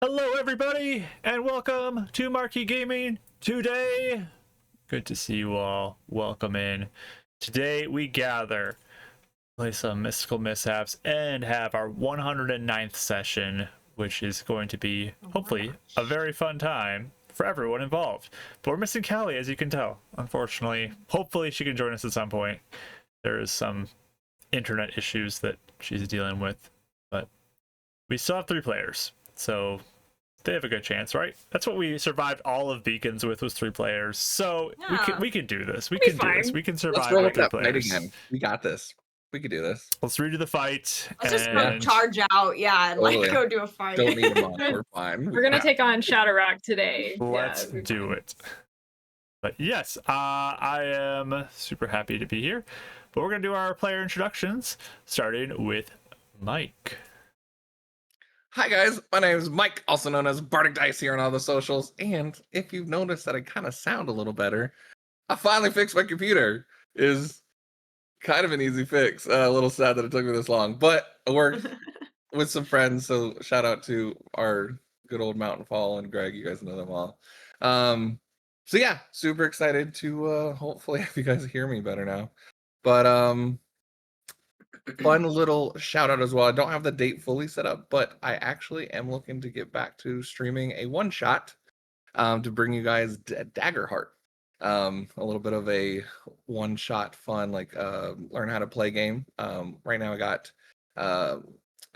Hello everybody and welcome to Marquee Gaming. Today, good to see you all. Welcome in. Today we gather, play some Mystical Mishaps, and have our 109th session, which is going to be hopefully a very fun time for everyone involved. But we're missing Callie, as you can tell, unfortunately. Hopefully she can join us at some point. There is some internet issues that she's dealing with, but we still have 3 players, so they have a good chance, right? That's what we survived all of Beacons with, was 3 players. So we can do this. We can do this. We can survive with 3 players. Again. We got this. We could do this. Let's redo the fight. Let's just go charge out, and Totally. go do a fight. Don't need them on. We're fine. We're gonna take on Shadowrock today. Let's do it. But yes, I am super happy to be here. But we're gonna do our player introductions, starting with Mike. Hi guys, my name is Mike, also known as Bardic Dice here on all the socials. And if you've noticed that I kind of sound a little better, I finally fixed my computer. Is kind of an easy fix. A little sad that it took me this long, but I worked with some friends. So shout out to our good old Mountain Fall and Greg. You guys know them all. So yeah, super excited to hopefully have you guys hear me better now. But fun little shout out as well. I don't have the date fully set up, but I actually am looking to get back to streaming a one shot to bring you guys Daggerheart. A little bit of a one shot fun, like learn how to play game. Right now I got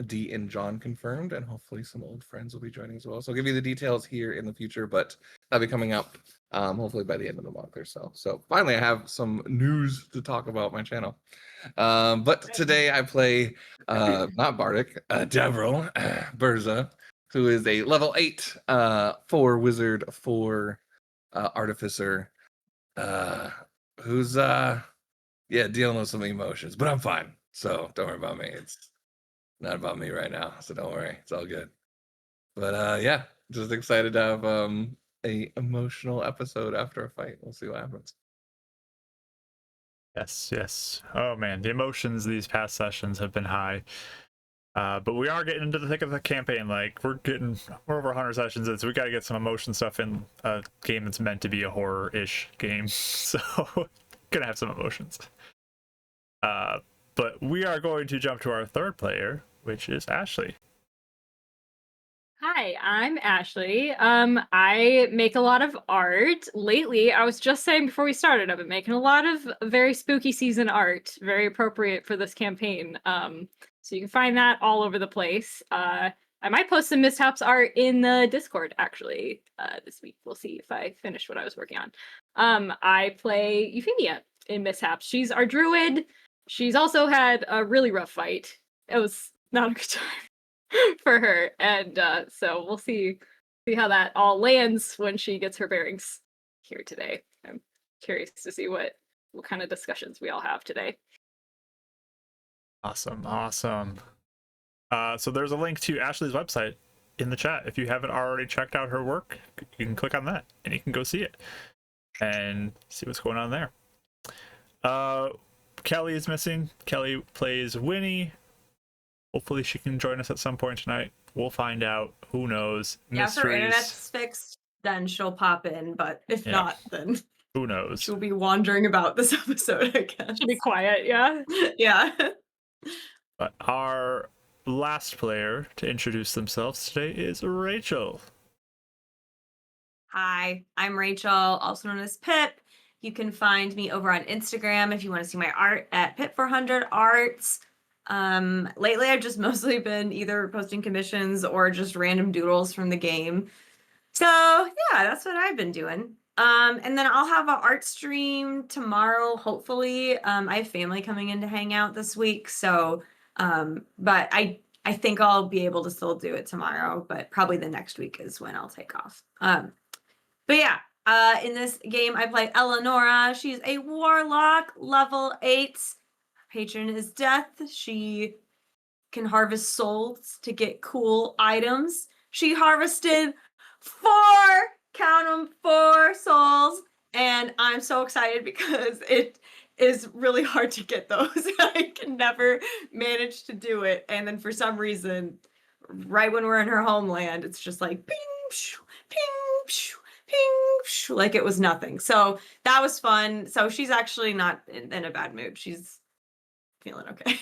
D and John confirmed, and hopefully some old friends will be joining as well. So I'll give you the details here in the future, but that'll be coming up hopefully by the end of the month or so. So finally I have some news to talk about my channel. But today I play not Bardic, Devril Burza, who is a level 8 4 wizard, 4 artificer, who's dealing with some emotions, but I'm fine. So don't worry about me. It's not about me right now, so don't worry. It's all good. But yeah, just excited to have a emotional episode after a fight. We'll see what happens. Yes. Oh man, the emotions these past sessions have been high. But we are getting into the thick of the campaign. Like we're over 100 sessions in, so we got to get some emotion stuff in a game that's meant to be a horror-ish game. So gonna have some emotions. But we are going to jump to our 3rd player, which is Ashley. Hi, I'm Ashley. I make a lot of art. Lately, I was just saying before we started, I've been making a lot of very spooky season art, very appropriate for this campaign. So you can find that all over the place. I might post some Mishaps art in the Discord, actually, this week. We'll see if I finish what I was working on. I play Euphemia in Mishaps. She's our druid. She's also had a really rough fight. It was not a good time for her, and so we'll see how that all lands when she gets her bearings here today. I'm curious to see what kind of discussions we all have today. Awesome. So there's a link to Ashley's website in the chat. If you haven't already checked out her work, you can click on that and you can go see it and see what's going on there. Kelly is missing. Kelly plays Winnie. Hopefully she can join us at some point tonight. We'll find out. Who knows? Yeah, if her internet's fixed, then she'll pop in. But if not, then who knows? She'll be wandering about this episode, I guess. She'll be quiet, yeah. Yeah. But our last player to introduce themselves today is Rachel. Hi, I'm Rachel, also known as Pip. You can find me over on Instagram if you want to see my art at Pip400Arts. Lately I've just mostly been either posting commissions or just random doodles from the game. So yeah, that's what I've been doing. And then I'll have an art stream tomorrow, hopefully. I have family coming in to hang out this week, so but I think I'll be able to still do it tomorrow, but probably the next week is when I'll take off. But yeah, in this game I play Eleanora. She's a warlock, level 8. Patron is death. She can harvest souls to get cool items. She harvested 4 souls, and I'm so excited because it is really hard to get those. I can never manage to do it, and then for some reason right when we're in her homeland, it's just like ping, pshoo, ping, pshoo, ping, pshoo, like it was nothing. So that was fun. So she's actually not in a bad mood. She's feeling okay.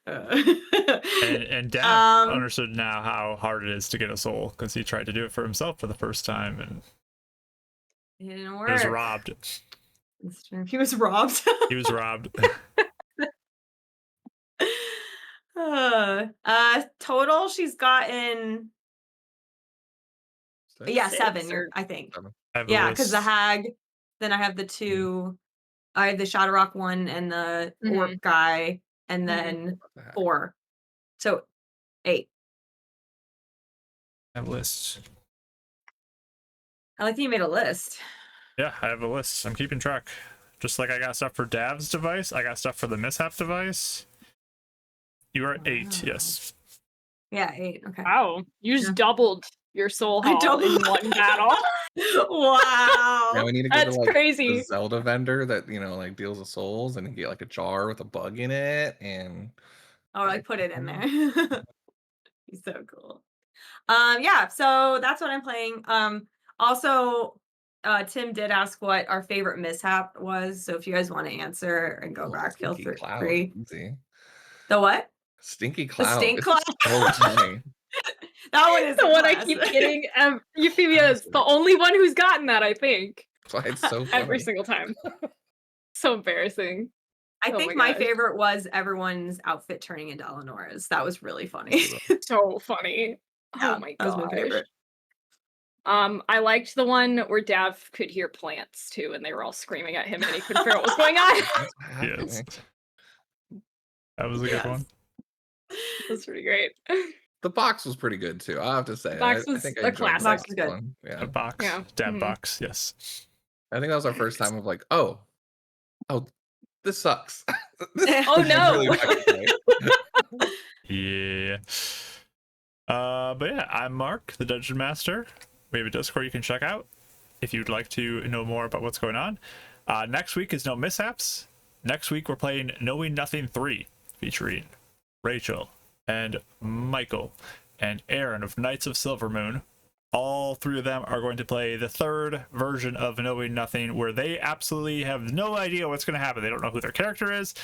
And Dav understood now how hard it is to get a soul because he tried to do it for himself for the first time and it didn't he work. was robbed. He was robbed. He was robbed. Total, she's gotten yeah, 7, or- I think. I have a Yeah, because the list. hag, then I have the 2, I have the Shadowrock one and the orc guy, and then 4. So 8. I have a list. I like that you made a list. Yeah, I have a list. I'm keeping track. Just like I got stuff for Dav's device, I got stuff for the Mishap device. You are at 8, yes. Yeah, 8. Okay. Wow, you just doubled your soul I haul in doubled- one battle. Now Wow. we need to go to That's like crazy. the Zelda vendor that like deals with souls, and you get like a jar with a bug in it, and Oh, like put it in there. He's so cool. Yeah, so that's what I'm playing. Also, Tim did ask what our favorite mishap was. So if you guys want to answer and go back, feel Stinky Cloud, free. easy. The what? Stinky Cloud. stink It's cloud? so funny. That one is The a one I classic. keep getting. Euphemia is the only one who's gotten that, I think. That's why it's so funny. Every single time. So embarrassing. I Oh think my my gosh. favorite was everyone's outfit turning into Eleanora's. That was really funny. So funny. Yeah, Oh my that was my gosh. favorite. I liked the one where Dav could hear plants too, and they were all screaming at him, and he couldn't figure out what was going on. What's happening? Yes. That was a Yes. good one. That's pretty great. The box was pretty good too. I have to say. box I was think a I enjoyed the classic. Box was good. one. Yeah. A box. Yeah. Dab Mhm. box, yes. I think that was our first time of like, oh, this sucks. Oh, no. really not good. Yeah. But yeah, I'm Mark, the Dungeon Master. We have a Discord you can check out if you'd like to know more about what's going on. Next week is No Mishaps. Next week we're playing Knowing Nothing 3, featuring Rachel and Michael and Aaron of Knights of Silvermoon. All 3 of them are going to play the 3rd version of Knowing Nothing, where they absolutely have no idea what's going to happen. They don't know who their character is.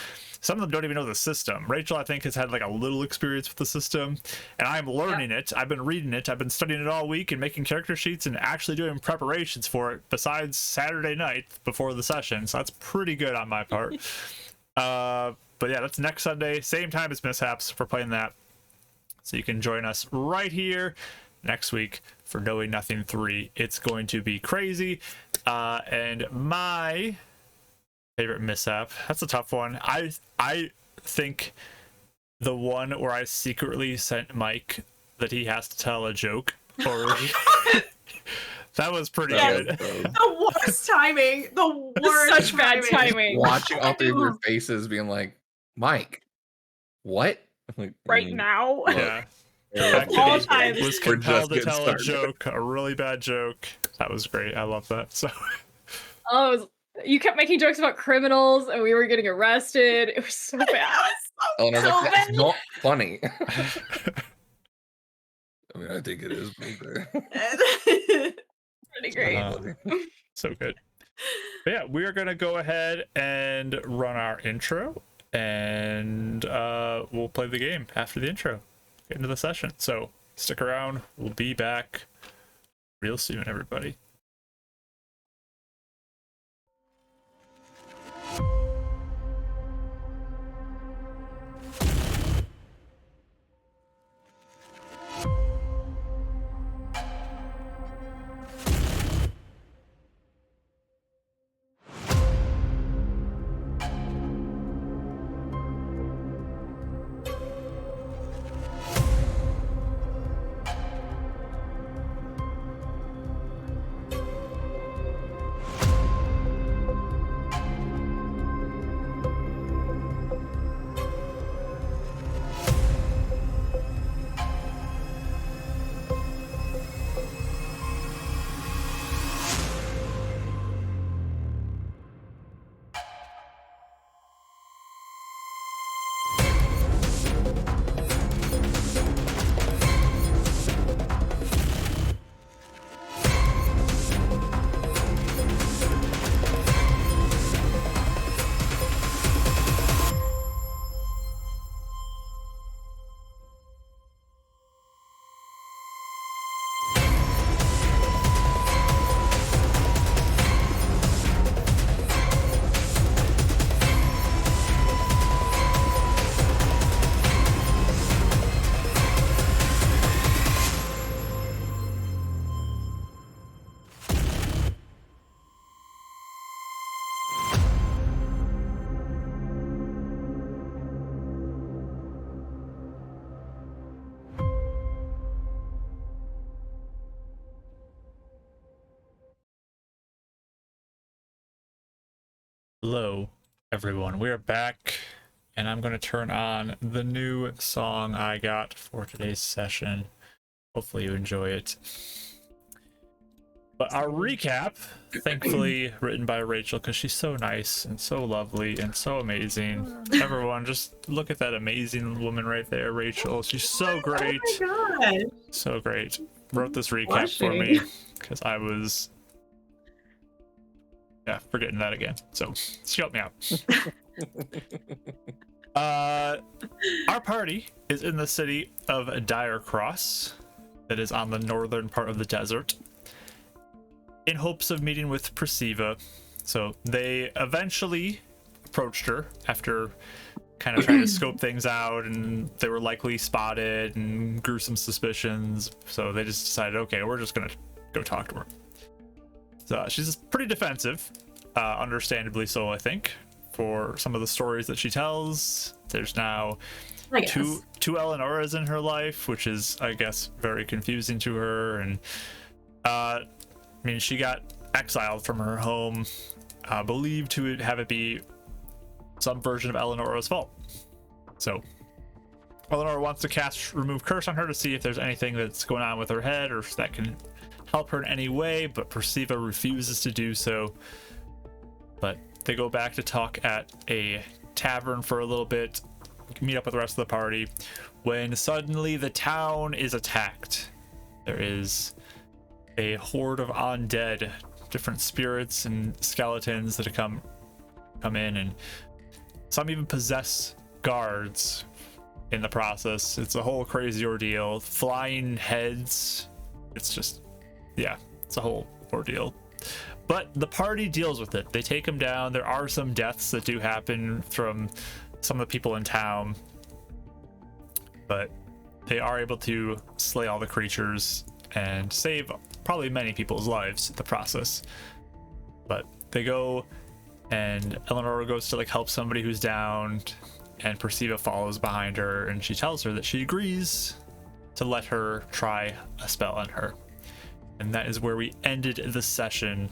Some of them don't even know the system. Rachel, I think, has had like a little experience with the system, and I'm learning it. I've been reading it. I've been studying it all week and making character sheets and actually doing preparations for it besides Saturday night before the session. So that's pretty good on my part. But yeah, that's next Sunday, same time as Mishaps for playing that. So you can join us right here next week for Knowing Nothing 3. It's going to be crazy. And my favorite mishap, that's a tough one. I think the one where I secretly sent Mike that he has to tell a joke, or that was pretty Yes. good. The worst timing. The worst. Such bad timing. Watching all 3 of your faces being like, Mike, what? I'm like, Right "Mm, now. look, Yeah. we're The fact all that All he times. was We're compelled to just tell getting a started. joke, a really bad joke. That was great. I love that. So Oh, you kept making jokes about criminals, and we were getting arrested. It was so bad. Eleanor's So like, that's bad. not funny. I mean, I think it is. Pretty great. So good. But yeah, we are gonna go ahead and run our intro, and we'll play the game after the intro. Get into the session. So stick around. We'll be back real soon, everybody. Hello, everyone. We are back, and I'm going to turn on the new song I got for today's session. Hopefully you enjoy it. But our recap, thankfully written by Rachel, because she's so nice and so lovely and so amazing. Everyone, just look at that amazing woman right there, Rachel. She's so great. Oh my god. So great. Wrote this recap for me because I was forgetting that again. So she helped me out. Our party is in the city of Dire Cross, that is on the northern part of the desert, in hopes of meeting with Prisiva. So they eventually approached her after kind of trying to scope things out, and they were likely spotted and grew some suspicions. So they just decided, okay, we're just gonna go talk to her. So she's pretty defensive, understandably so, I think, for some of the stories that she tells. There's now two Eleanoras in her life, which is, I guess, very confusing to her. And I mean, she got exiled from her home, believed to have it be some version of Eleanora's fault. So Eleanora wants to cast Remove Curse on her to see if there's anything that's going on with her head or if that can help her in any way, but Prisiva refuses to do so. But they go back to talk at a tavern for a little bit, meet up with the rest of the party, when suddenly the town is attacked. There is a horde of undead, different spirits and skeletons that have come in, and some even possess guards in the process. It's a whole crazy ordeal. Flying heads. It's just, yeah, it's a whole ordeal. But the party deals with it. They take them down. There are some deaths that do happen from some of the people in town, but they are able to slay all the creatures and save probably many people's lives in the process. But they go, and Eleanora goes to like help somebody who's downed, and Prisiva follows behind her, and she tells her that she agrees to let her try a spell on her. And that is where we ended the session,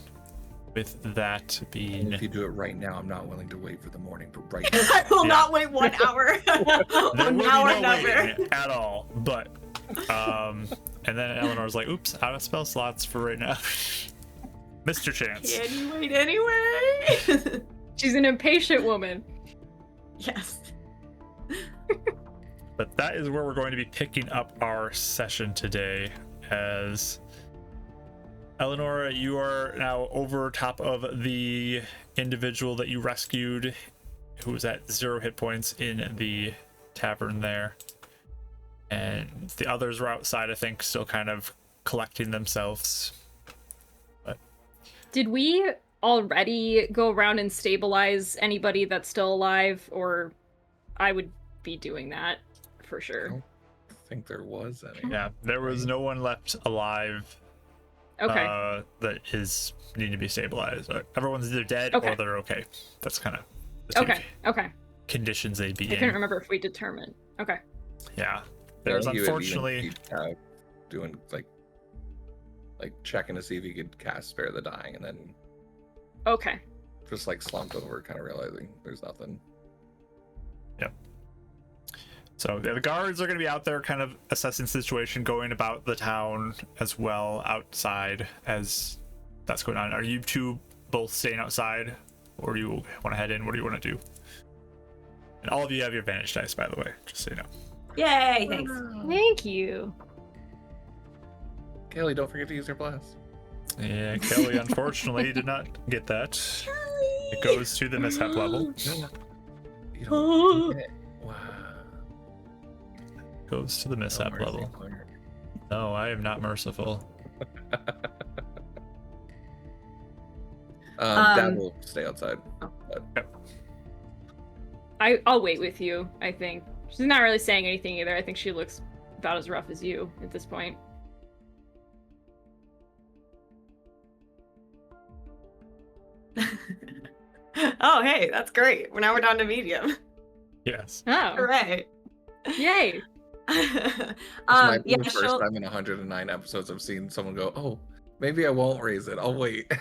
with that being... And if you do it right now, I'm not willing to wait for the morning, but right now. I will not wait 1 hour. There will Now be or no never. waiting at all. But and then Eleanor's like, oops, out of spell slots for right now. Mr. Chance. Can you wait anyway? She's an impatient woman. Yes. But that is where we're going to be picking up our session today, as Eleanora, you are now over top of the individual that you rescued, who was at 0 hit points in the tavern there. And the others were outside, I think, still kind of collecting themselves. But Did we already go around and stabilize anybody that's still alive? Or I would be doing that for sure. I don't think there was any. yeah, there was no one left alive. Okay. That is needing to be stabilized. Everyone's either dead Okay. or they're okay. That's kind of the two Okay. conditions they'd be I in. couldn't remember if we determined. Okay. Yeah, there's I think you would unfortunately. even be, doing like checking to see if you could cast Spare the Dying, and then Okay. just like slumped over, kind of realizing there's nothing. So the guards are going to be out there kind of assessing the situation, going about the town as well outside as that's going on. Are you two both staying outside, or do you want to head in? What do you want to do? And all of you have your advantage dice, by the way, just so you know. Yay, thanks. Thank you. Kaylee, don't forget to use your blast. Yeah, Kelly unfortunately did not get that. It goes to the mishap level. You don't get it. Wow. Goes to the mishap mercy, level. Claire. No, I am not merciful. Dad will stay outside. I'll wait with you, I think. She's not really saying anything either. I think she looks about as rough as you at this point. Oh, hey, that's great. Now we're down to medium. Yes. Oh, Hooray. yay. This might be Yeah, the first she'll, time in 109 episodes I've seen someone go, "Oh, maybe I won't raise it. I'll wait."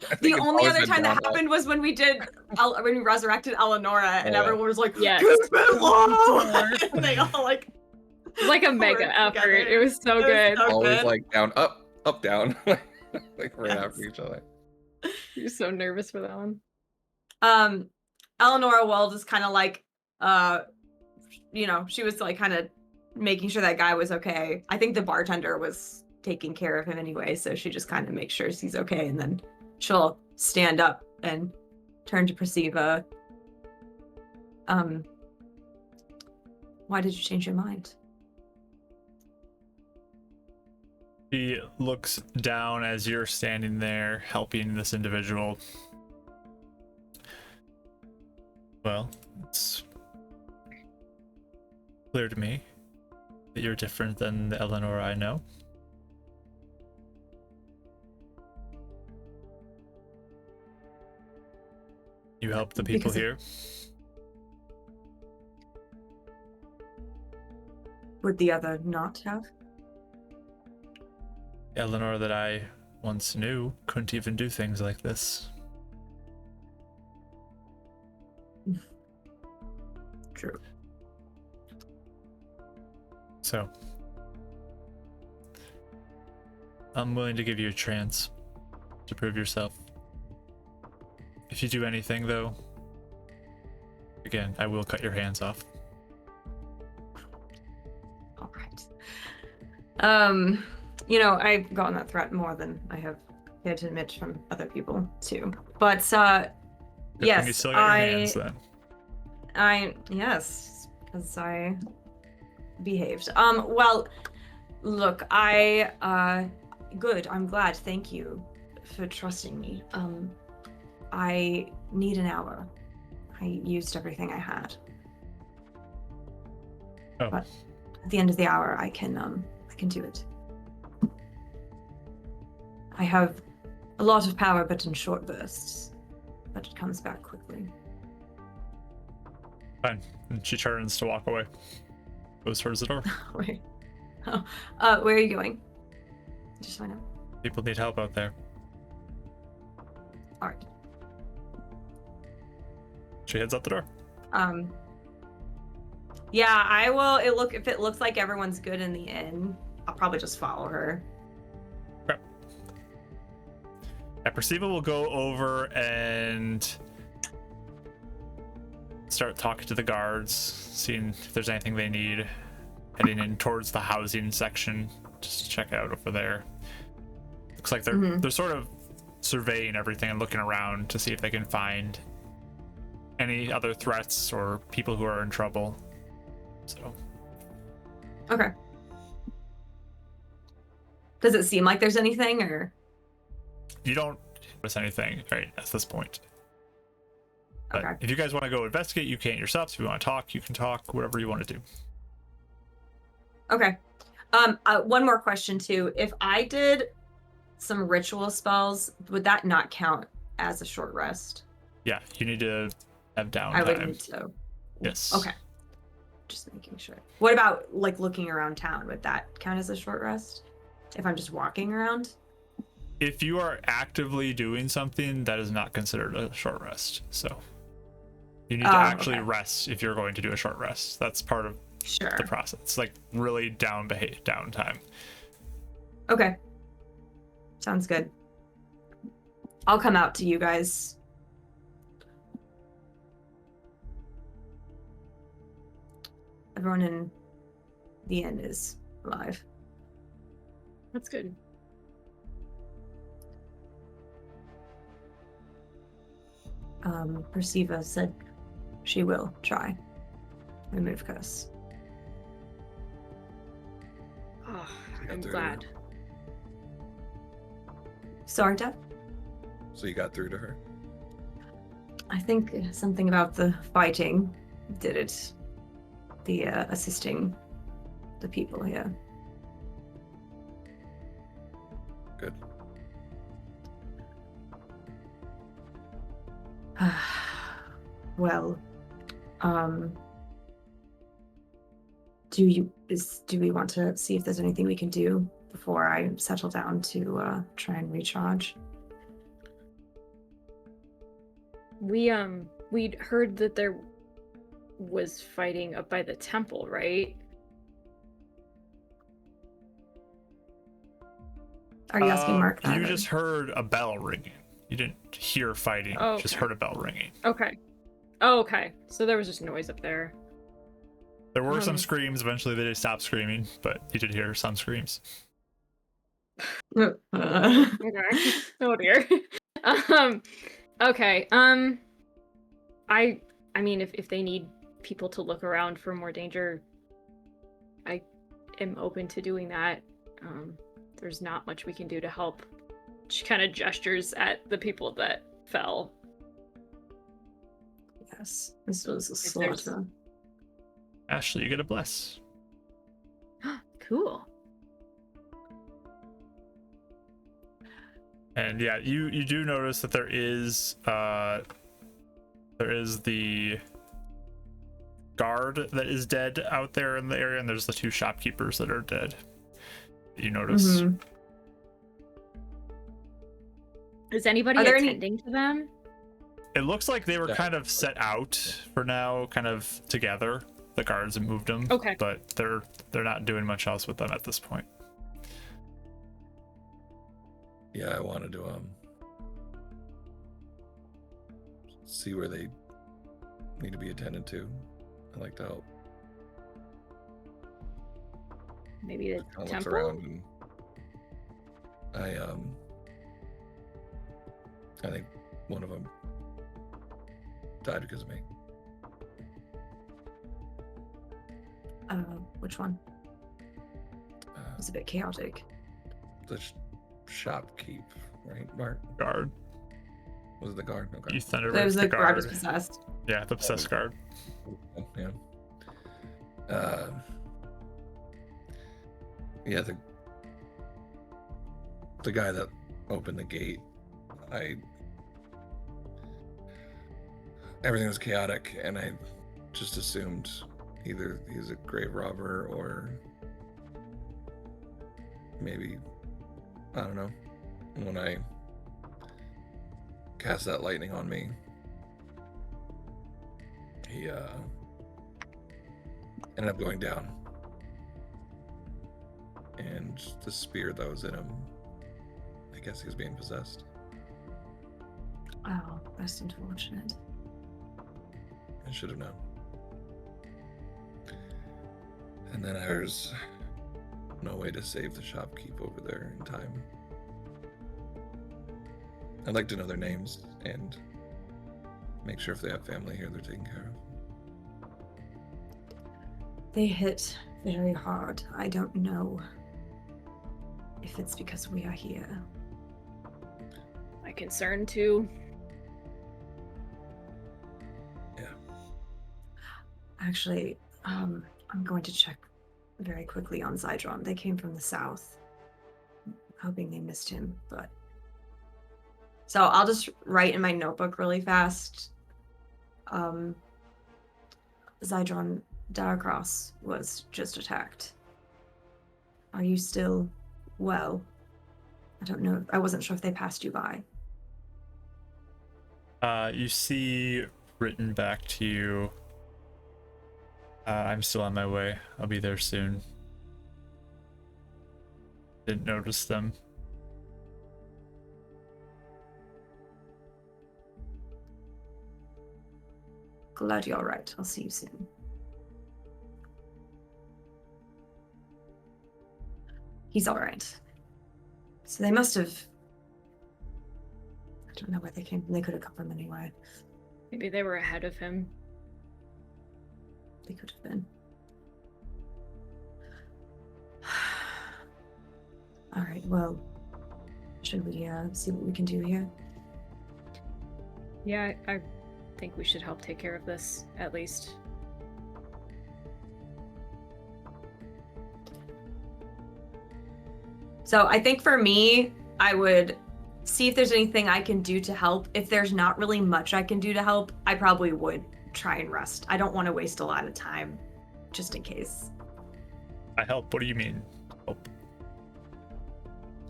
The it's only always other been time that down, up. happened was when we did when we resurrected Eleanora, and Yeah. everyone was like, Yes. "Keep it low!" And they all like Like a worked mega effort. together. It was so It was good. so Always good. like down, up, down, like right Yes. after each other. You're so nervous for that one. Eleanora will just kind of like, she was like kind of making sure that guy was okay. I think the bartender was taking care of him anyway, so she just kind of makes sure he's okay, and then she'll stand up and turn to Prisiva. Why did you change your mind? He looks down as you're standing there helping this individual. Well, it's clear to me that you're different than the Eleanor I know. You help the people Because of- here. Would the other not have? Eleanor that I once knew couldn't even do things like this. True. So, I'm willing to give you a chance to prove yourself. If you do anything, though, again, I will cut your hands off. All right. I've gotten that threat more than I have had to admit from other people too. But Good thing you yes, still got your hands then. yes, because I behaved. Well, look, good. I'm glad. Thank you for trusting me. I need an hour. I used everything I had. Oh. But at the end of the hour, I can do it. I have a lot of power, but in short bursts. But it comes back quickly. Fine. And she turns to walk away. Goes towards the door. Wait. Oh, where are you going? Just find out. People need help out there. All right. She heads out the door. Yeah, I will. If it looks like everyone's good in the inn, I'll probably just follow her. Okay. Yeah, Prisiva will go over and start talking to the guards, seeing if there's anything they need. Heading in towards the housing section, just to check out over there. Looks like they're sort of surveying everything and looking around to see if they can find any other threats or people who are in trouble. So. Okay. Does it seem like there's anything, or? You don't notice anything right at this point. But Okay. if you guys want to go investigate, you can yourselves. If you want to talk, you can talk, whatever you want to do. Okay. One more question too. If I did some ritual spells, would that not count as a short rest? Yeah, you need to have downtime. I would need to. Yes. Okay. Just making sure. What about like looking around town? Would that count as a short rest? If I'm just walking around? If you are actively doing something, that is not considered a short rest. So you need to actually rest if you're going to do a short rest. That's part of Sure. the process. It's like really downtime. Okay. Sounds good. I'll come out to you guys. Everyone in the inn is alive. That's good. Prisiva said she will try. Remove curse. Oh, You I'm got through glad. Sorry, Deb? So you got through to her? I think something about the fighting did it. The assisting the people here. Good. Well, do we want to see if there's anything we can do before I settle down to try and recharge? We'd heard that there was fighting up by the temple, right? Are you asking Mark that? You or- just heard a bell ringing. You didn't hear fighting. Oh, Just okay. heard a bell ringing. Okay. Oh, okay. So there was just noise up there. There were some Um, screams. Eventually, they did stop screaming, but you did hear some screams. Okay. Oh dear. um okay. I mean if they need people to look around for more danger, I am open to doing that. There's not much we can do to help. She kind of gestures at the people that fell. Yes, this was a If there's- slaughter. Ashley, you get a bless. Cool. And yeah, you do notice that there is the guard that is dead out there in the area, and there's the 2 shopkeepers that are dead. You notice. Mhm. Is anybody Are there any- attending to them? It looks like they were Yeah. kind of set out for now, kind of together. The guards have moved them. Okay. But they're not doing much else with them at this point. Yeah, I wanted to see where they need to be attended to. I'd like to help. Maybe the Kind of looks temple? around and I think one of them died because of me. Which one? Uh, It's a bit chaotic. the shopkeep, right, Mark? Guard. Was it the guard? Okay. You thunder It was the the guard guard. was possessed. Yeah, the possessed guard. Yeah. Yeah, the guy that opened the gate, everything was chaotic, and I just assumed either he's a grave robber or maybe, I don't know, when I cast that lightning on me, he ended up going down, and the spear that was in him, I guess he was being possessed. Oh, that's unfortunate. I should have known. And then there's no way to save the shopkeep over there in time. I'd like to know their names and make sure if they have family here they're taken care of. They hit very hard. I don't know if it's because we are here. My concern too. Yeah. Actually, I'm going to check very quickly on Zydron. They came from the south. I'm hoping they missed him, but... So I'll just write in my notebook really fast. Zydron Darkross was just attacked. Are you still well? I don't know. I wasn't sure if they passed you by. You see written back to you, I'm still on my way. I'll be there soon. Didn't notice them. Glad you're all right. I'll see you soon. He's all right. So they must have... I don't know where they came from. They could have come from anywhere. Maybe they were ahead of him. They could have been. All right, well, should we see what we can do here? Yeah, I think we should help take care of this, at least. So I think for me, I would see if there's anything I can do to help. If there's not really much I can do to help, I probably would try and rest. I don't want to waste a lot of time, just in case. I help. What do you mean? Help.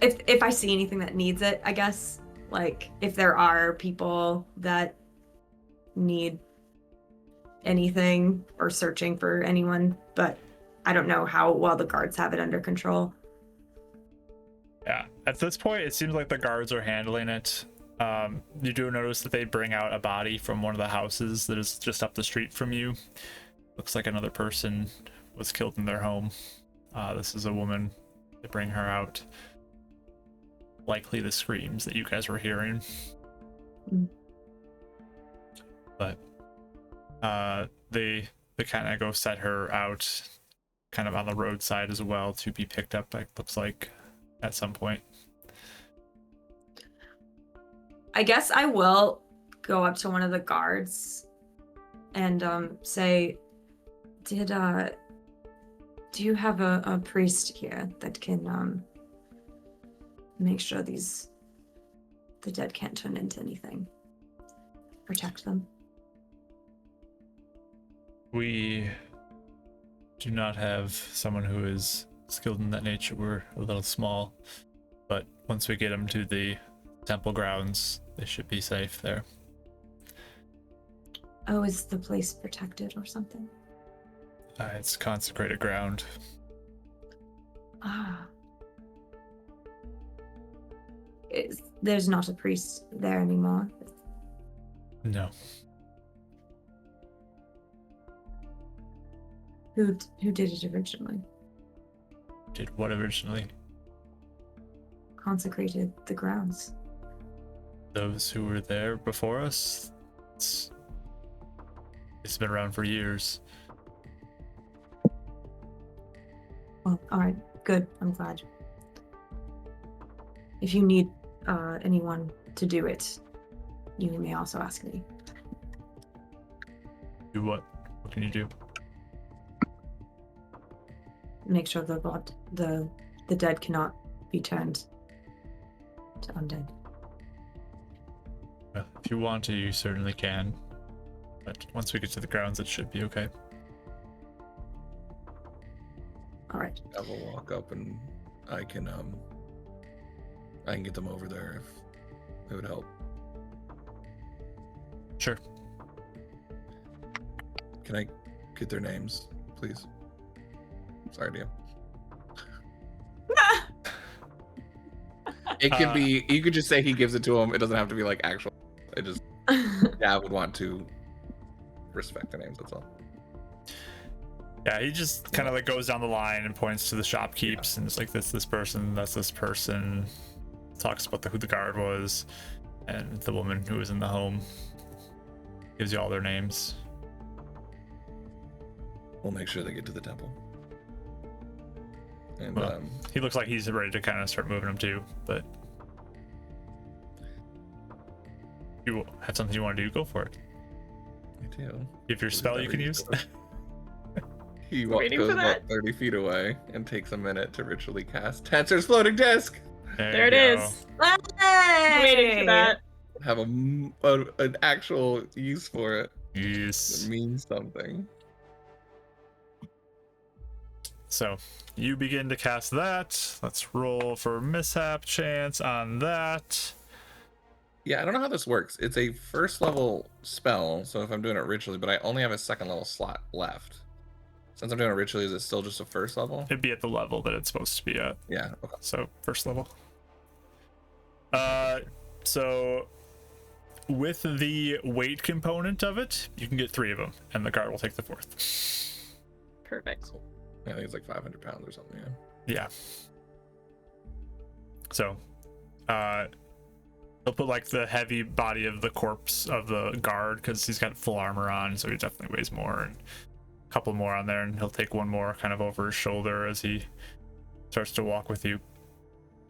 If I see anything that needs it, I guess. Like if there are people that need anything or searching for anyone, but I don't know how well the guards have it under control. Yeah, at this point, it seems like the guards are handling it. You do notice that they bring out a body from one of the houses that is just up the street from you. Looks like another person was killed in their home. This is a woman. They bring her out. Likely the screams that you guys were hearing. But they kind of go set her out kind of on the roadside as well to be picked up, it looks like, at some point. I guess I will go up to one of the guards and say, do you have a priest here that can make sure the dead can't turn into anything? Protect them. We do not have someone who is skilled in that nature. We're a little small, but once we get them to the temple grounds, they should be safe there. Oh, is the place protected or something? It's consecrated ground. Ah. There's not a priest there anymore? No. Who did it originally? Did what originally? Consecrated the grounds. Those who were there before us. It's been around for years. Well, all right, good. I'm glad. If you need anyone to do it, you may also ask me. Do what? What can you do? Make sure the dead cannot be turned to undead. Well, if you want to, you certainly can. But once we get to the grounds, it should be okay. All right. I will walk up and I can get them over there if it would help. Sure. Can I get their names, please? Sorry, DM. It could be, you could just say he gives it to him. It doesn't have to be like actual. It just, yeah, I would want to respect the names, that's all. Yeah, he just kind of like goes down the line and points to the shopkeepers and it's like this person, that's this person. Talks about who the guard was and the woman who was in the home. Gives you all their names. We'll make sure they get to the temple. And Well, he looks like he's ready to kind of start moving them too, but you have something you want to do, go for it. I do. If your spell you can use. He Waiting goes for about that. 30 feet away and takes a minute to ritually cast Tancer's floating disc. There it is. Hey! Waiting for that. Have an actual use for it. Yes. It means something. So you begin to cast that. Let's roll for mishap chance on that. Yeah, I don't know how this works. It's a first level spell, so if I'm doing it ritually, but I only have a second level slot left. Since I'm doing it ritually, is it still just a first level? It'd be at the level that it's supposed to be at. Yeah, okay. So first level. So with the weight component of it, you can get 3 of them, and the guard will take the 4th. Perfect. Yeah, I think it's like 500 pounds or something, yeah. Yeah. So, he'll put like the heavy body of the corpse of the guard because he's got full armor on, so he definitely weighs more, and a couple more on there, and he'll take one more kind of over his shoulder as he starts to walk with you.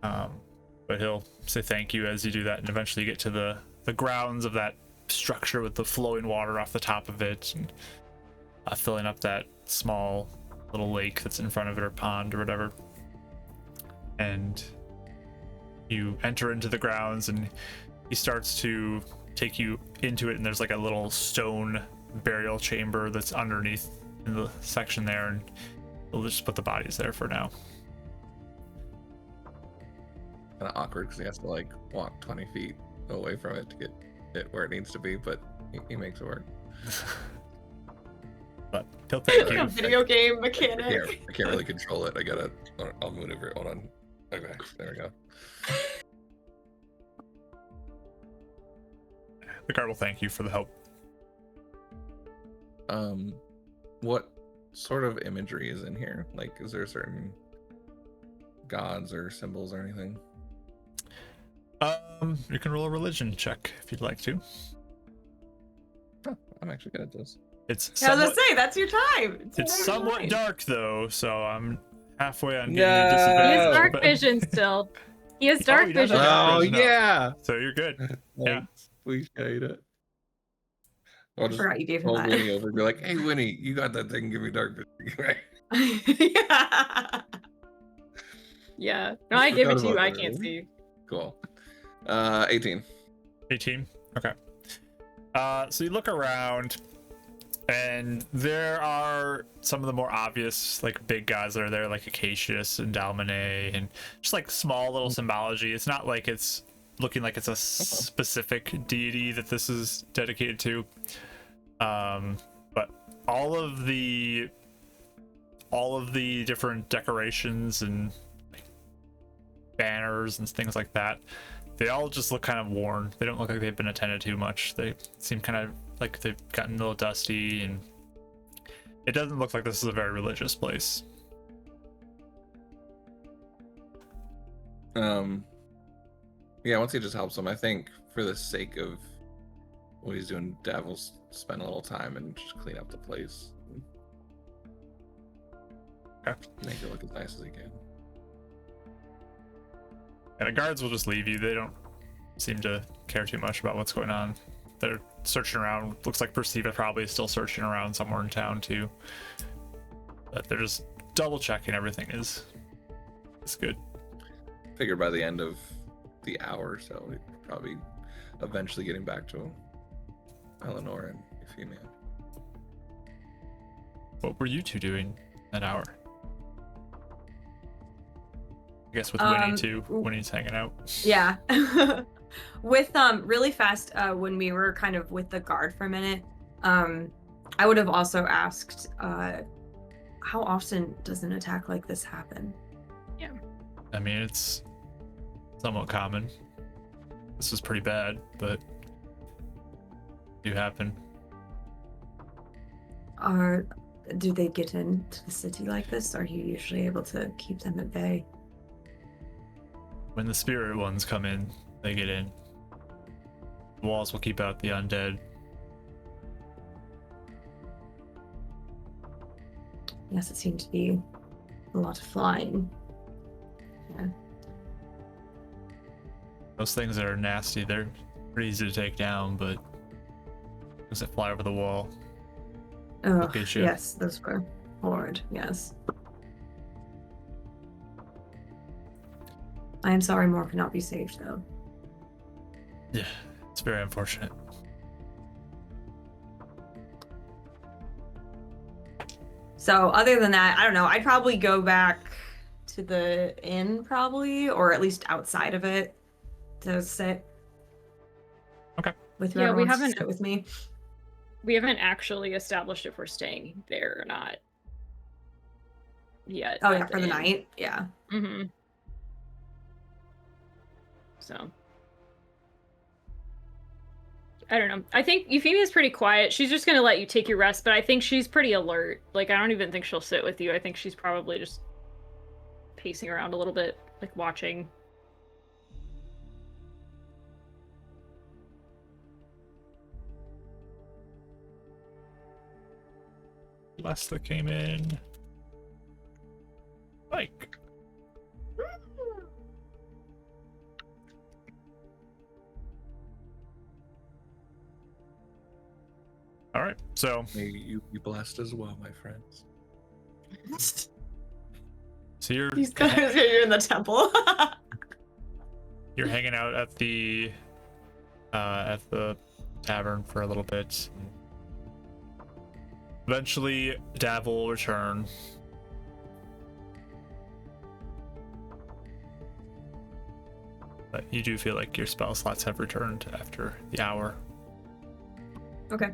But he'll say thank you as you do that, and eventually you get to the grounds of that structure with the flowing water off the top of it, and filling up that small little lake that's in front of it, or pond or whatever. And you enter into the grounds, and he starts to take you into it, and there's like a little stone burial chamber that's underneath in the section there, and we'll just put the bodies there for now. Kind of awkward because he has to like walk 20 feet away from it to get it where it needs to be, but He makes it work. But he'll thank you. A video game I mechanic. can't really control it. I'll maneuver it. Hold on. Okay, there we go. The guard will thank you for the help. What sort of imagery is in here? Like, is there certain gods or symbols or anything? You can roll a religion check if you'd like to. Oh, I'm actually good at this. It's I was somewhat, gonna say that's your time. it's somewhat dark though, so I'm halfway on giving No. you He disadvantage. has dark but- vision still. He has Oh, dark he does vision. have dark Oh vision now. yeah. So you're good. Yeah. Appreciate it. I'll I just forgot you gave him call that. Winnie over and be like, "Hey, Winnie, you got that thing? Give me dark vision." Right? Yeah. Yeah. No, I give it Forgot to you. about I that. can't see. Cool. 18. 18. Okay. So you look around, and there are some of the more obvious, like, big guys that are there, like Acacius and Dalmane, and just like small little symbology. It's not like it's looking like it's a specific deity that this is dedicated to. But all of the different decorations and like, banners and things like that, they all just look kind of worn. They don't look like they've been attended to much. They seem kind of like they've gotten a little dusty, and it doesn't look like this is a very religious place. Yeah, once he just helps him, I think for the sake of what he's doing, Dav will spend a little time and just clean up the place. Okay. Make it look as nice as he can. And the guards will just leave you. They don't seem to care too much about what's going on. They're searching around. Looks like Prisiva probably is still searching around somewhere in town too. But they're just double checking everything is good. Figure by the end of the hour, so we're probably eventually getting back to Eleanora and Euphemia. What were you two doing that hour? I guess with Winnie too. Winnie's hanging out. Yeah. With really fast, when we were kind of with the guard for a minute, I would have also asked, how often does an attack like this happen? I mean, it's somewhat common. This is pretty bad, but do happen. Do they get into the city like this? Are you usually able to keep them at bay? When the spirit ones come in, they get in. The walls will keep out the undead. Yes, it seemed to be a lot of flying. Yeah. Those things that are nasty, they're pretty easy to take down, but those that fly over the wall. Oh, get you. yes, those were horrid. Yes. I am sorry more could not be saved, though. Yeah, it's very unfortunate. So other than that, I don't know. I'd probably go back to the inn, probably, or at least outside of it, to sit. Okay. With Yeah, whoever we wants to haven't- sit with me. We haven't actually established if we're staying there or not yet. Oh yeah, for the night. Yeah. Mm-hmm. So I don't know. I think Euphemia's pretty quiet. She's just gonna let you take your rest, but I think she's pretty alert. Like, I don't even think she'll sit with you. I think she's probably just pacing around a little bit, like watching. Last that came in. Mike. All right, so May you be blessed as well, my friends. you're These guys are in the temple. you're hanging out at the tavern for a little bit. Eventually, Dav will return. But you do feel like your spell slots have returned after the hour. Okay.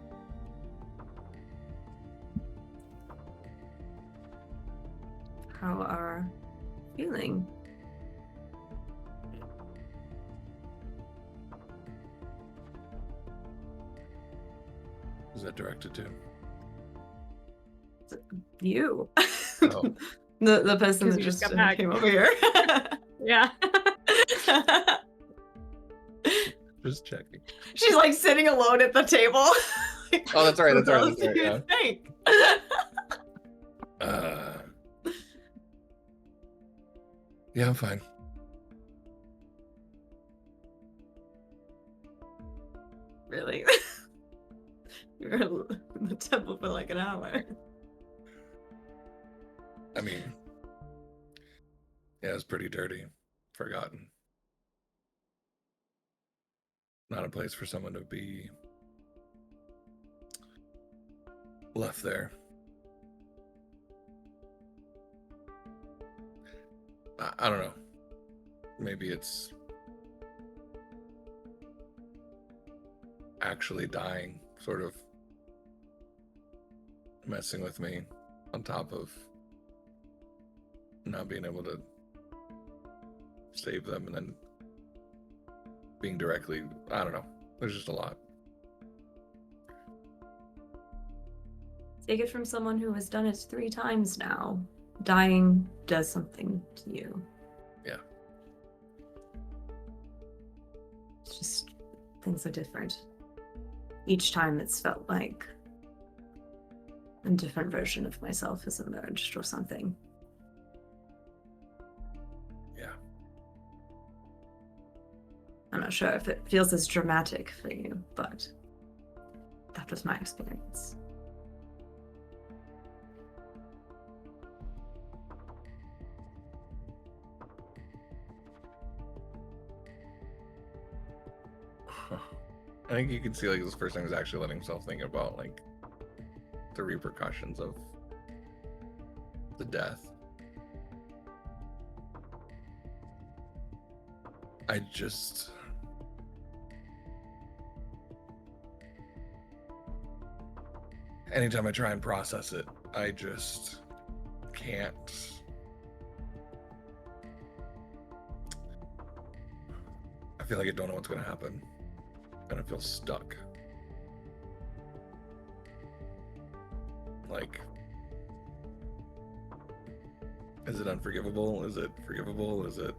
How are you feeling? Who's that directed to? You. Oh. The person 'Cause that you just just got back. came over here. Yeah. Just checking. She's like sitting alone at the table. Like, Oh, that's right. who That's right. else That's right. do you Yeah. think? Yeah, I'm fine. Really? You were in the temple for like an hour. I mean, yeah, it's pretty dirty. Forgotten. Not a place for someone to be left there. I don't know. Maybe it's actually dying, sort of messing with me on top of not being able to save them and then being directly, I don't know. There's just a lot. Take it from someone who has done it 3 times now. Dying does something to you. Yeah. It's just things are different. Each time it's felt like a different version of myself has emerged or something. Yeah. I'm not sure if it feels as dramatic for you, but that was my experience. I think you can see like this person is actually letting himself think about like the repercussions of the death. I just anytime I try and process it, I just can't. I feel like I don't know what's going to happen, and I feel stuck. Like, is it unforgivable? Is it forgivable? Is it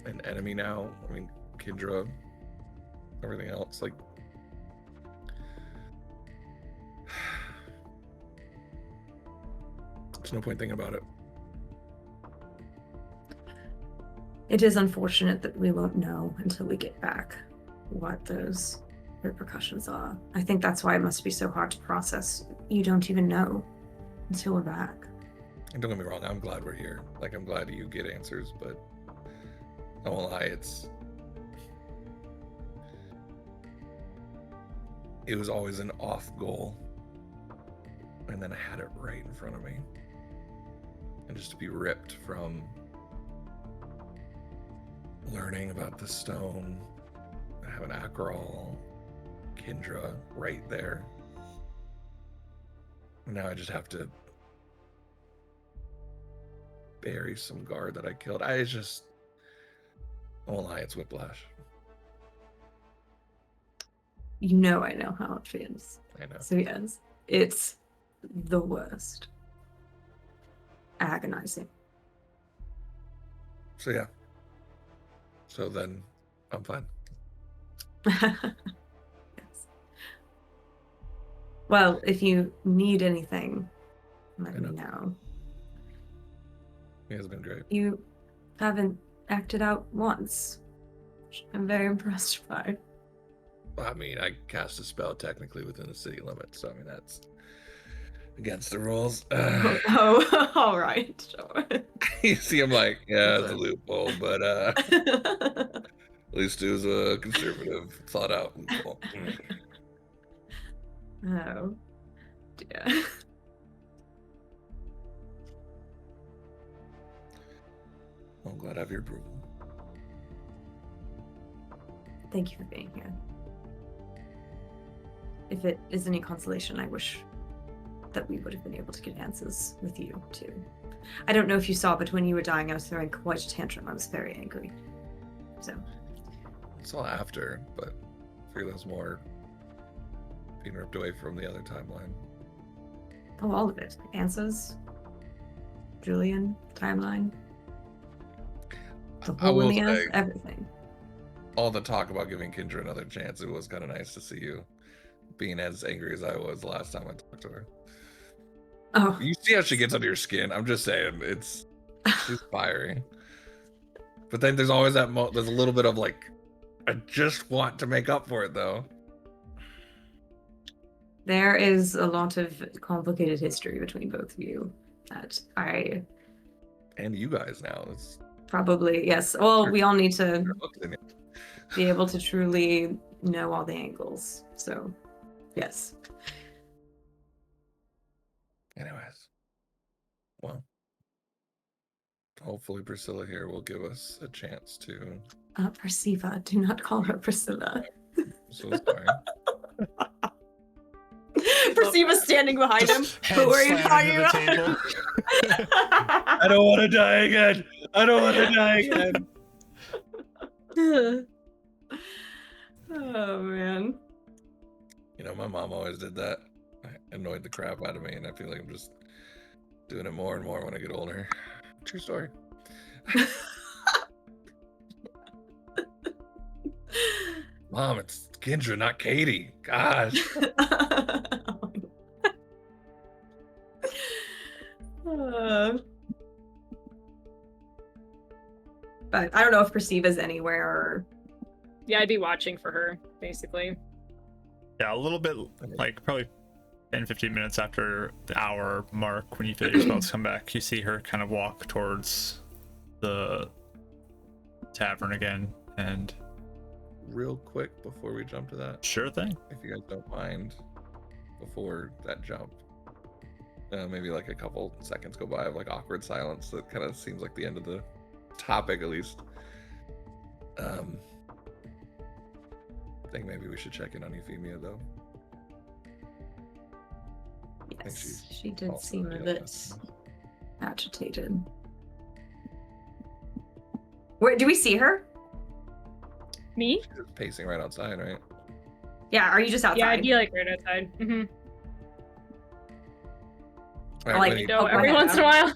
an enemy now? I mean, Kendra, everything else, like, there's no point thinking about it. It is unfortunate that we won't know until we get back what those repercussions are. I think that's why it must be so hard to process. You don't even know until we're back. And don't get me wrong, I'm glad we're here. Like, I'm glad you get answers, but I won't lie, it was always an off goal. And then I had it right in front of me. And just to be ripped from learning about the stone, having Akrol, Kendra right there. And now I just have to bury some guard that I killed. I won't lie, it's whiplash. You know I know how it feels. I know. So yes, it's the worst. Agonizing. So yeah. So then I'm fine. Yes. Well, if you need anything, let me know. He has been great. You haven't acted out once, which I'm very impressed by. I mean, I cast a spell technically within the city limits, so I mean that's against the rules. Oh, all right, sure. You see, I'm like, yeah, it's a loophole, but at least it was a conservative, thought out loophole. Oh, dear. I'm glad I have your approval. Thank you for being here. if it is any consolation, I wish that we would have been able to get answers with you too. I don't know if you saw, but when you were dying, I was throwing quite a tantrum. I was very angry. So. It's all after, but I figure there's more being ripped away from the other timeline. Oh, all of it. Answers. Julian, timeline. The I will Polonia, say, everything. all the talk about giving Kendra another chance, it was kind of nice to see you being as angry as I was the last time I talked to her. Oh. You see how she gets under your skin. I'm just saying, she's fiery. But then there's always that there's a little bit of like, I just want to make up for it though. There is a lot of complicated history between both of you that I And you guys now. It's probably, yes. Well, we all need to in it. be able to truly know all the angles. So, yes. Anyways. Well. Hopefully Priscilla here will give us a chance to. Prisiva. Do not call her Priscilla. So sorry. Prisiva's standing behind him. Head Who are you slammed talking into the about? table. I don't want to die again. I don't want to die again. Oh, man. You know, my mom always did that. It annoyed the crap out of me, and I feel like I'm just doing it more and more when I get older. True story. Mom, it's Kendra, not Katie. Gosh. But I don't know if Prisiva's anywhere or... Yeah, I'd be watching for her, basically. Yeah, a little bit, like probably 10-15 minutes after the hour mark, when you feel your spells come back, you see her kind of walk towards the tavern again. And Real quick before we jump to that, sure thing. if you guys don't mind, before that jump, maybe like a couple seconds go by of like awkward silence. That kind of seems like the end of the topic, at least. I think maybe we should check in on Euphemia, though. Yes, she did also seem a dealing bit with- agitated. Where do we see her? Me? She's just pacing right outside, right? Yeah, are you just outside? Yeah, I'd be like right outside. Mm-hmm. All right, like- Winnie, Go Oh, go every ahead, once in a while.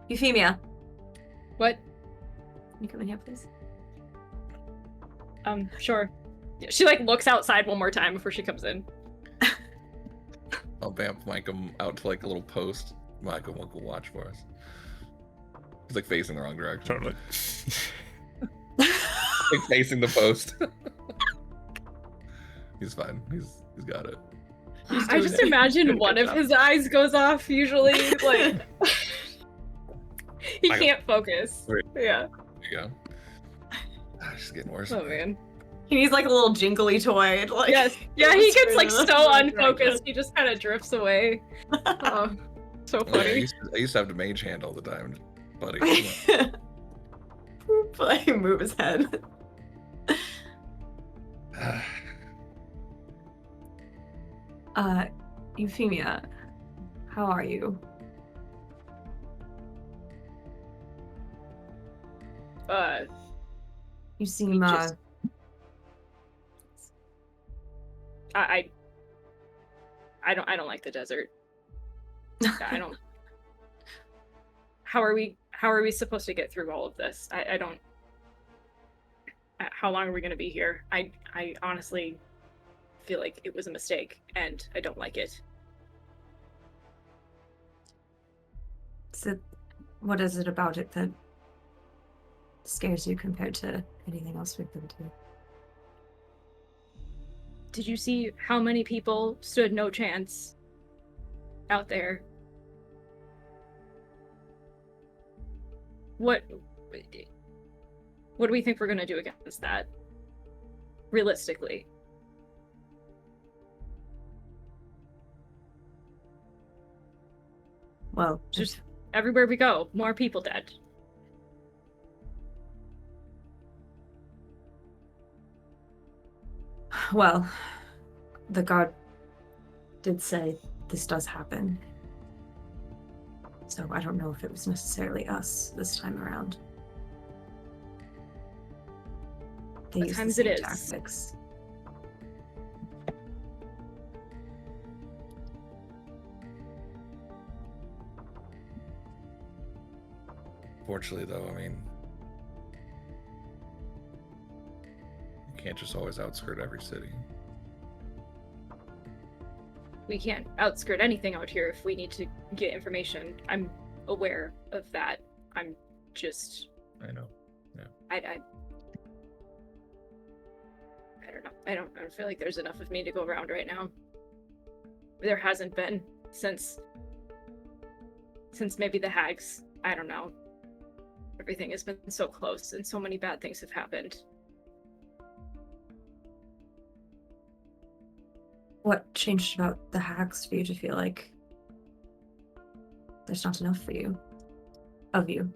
Euphemia, What? can you come in here, please? Sure. Yeah, she like looks outside one more time before she comes in. I'll vamp Micah out to like a little post. Micah will go watch for us. He's like facing the wrong direction. Totally. Like facing the post. He's fine. He's got it. I just imagine one of his eyes goes off usually. Like he I- can't focus. Right. Yeah. There you go. She's getting worse. Oh man. He needs like a little jingly toy. Like, Yes. Yeah, he gets like Screw so the unfocused. direction. He just kind of drifts away. Oh, so Oh, yeah, I funny. used to have to mage hand all the time, buddy. Like, move his head. Euphemia, how are you? You seem Just- I don't like the desert. I don't. How are we supposed to get through all of this? I don't. How long are we going to be here? I honestly feel like it was a mistake, and I don't like it. What is it about it that scares you compared to anything else we've been to? Did you see how many people stood no chance out there? What do we think we're going to do against that? Realistically. Well, Just everywhere we go, more people dead. Well, the guard did say this does happen. So I don't know if it was necessarily us this time around. They What used the times same it is? tactics. Fortunately, though, I mean, you can't just always outskirt every city. We can't outskirt anything out here if we need to get information. I'm aware of that. I'm just... I know. I don't know. I don't feel like there's enough of me to go around right now. There hasn't been since maybe the hags. I don't know. Everything has been so close and so many bad things have happened. What changed about the hags for you to feel like there's not enough for you? Of you?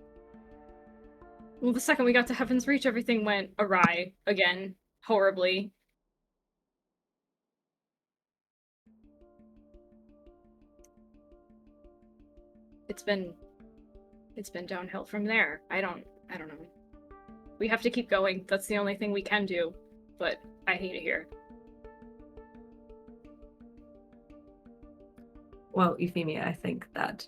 Well, the second we got to Heaven's Reach, everything went awry again, horribly. It's been downhill from there. I don't know. We have to keep going. That's the only thing we can do. But I hate it here. Well, Euphemia, I think that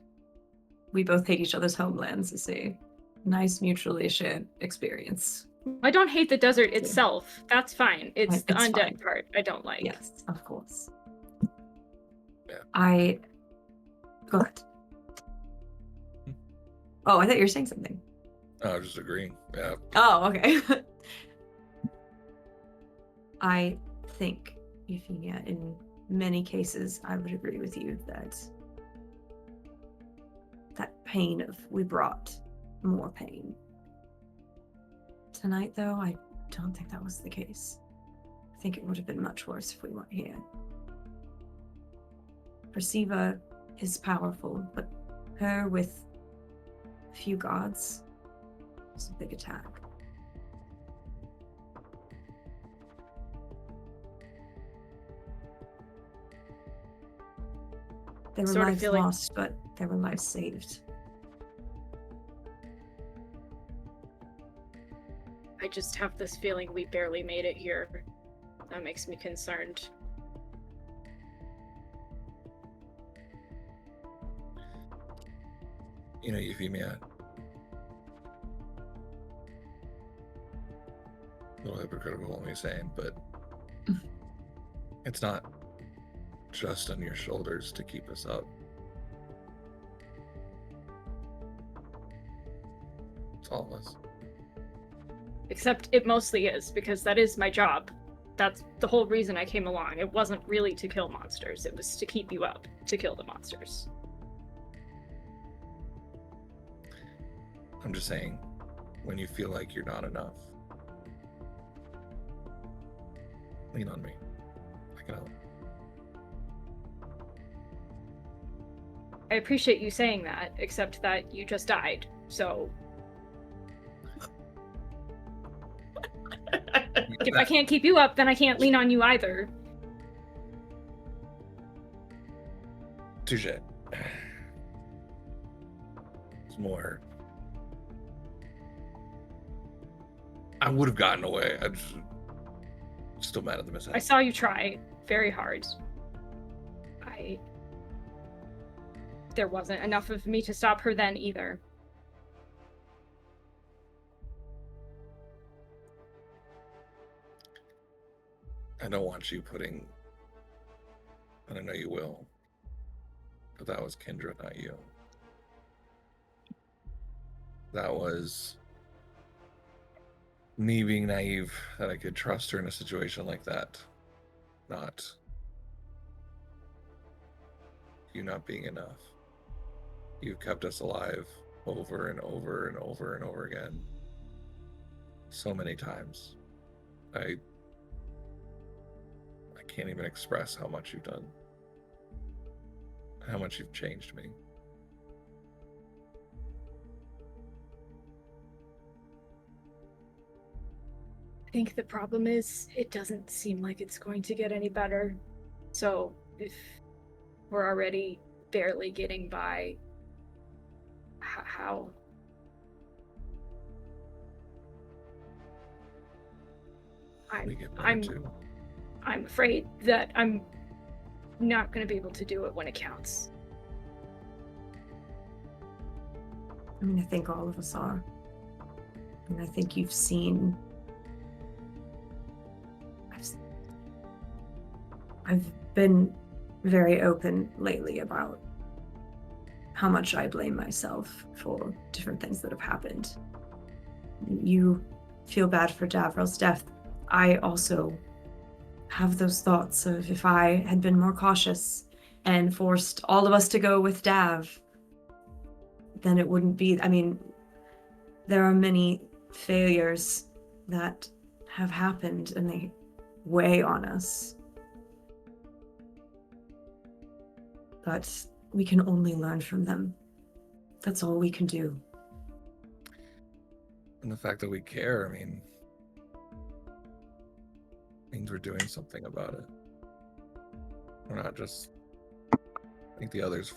we both hate each other's homelands is a nice mutually shared experience. I don't hate the desert itself. That's fine. It's the It's undead fine. part I don't like. Yes, of course. Yeah. Go ahead. Oh, I thought you were saying something. I was just agreeing. Yeah. Oh, okay. I think, Euphemia, in many cases, I would agree with you that pain of we brought more pain. Tonight, though, I don't think that was the case. I think it would have been much worse if we weren't here. Prisiva is powerful, but her with a few gods is a big attack. There were Sort of lives feel like- lost, but there were lives saved. I just have this feeling we barely made it here. That makes me concerned. You know, Euphemia. A little hypocritical what I'm saying, but it's not just on your shoulders to keep us up. It's all of us. Except it mostly is, because that is my job. That's the whole reason I came along. It wasn't really to kill monsters, it was to keep you up, to kill the monsters. I'm just saying, when you feel like you're not enough, lean on me. I can help. I appreciate you saying that, except that you just died, so... If I can't keep you up, then I can't lean on you either. Touche. It's more. I would have gotten away. I'm just still mad at the mishap. I saw you try very hard. There wasn't enough of me to stop her then either. I don't want you putting, and I know you will, but that was Kendra, not you. That was me being naive that I could trust her in a situation like that. Not you not being enough. You've kept us alive over and over and over and over again. So many times. I can't even express how much you've done. How much you've changed me. think the problem is it doesn't seem like it's going to get any better. So if we're already barely getting by, how? We get better too. I'm afraid that I'm not going to be able to do it when it counts. I mean, I think all of us are. And I think you've seen... I've been very open lately about how much I blame myself for different things that have happened. You feel bad for Davril's death. I also have those thoughts of if I had been more cautious and forced all of us to go with Dav, then it wouldn't be... I mean, there are many failures that have happened and they weigh on us. But we can only learn from them. That's all we can do. And the fact that we care, I mean, means we're doing something about it. We're not just, I think, the others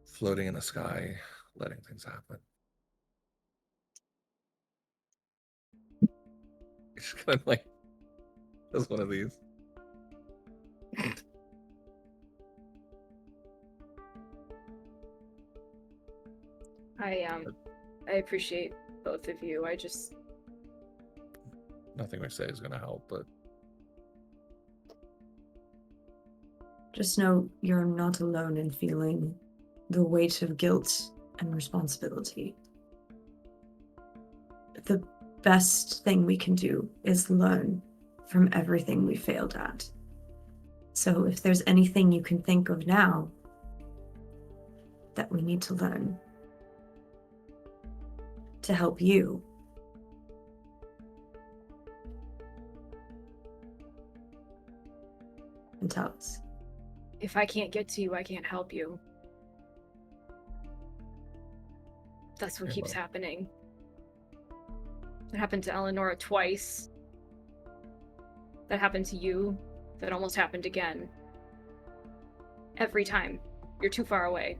floating in the sky, letting things happen. It's kind of like, that's one of these. I appreciate both of you. I just... Nothing we say is going to help, but... Just know you're not alone in feeling the weight of guilt and responsibility. The best thing we can do is learn from everything we failed at. So if there's anything you can think of now that we need to learn to help you, and tell us. If I can't get to you, I can't help you. That's what keeps happening. It happened to Eleanora twice. That happened to you. That almost happened again. Every time. You're too far away.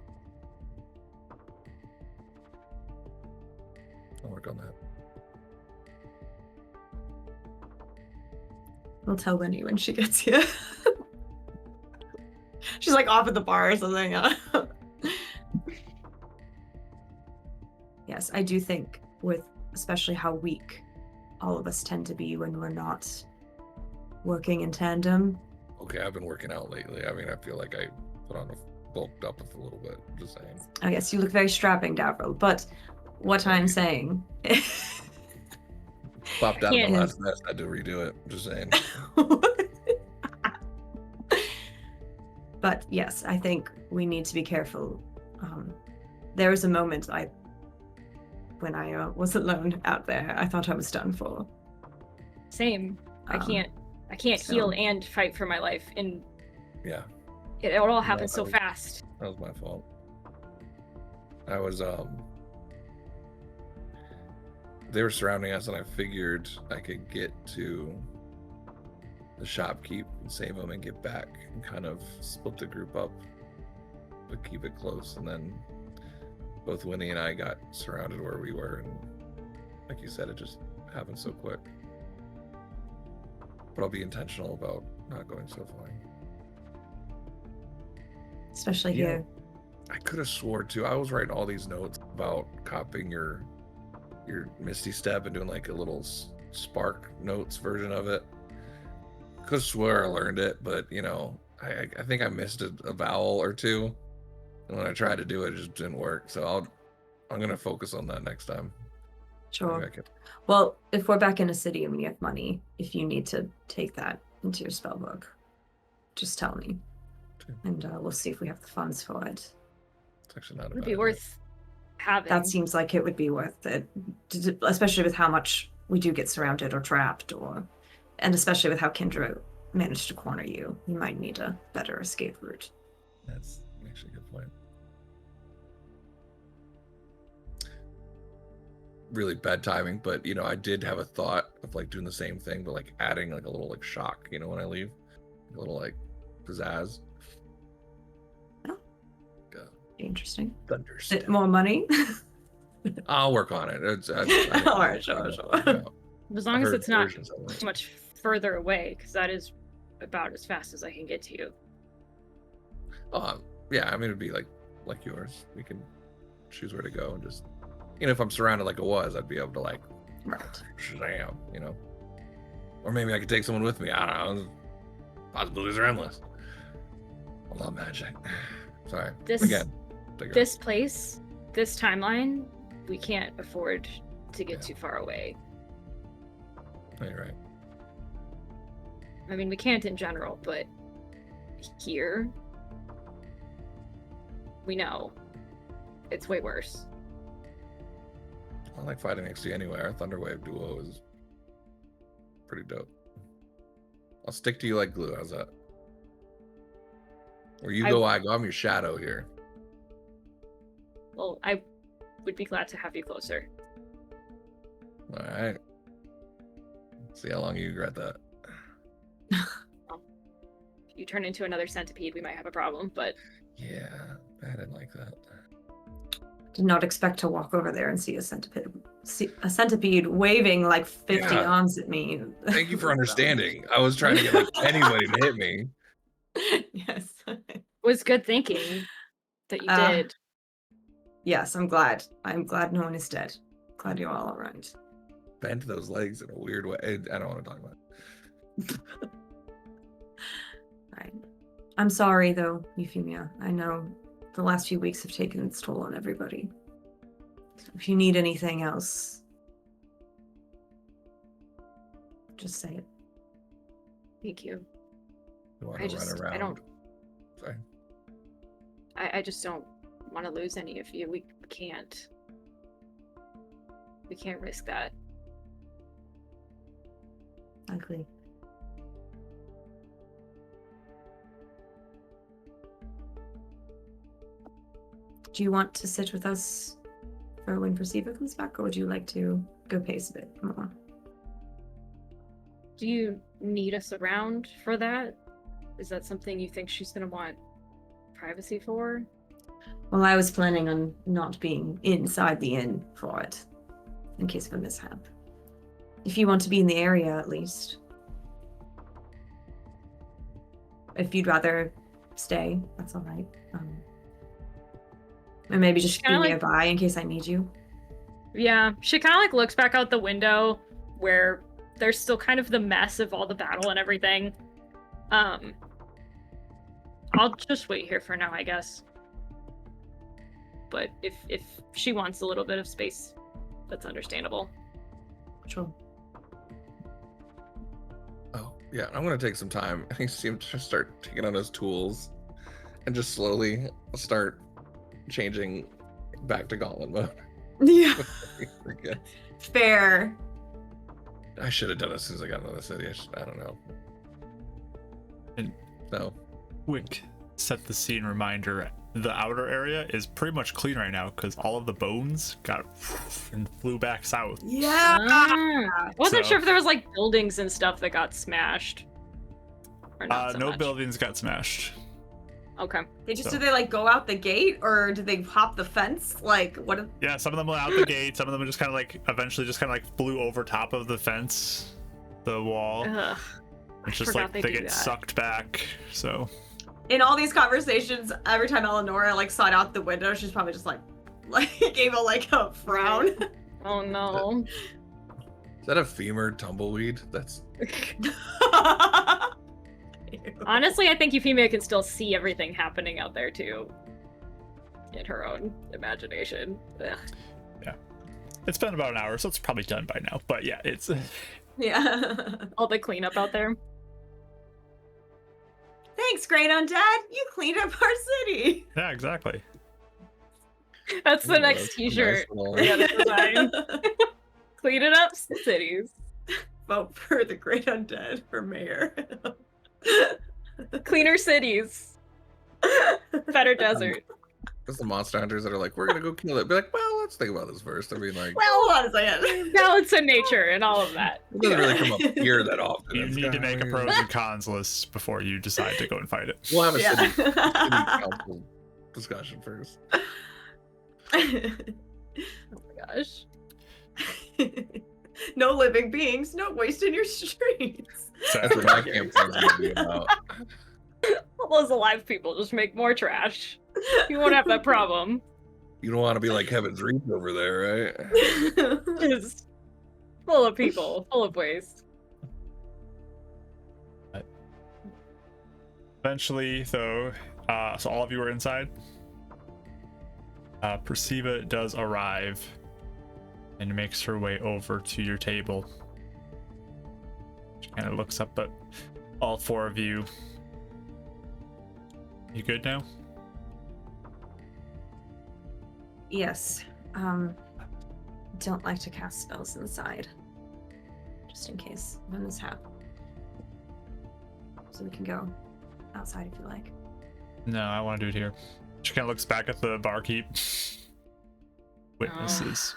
I'll work on that. We'll tell Winnie when she gets here. She's like off at the bar or something. Yes, I do think with especially how weak all of us tend to be when we're not working in tandem. Okay, I've been working out lately. I mean, I feel like I bulked up a little bit, just saying. I guess you look very strapping, Davril, but what I'm saying... Popped out of my last mess, I had to redo it, just saying. But yes, I think we need to be careful. There was a moment when I was alone out there, I thought I was done for. Same. I can't heal and fight for my life, and yeah, it all happened so fast. That was my fault. I was they were surrounding us, and I figured I could get to the shopkeep and save them and get back and kind of split the group up, but keep it close. And then both Winnie and I got surrounded where we were, and like you said, it just happened so quick. But I'll be intentional about not going so far. Especially here. I could have swore too. I was writing all these notes about copying your Misty Step and doing like a little Spark Notes version of it. Could have swore I learned it, but you know, I think I missed a vowel or two, and when I tried to do it, it just didn't work. So I'm gonna focus on that next time. Sure. Well, if we're back in a city and we have money, if you need to take that into your spell book, just tell me, and we'll see if we have the funds for it. It's actually not. It would be worth having. That seems like it would be worth it, especially with how much we do get surrounded or trapped, and especially with how Kendra managed to corner you. You might need a better escape route. That's actually a good point. really bad timing, but you know, I did have a thought of like doing the same thing, but like adding like a little like shock, you know, when I leave, a little like pizzazz. Oh. Interesting. Thunderstep. More money. I'll work on it. All right, sure. As long as it's not too much further away, because that is about as fast as I can get to you. Yeah, I mean, it'd be like yours. We can choose where to go and just, you know, if I'm surrounded like I was, I'd be able to like, shazam, you know. Or maybe I could take someone with me. I don't know. Possibilities are endless. I love magic. Sorry. This place, this timeline, we can't afford to get too far away. You're right. I mean, we can't in general, but here, we know it's way worse. I like fighting next to you anyway. Our Thunderwave duo is pretty dope. I'll stick to you like glue. How's that? Where you go, I go. I'm your shadow here. Well, I would be glad to have you closer. All right. See how long you regret that. Well, if you turn into another centipede, we might have a problem, but... Yeah, I didn't like that. Did not expect to walk over there and see a centipede waving like 50 arms at me. Thank you for understanding. I was trying to get like anybody to hit me. Yes. It was good thinking that you did. Yes, I'm glad. I'm glad no one is dead. Glad you're all right. Bent those legs in a weird way. I don't want to talk about it. Right. I'm sorry though, Euphemia. I know the last few weeks have taken its toll on everybody. If you need anything else, just say it. Thank you. You want to run around? I don't. Sorry. I just don't want to lose any of you. We can't. We can't risk that. Ugly. Do you want to sit with us for when Prisiva comes back, or would you like to go pace a bit more? Do you need us around for that? Is that something you think she's going to want privacy for? Well, I was planning on not being inside the inn for it, in case of a mishap. If you want to be in the area, at least. If you'd rather stay, that's all right. Or maybe just be nearby in case I need you. Yeah, she kind of like looks back out the window where there's still kind of the mess of all the battle and everything. I'll just wait here for now, I guess. But if she wants a little bit of space, that's understandable. Sure. Oh, yeah, I'm going to take some time. I see him just start taking out his tools and just slowly start changing back to gauntlet mode. Yeah. Fair. I should have done it as soon as I got into the city. I don't know. And no. Quick set the scene reminder. The outer area is pretty much clean right now because all of the bones got and flew back south. Yeah. Wasn't sure if there was like buildings and stuff that got smashed. Or not no buildings got smashed. Okay. Did they like go out the gate, or did they hop the fence? Like what? Yeah, some of them went out the gate. Some of them just kind of like eventually just kind of like flew over top of the fence, the wall. Ugh, it's just like they get sucked back. So. In all these conversations, every time Eleanora like saw it out the window, she's probably just like gave a frown. Oh no. Is that a femur tumbleweed? That's. Honestly, I think Euphemia can still see everything happening out there too. In her own imagination. Ugh. Yeah. It's been about an hour, so it's probably done by now. But yeah, it's yeah. All the cleanup out there. Thanks, Great Undead. You cleaned up our city. Yeah, exactly. That's the next t-shirt. Design. Clean it up, cities. Vote for the Great Undead for mayor. Cleaner cities. Better desert. There's the monster hunters that are like, we're gonna go kill it. Be like, well, let's think about this first. I mean, like, Well, hold on a second. Balance in nature and all of that. it doesn't really come up here that often. You It's need to kinda make a weird. pros and cons list before you decide to go and fight it. We'll have a Yeah. city council discussion first. Oh my gosh. No living beings, no wasting your streets. That's what my campaign's gonna be about. All those alive people just make more trash. You won't have that problem. You don't want to be like Heaven's Reap over there, right? Just full of people, full of waste. Eventually, though, so all of you are inside. Prisiva does arrive and makes her way over to your table. She kind of looks up at all four of you. You good now? Yes. Don't like to cast spells inside. Just in case of a mishap. So we can go outside if you like. No, I want to do it here. She kind of looks back at the barkeep. Witnesses.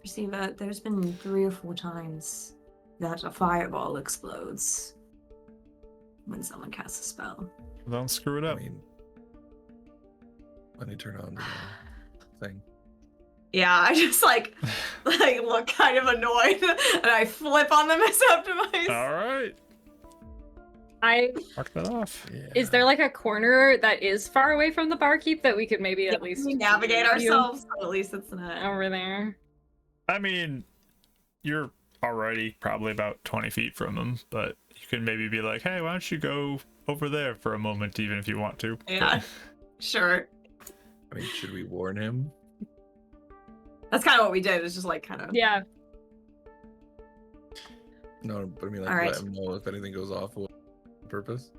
Prisiva, there's been 3 or 4 times that a fireball explodes when someone casts a spell. Don't screw it I up. mean, let me turn on the thing. Yeah, I just like look kind of annoyed and I flip on the mishap device. All right. Mark that off. Yeah. Is there like a corner that is far away from the barkeep that we could maybe at least we navigate view ourselves, so at least it's not. over there? I mean, you're already probably about 20 feet from him, but you can maybe be like, hey, why don't you go over there for a moment, even if you want to. Yeah, sure. I mean, should we warn him? That's kind of what we did. It's just like kind of. Yeah. No, but I mean, like, All right. let him know if anything goes off with purpose.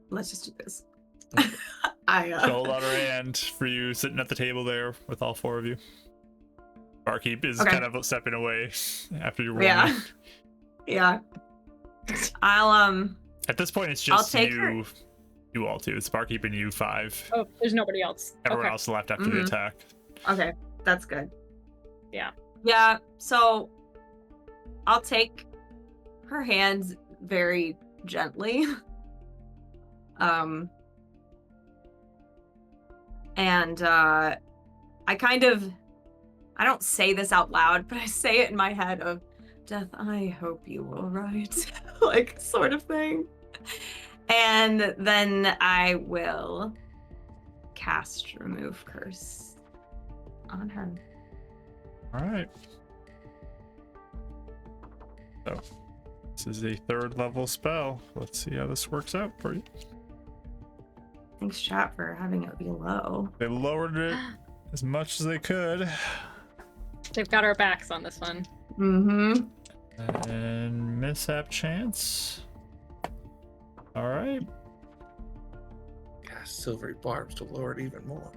Let's just do this. Okay. I She'll out her hand for you sitting at the table there with all four of you. Barkeep is Okay. kind of stepping away after your warning. yeah. Yeah. I'll At this point, it's I'll just take her. you all two. It's Barkeep and you 5. Oh, there's nobody else. Everyone Okay. else left after the Mhm. attack. Okay, that's good. Yeah. Yeah, so I'll take her hands very gently. And I don't say this out loud, but I say it in my head of Death, I hope you will right. Like sort of thing. And then I will cast Remove Curse on her. All right. So, this is a 3rd level spell. Let's see how this works out for you. Thanks, chat, for having it be low. They lowered it as much as they could. They've got our backs on this one. Mm-hmm. And mishap chance. All right. Cast silvery barbs to lower it even more.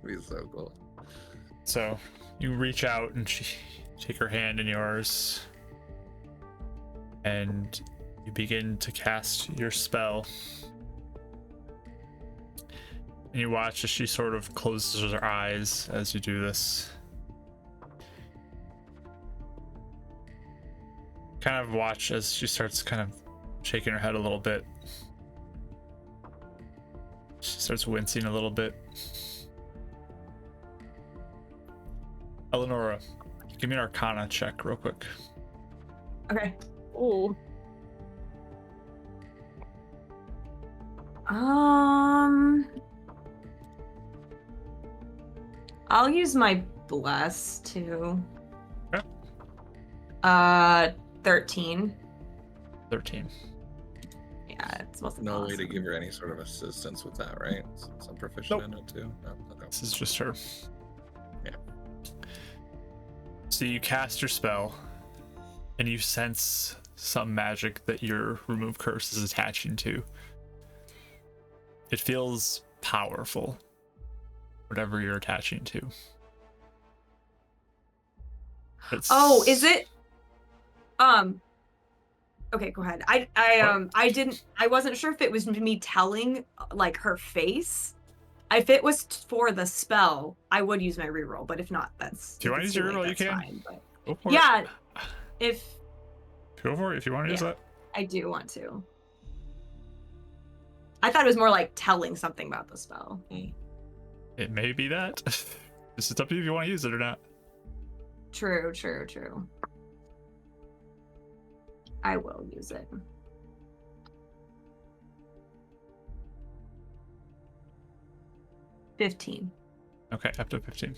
Be so cool. So you reach out and she take her hand in yours, and you begin to cast your spell. And you watch as she sort of closes her eyes as you do this. Kind of watch as she starts kind of shaking her head a little bit. She starts wincing a little bit. Eleanora, give me an Arcana check real quick. Okay. Ooh. I'll use my bless too. Okay. 13. 13. Yeah, it's mostly No way bless. to give her any sort of assistance with that, right? Since I'm proficient Nope. in it too. No, okay. This is just her. Yeah. So you cast your spell, and you sense some magic that your remove curse is attaching to. It feels powerful, whatever you're attaching to. Oh, is it? Okay, go ahead. I wasn't sure if it was me telling like her face. If it was for the spell, I would use my reroll, but if not, that's If you want to use your reroll, you can. Fine, but... Go for yeah, it. if Go for it if you want to use that. I do want to. I thought it was more like telling something about the spell. It may be that. It's up to you if you want to use it or not. True. I will use it. $15. Okay, up to 15.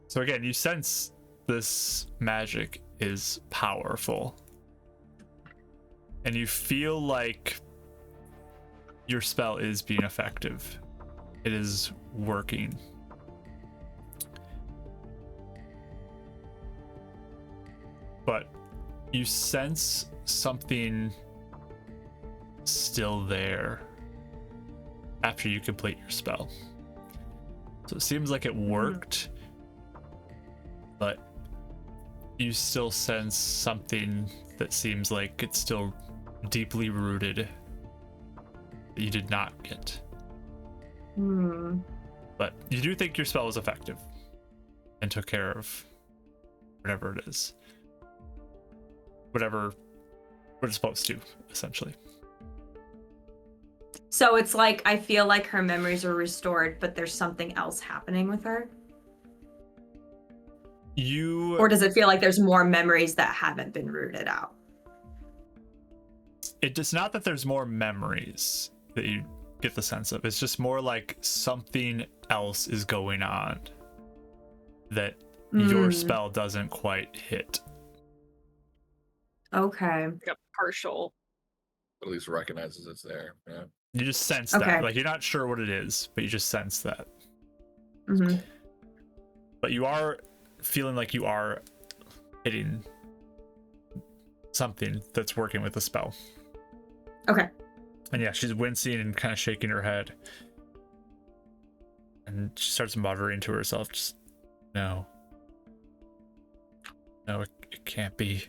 So again, you sense this magic is powerful. And you feel like your spell is being effective. It is working. But you sense something still there after you complete your spell. So it seems like it worked, but you still sense something that seems like it's still deeply rooted that you did not get. But you do think your spell was effective and took care of whatever it is. Whatever what it's supposed to, essentially. So it's like I feel like her memories are restored, but there's something else happening with her? Or does it feel like there's more memories that haven't been rooted out? It's not that there's more memories that you get the sense of. It's just more like something else is going on that your spell doesn't quite hit. Okay. Like a partial. At least recognizes it's there. Yeah. You just sense that. Like, you're not sure what it is, but you just sense that. But you are feeling like you are hitting something that's working with the spell. Okay. And yeah, she's wincing and kind of shaking her head. And she starts muttering to herself, just, no. No, it can't be.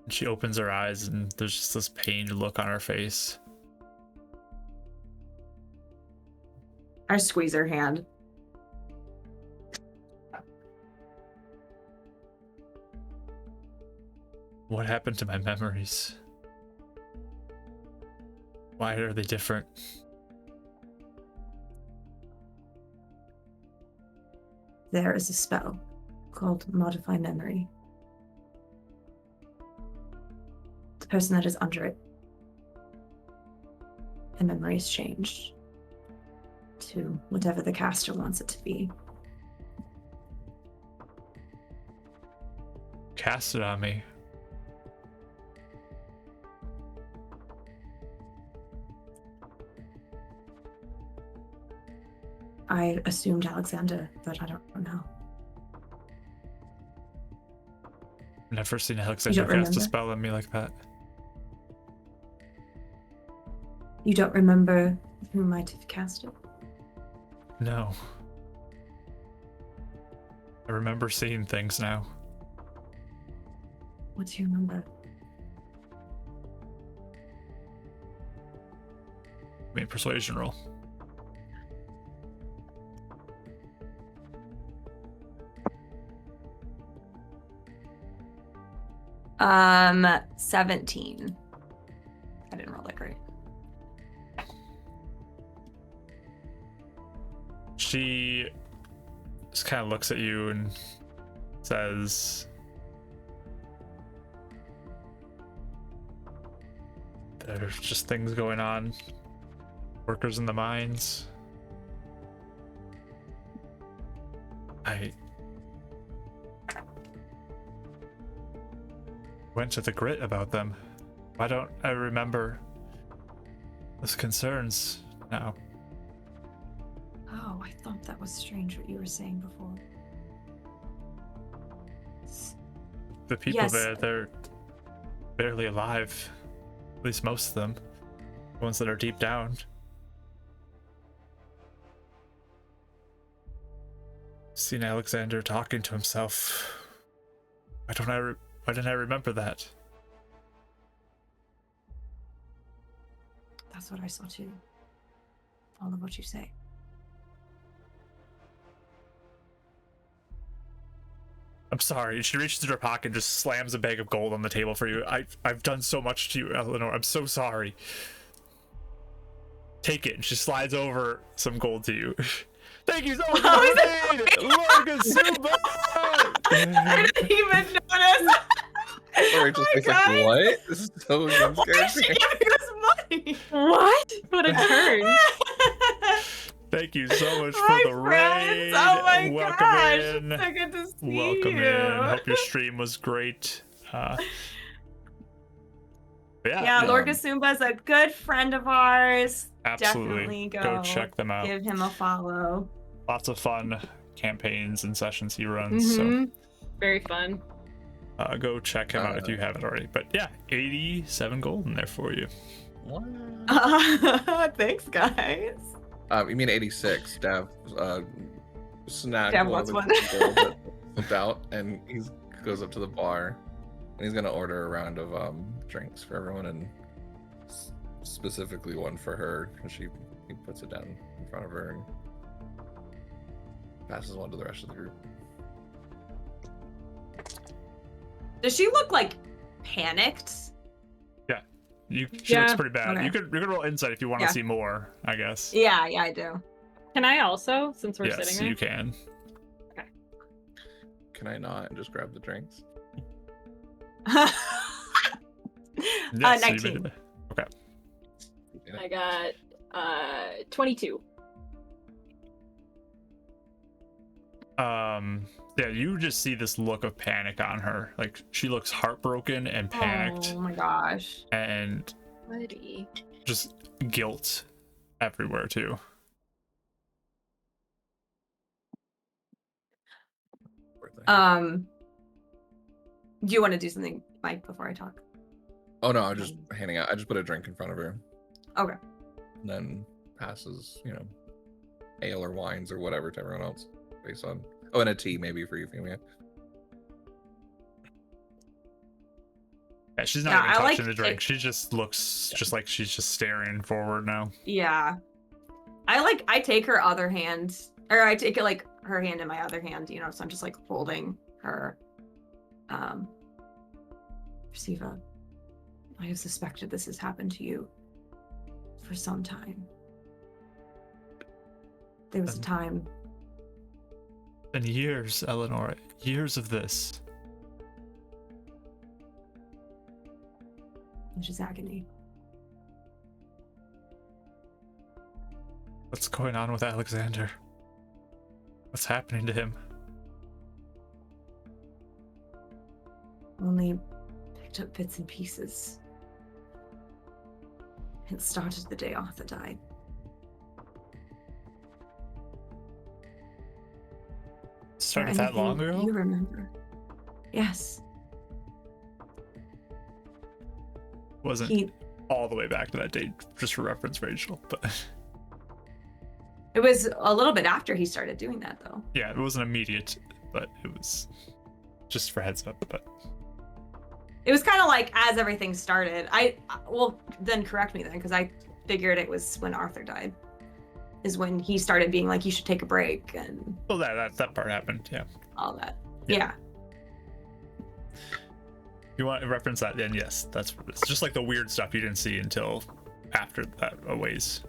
And she opens her eyes and there's just this pained look on her face. I squeeze her hand. What happened to my memories? Why are they different? There is a spell called Modify Memory. The person that is under it, the memory is changed to whatever the caster wants it to be. Cast it on me. I assumed Alexander, but I don't know. Never seen Alexander cast a spell on me like that. You don't remember who might have cast it? No. I remember seeing things now. What do you remember? I mean, persuasion roll. Um, 17. I didn't roll that great. She just kind of looks at you and says, there's just things going on. Workers in the mines. I went to the grit about them. Why don't I remember those concerns now? Oh, I thought that was strange what you were saying before. The people Yes. there, they're barely alive. At least most of them. The ones that are deep down. seen Alexander talking to himself. Why didn't I remember that? That's what I saw too. All of what you say. I'm sorry. She reaches into her pocket and just slams a bag of gold on the table for you. I've done so much to you, Eleanor. I'm so sorry. Take it. And she slides over some gold to you. Thank you so much for the raid! Lucas Super! I didn't even notice. Rachel's face like, guys. what? This is so against Why did she character. give me this money? What? What a turn. Thank you so much Hi, for the friends. raid. Oh my Welcome gosh. in. It's so good to see Welcome you. in. Hope your stream was great. Yeah, Lord Gasumba's a good friend of ours. Absolutely. Definitely Go check them out. give him a follow. Lots of fun campaigns and sessions he runs. So Very fun. go check him out if you haven't already. But yeah, 87 gold in there for you. Thanks, guys. You mean 86? Dav snagged Dav one of wants the one. gold that slipped out, and he goes up to the bar, and he's gonna order a round of drinks for everyone, and specifically one for her, because he puts it down in front of her and passes one to the rest of the group. Does she look like panicked? She looks pretty bad. Okay. You could roll insight if you want to Yeah. see more, I guess. Yeah, I do. Can I also, since we're Yes, sitting there? you can. Can I not and just grab the drinks? Yes, you may 19. do that. Okay. I got 22. Yeah, you just see this look of panic on her. Like, she looks heartbroken and panicked Oh my gosh. and Buddy. just guilt everywhere too. Do you want to do something, Mike, before I talk? Oh no, I'm just handing out. I just put a drink in front of her. Okay. And then passes, ale or wines or whatever to everyone else, based on. Oh, and a tea maybe for you, Femia. Yeah, she's not Yeah, even I like touching the drink. it. She just looks just like she's just staring forward now. Yeah. I take her other hand, or I take it like her hand in my other hand, so I'm just like holding her. Prisiva, I have suspected this has happened to you for some time. There was a time. And years, Eleanora, years of this. Which is agony. What's going on with Alexander? What's happening to him? Only picked up bits and pieces. It started the day Arthur died. Started Or that long anything ago? You remember? Yes. Wasn't He. all the way back to that date, just for reference, Rachel. But It was a little bit after he started doing that, though. yeah, it wasn't immediate, but it was just for heads up. But It was kind of like as everything started. Well, then correct me then, because I figured it was when Arthur died, is when he started being like, you should take a break and well, that part happened. Yeah. all that. Yeah. Yeah. You want to reference that? Then yes, it's just like the weird stuff you didn't see until after that a ways.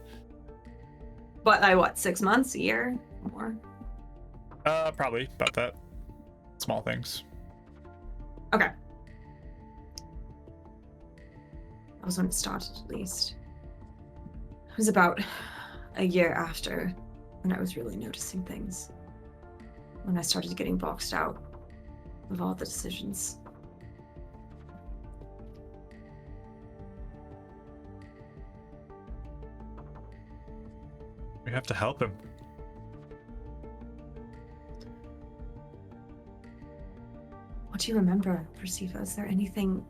But like what, 6 months, a year, more? Probably about that. Small things. Okay. That was when it started, at least. It was about a year after when I was really noticing things. When I started getting boxed out of all the decisions. We have to help him. What do you remember, Prisiva? Is there anything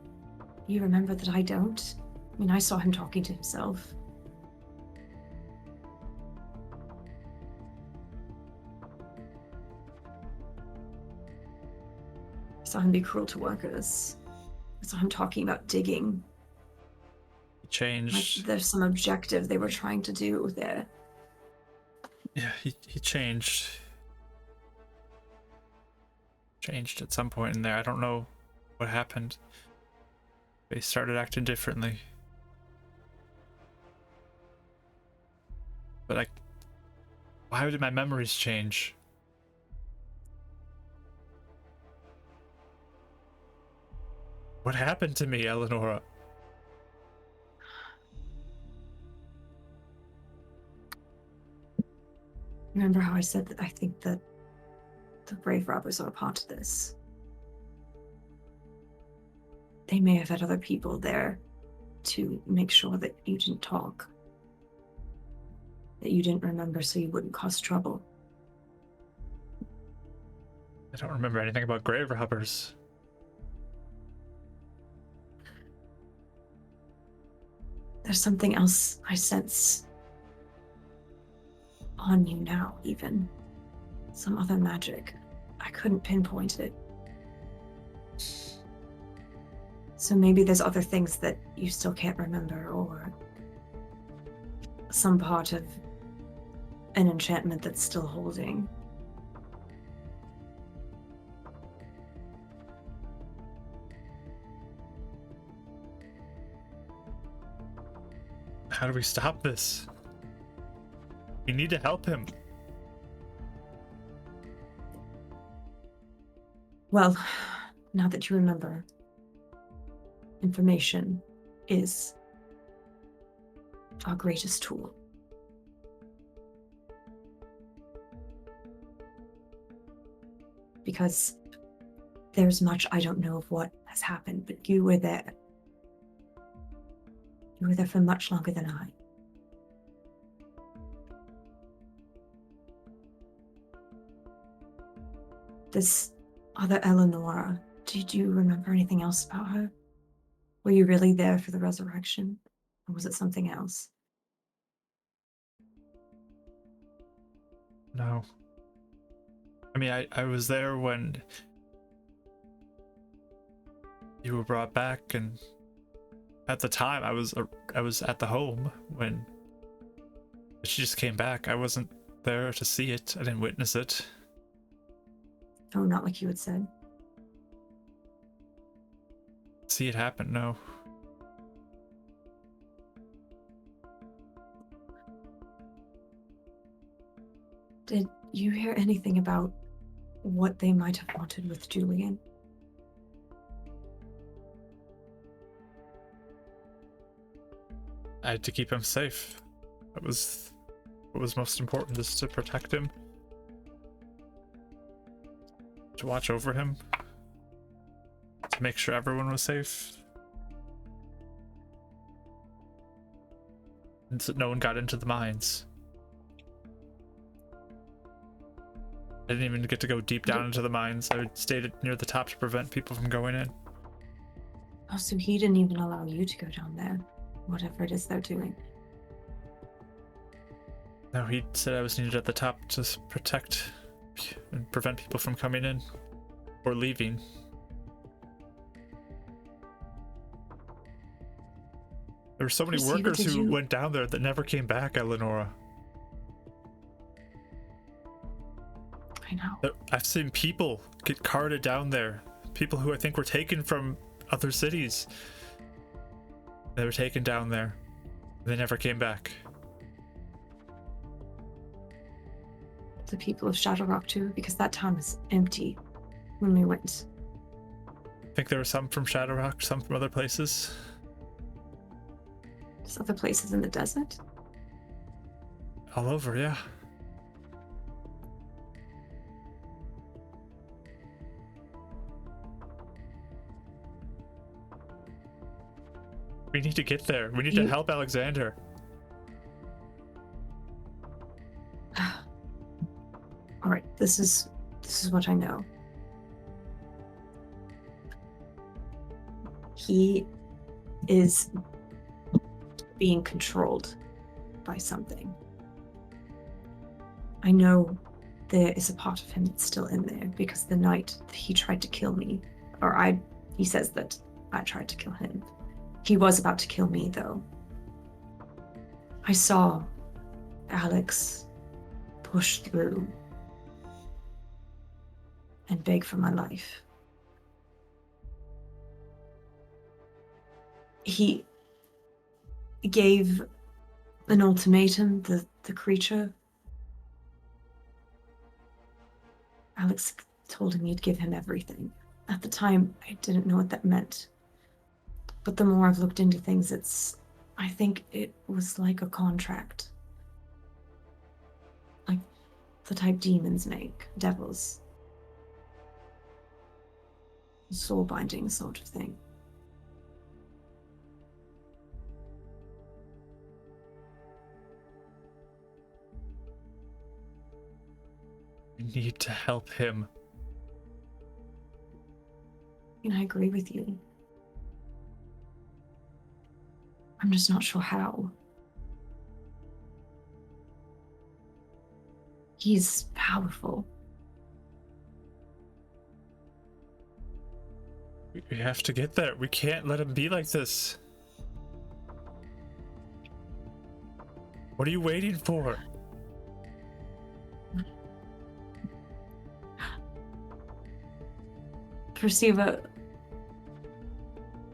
you remember that I don't? I mean, I saw him talking to himself. saw him be cruel to workers. I saw him talking about digging. He changed. Like there's some objective they were trying to do there. Yeah, he changed. Changed at some point in there. I don't know what happened. They started acting differently. But like, why did my memories change? What happened to me, Eleanora? Remember how I said that I think that the grave robbers are a part of this? They may have had other people there to make sure that you didn't talk. That you didn't remember so you wouldn't cause trouble. I don't remember anything about grave robbers. There's something else I sense on you now, even. Some other magic. I couldn't pinpoint it. So maybe there's other things that you still can't remember, or some part of an enchantment that's still holding. How do we stop this? We need to help him. Well, now that you remember, information is our greatest tool. Because there's much I don't know of what has happened, but you were there. You were there for much longer than I. This other Eleanora, did you remember anything else about her? Were you really there for the resurrection? Or was it something else? No. I mean, I was there when you were brought back, and at the time I was at the home when she just came back. I wasn't there to see it. I didn't witness it. Oh, not like you had said. See it happen, no. Did you hear anything about what they might have wanted with Julian? I had to keep him safe. That was what was most important, is to protect him. To watch over him. To make sure everyone was safe. And so no one got into the mines. I didn't even get to go deep down into the mines. I stayed near the top to prevent people from going in. Oh, so he didn't even allow you to go down there, whatever it is they're doing. No, he said I was needed at the top to protect and prevent people from coming in or leaving. There were so many Prisiva, workers did who you- went down there that never came back, Eleanora. I know. I've seen people get carted down there. People who I think were taken from other cities. They were taken down there. They never came back. The people of Shadow Rock too, because that town was empty when we went. I think there were some from Shadow Rock, some from other places. There's other places in the desert. All over, yeah. We need to get there. We need to help Alexander. All right, this is what I know. He is being controlled by something. I know there is a part of him that's still in there because the night that he tried to kill me, He says that I tried to kill him. He was about to kill me, though. I saw Alex push through and beg for my life. He gave an ultimatum, the creature. Alex told him you'd give him everything. At the time, I didn't know what that meant. But the more I've looked into things, I think it was like a contract. Like the type demons make, devils. Soul binding sort of thing. We need to help him. And I agree with you. I'm just not sure how. He's powerful. We have to get there. We can't let him be like this. What are you waiting for? Prisiva,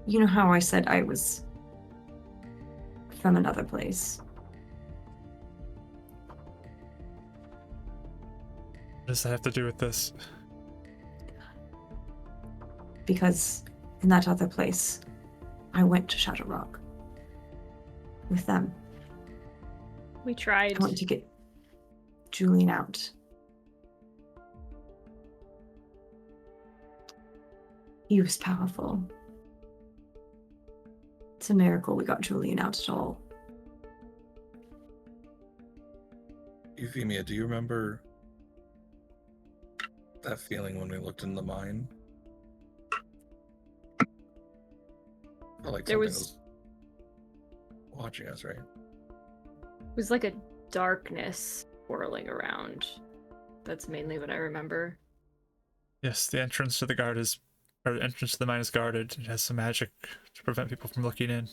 you know how I said I was from another place? What does that have to do with this? Because in that other place, I went to Shadow Rock with them. We tried. I went to get Julian out. He was powerful. It's a miracle we got Julian out at all. Euphemia, do you remember that feeling when we looked in the mine? Felt like There something was watching us, right? It was like a darkness whirling around. That's mainly what I remember. Yes, the entrance to the entrance to the mine is guarded. It has some magic to prevent people from looking in.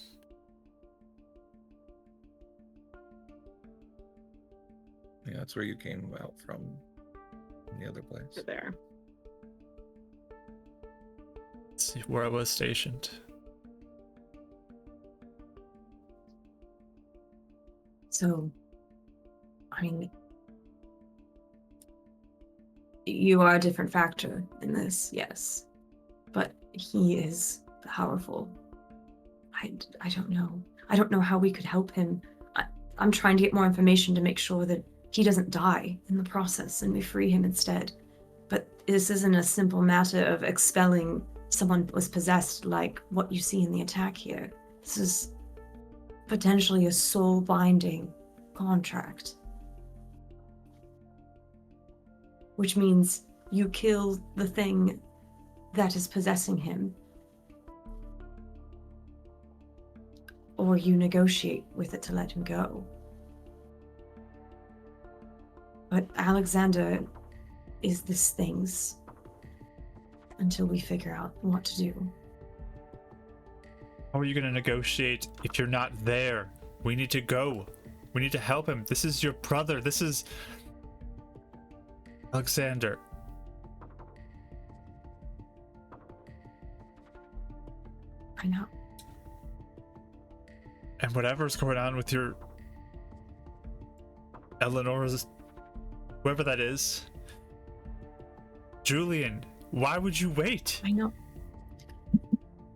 Yeah, that's where you came out from the other place. Over there. Let's see where I was stationed. So, I mean, you are a different factor in this, yes. But he is powerful. I don't know. I don't know how we could help him. I'm trying to get more information to make sure that he doesn't die in the process and we free him instead. But this isn't a simple matter of expelling someone who was possessed like what you see in the attack here. This is potentially a soul-binding contract. Which means you kill the thing that is possessing him. Or you negotiate with it to let him go. But Alexander is this thing's until we figure out what to do. How are you going to negotiate if you're not there? We need to go. We need to help him. This is your brother. This is Alexander. I know. And whatever's going on with your Eleanora's, whoever that is, Julian, why would you wait? I know.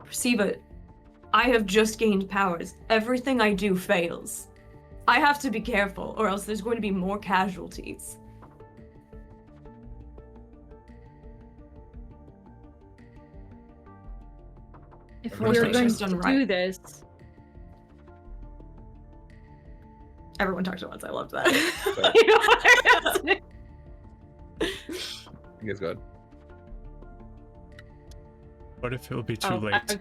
Prisiva, I have just gained powers. Everything I do fails. I have to be careful, or else there's going to be more casualties. If Everyone's we're gonna going just to done do right. this, Everyone talked at once. I loved that. You guys go ahead. What if it will be too Oh, late?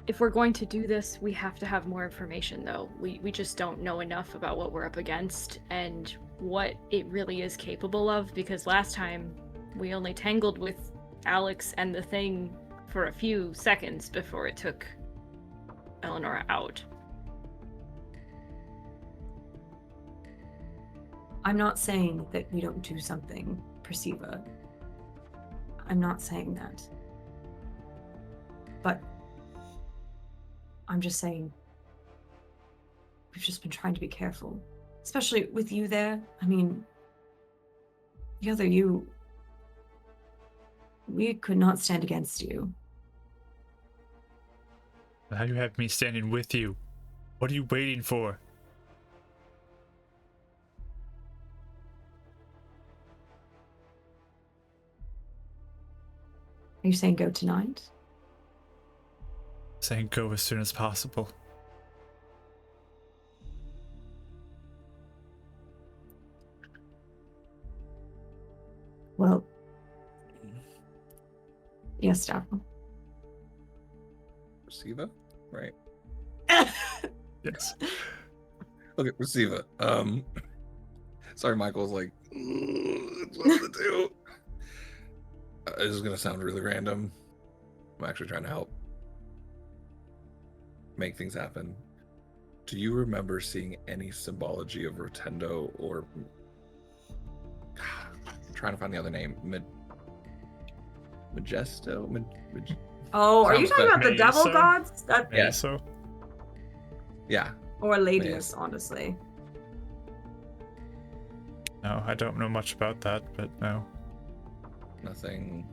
If we're going to do this, we have to have more information, though. We just don't know enough about what we're up against, and what it really is capable of, because last time we only tangled with Alex and the thing for a few seconds before it took Eleanora out. I'm not saying that we don't do something, Prisiva. I'm not saying that. But I'm just saying we've just been trying to be careful. Especially with you there. I mean, the other you, we could not stand against you. Now you have me standing with you. What are you waiting for? Are you saying go tonight? Saying go as soon as possible. Well, yes, Daphne. Prisiva? Right. Yes. Okay, Prisiva. Sorry, Michael's like, what to do? This is gonna sound really random. I'm actually trying to help make things happen. Do you remember seeing any symbology of Rotendo or I'm trying to find the other name? Majesto? Oh, are you Sounds talking like about the devil Mesa? gods? That Yeah. So Yeah. or ladies, honestly. no, I don't know much about that, but no. Nothing.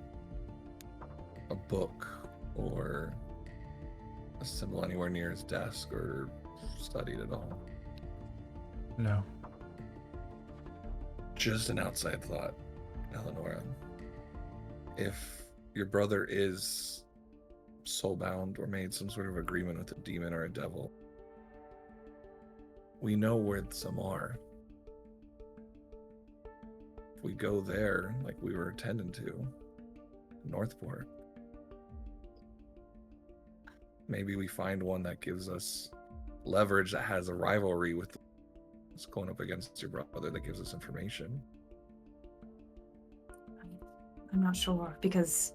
A book or a symbol anywhere near his desk or studied at all. No. Just an outside thought, Eleanora. If your brother is soulbound or made some sort of agreement with a demon or a devil, we know where some are. If we go there, like we were intending to, Northport, maybe we find one that gives us leverage, that has a rivalry with what's going up against your brother, that gives us information. I'm not sure because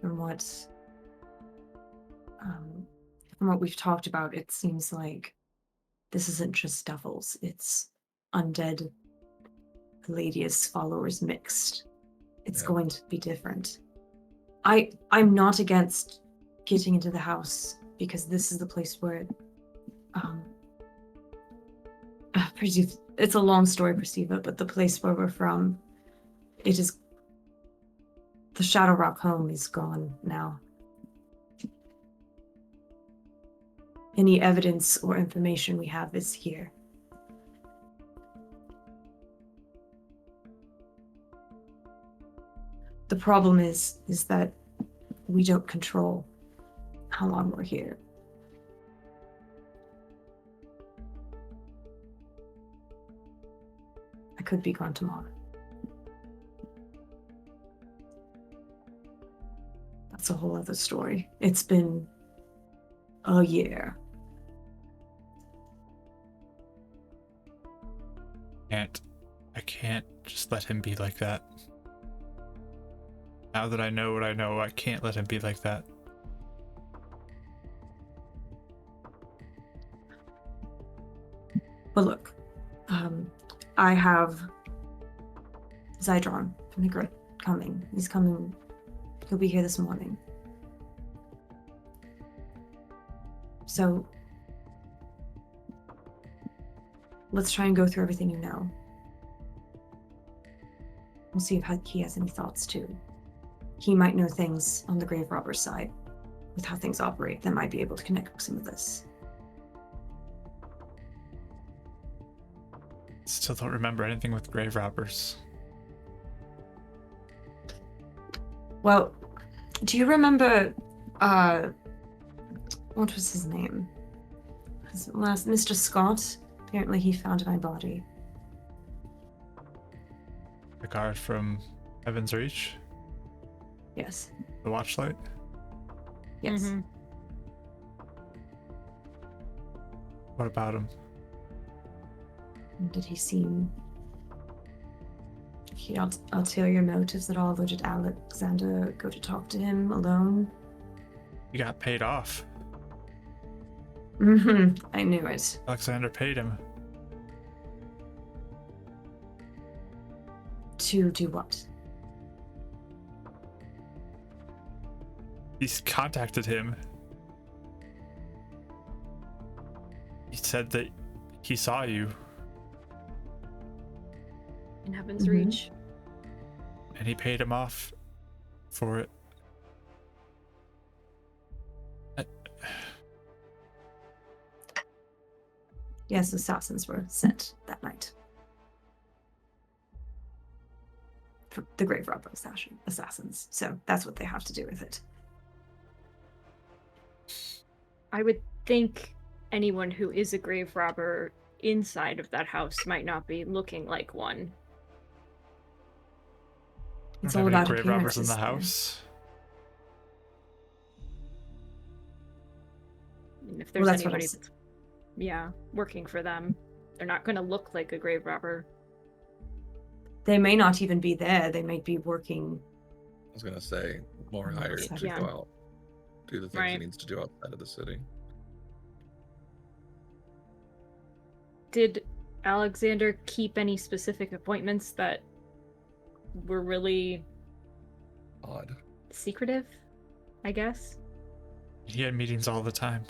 from what we've talked about, it seems like this isn't just devils; it's undead Palladius followers mixed. It's going to be different. I'm not against getting into the house because this is the place where it's a long story, Prisiva, but the place where we're from, it is the Shadow Rock home is gone now. Any evidence or information we have is here. The problem is that we don't control how long we're here. I could be gone tomorrow. That's a whole other story. It's been a year. I can't just let him be like that. Now that I know what I know, I can't let him be like that. But look, I have Zydron from the Grit coming. He's coming. He'll be here this morning. So let's try and go through everything you know. We'll see if he has any thoughts too. He might know things on the grave robber side with how things operate that might be able to connect some of this. Still don't remember anything with grave robbers. Well, do you remember, what was his name? His last, Mr. Scott? Apparently he found my body. The guard from Heaven's Reach? Yes. The Watchlight? Yes. Mhm. What about him? Did he seem Your ulterior motives at all, or did Alexander go to talk to him alone? He got paid off. Mm-hmm. I knew it. Alexander paid him. To do what? He's contacted him. He said that he saw you, In Heaven's Mhm. Reach. and he paid him off for it. Yes, assassins were sent that night. For the grave robber assassins. So that's what they have to do with it. I would think anyone who is a grave robber inside of that house might not be looking like one. It's Don't all have any about grave robbers in appearances the there. house. And if there's that's what I'm anybody s- that's, yeah, working for them, they're not going to look like a grave robber. They may not even be there. They might be working. I was gonna say more Mm, hired to yeah. go out, do the things Right. he needs to do outside of the city. Did Alexander keep any specific appointments that were really Odd. secretive, I guess? He had meetings all the time.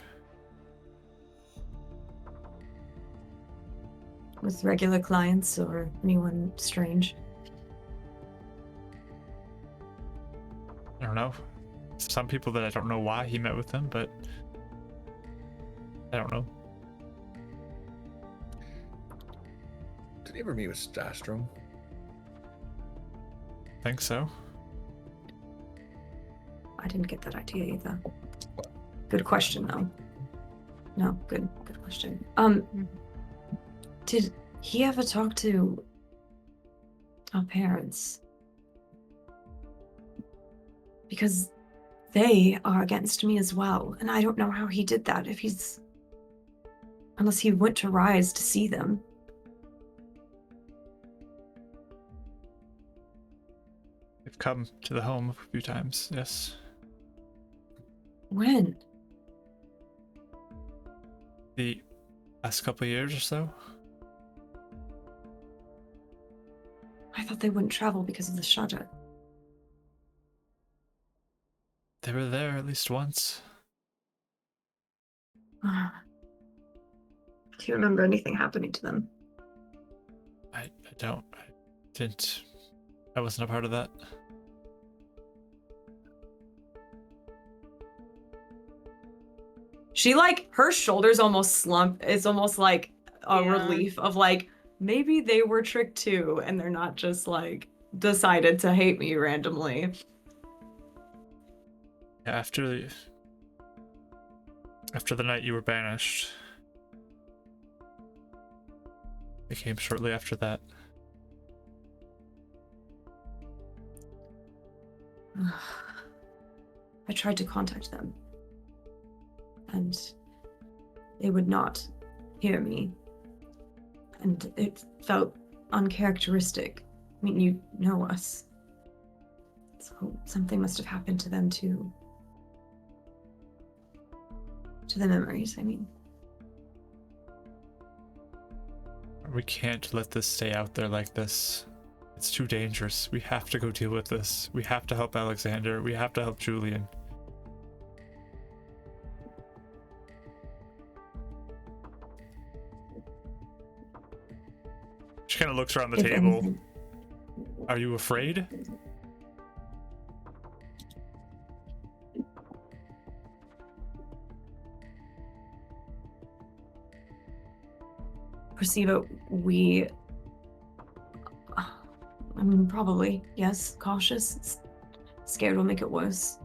With regular clients or anyone strange. I don't know. Some people that I don't know why he met with them, but I don't know. Did he ever meet with Stastrom? Think so. I didn't get that idea either. Good question, though. No, good question. Did he ever talk to our parents? Because they are against me as well, and I don't know how he did that. Unless he went to Rise to see them. They've come to the home a few times, yes. When? The last couple of years or so. I thought they wouldn't travel because of the shudder. They were there at least once. Do you remember anything happening to them? I wasn't a part of that. She her shoulders almost slump. It's almost like a Yeah. relief of maybe they were tricked too, and they're not just decided to hate me randomly. Yeah, after the night you were banished. It came shortly after that. I tried to contact them, and they would not hear me, and it felt uncharacteristic. I mean, you know us, so something must have happened to them too. To the memories, I mean. We can't let this stay out there like this. It's too dangerous. We have to go deal with this. We have to help Alexander. We have to help Julian. She kind of looks around the If table. anything. Are you afraid? Prisiva, probably, yes. Cautious. Scared will make it worse.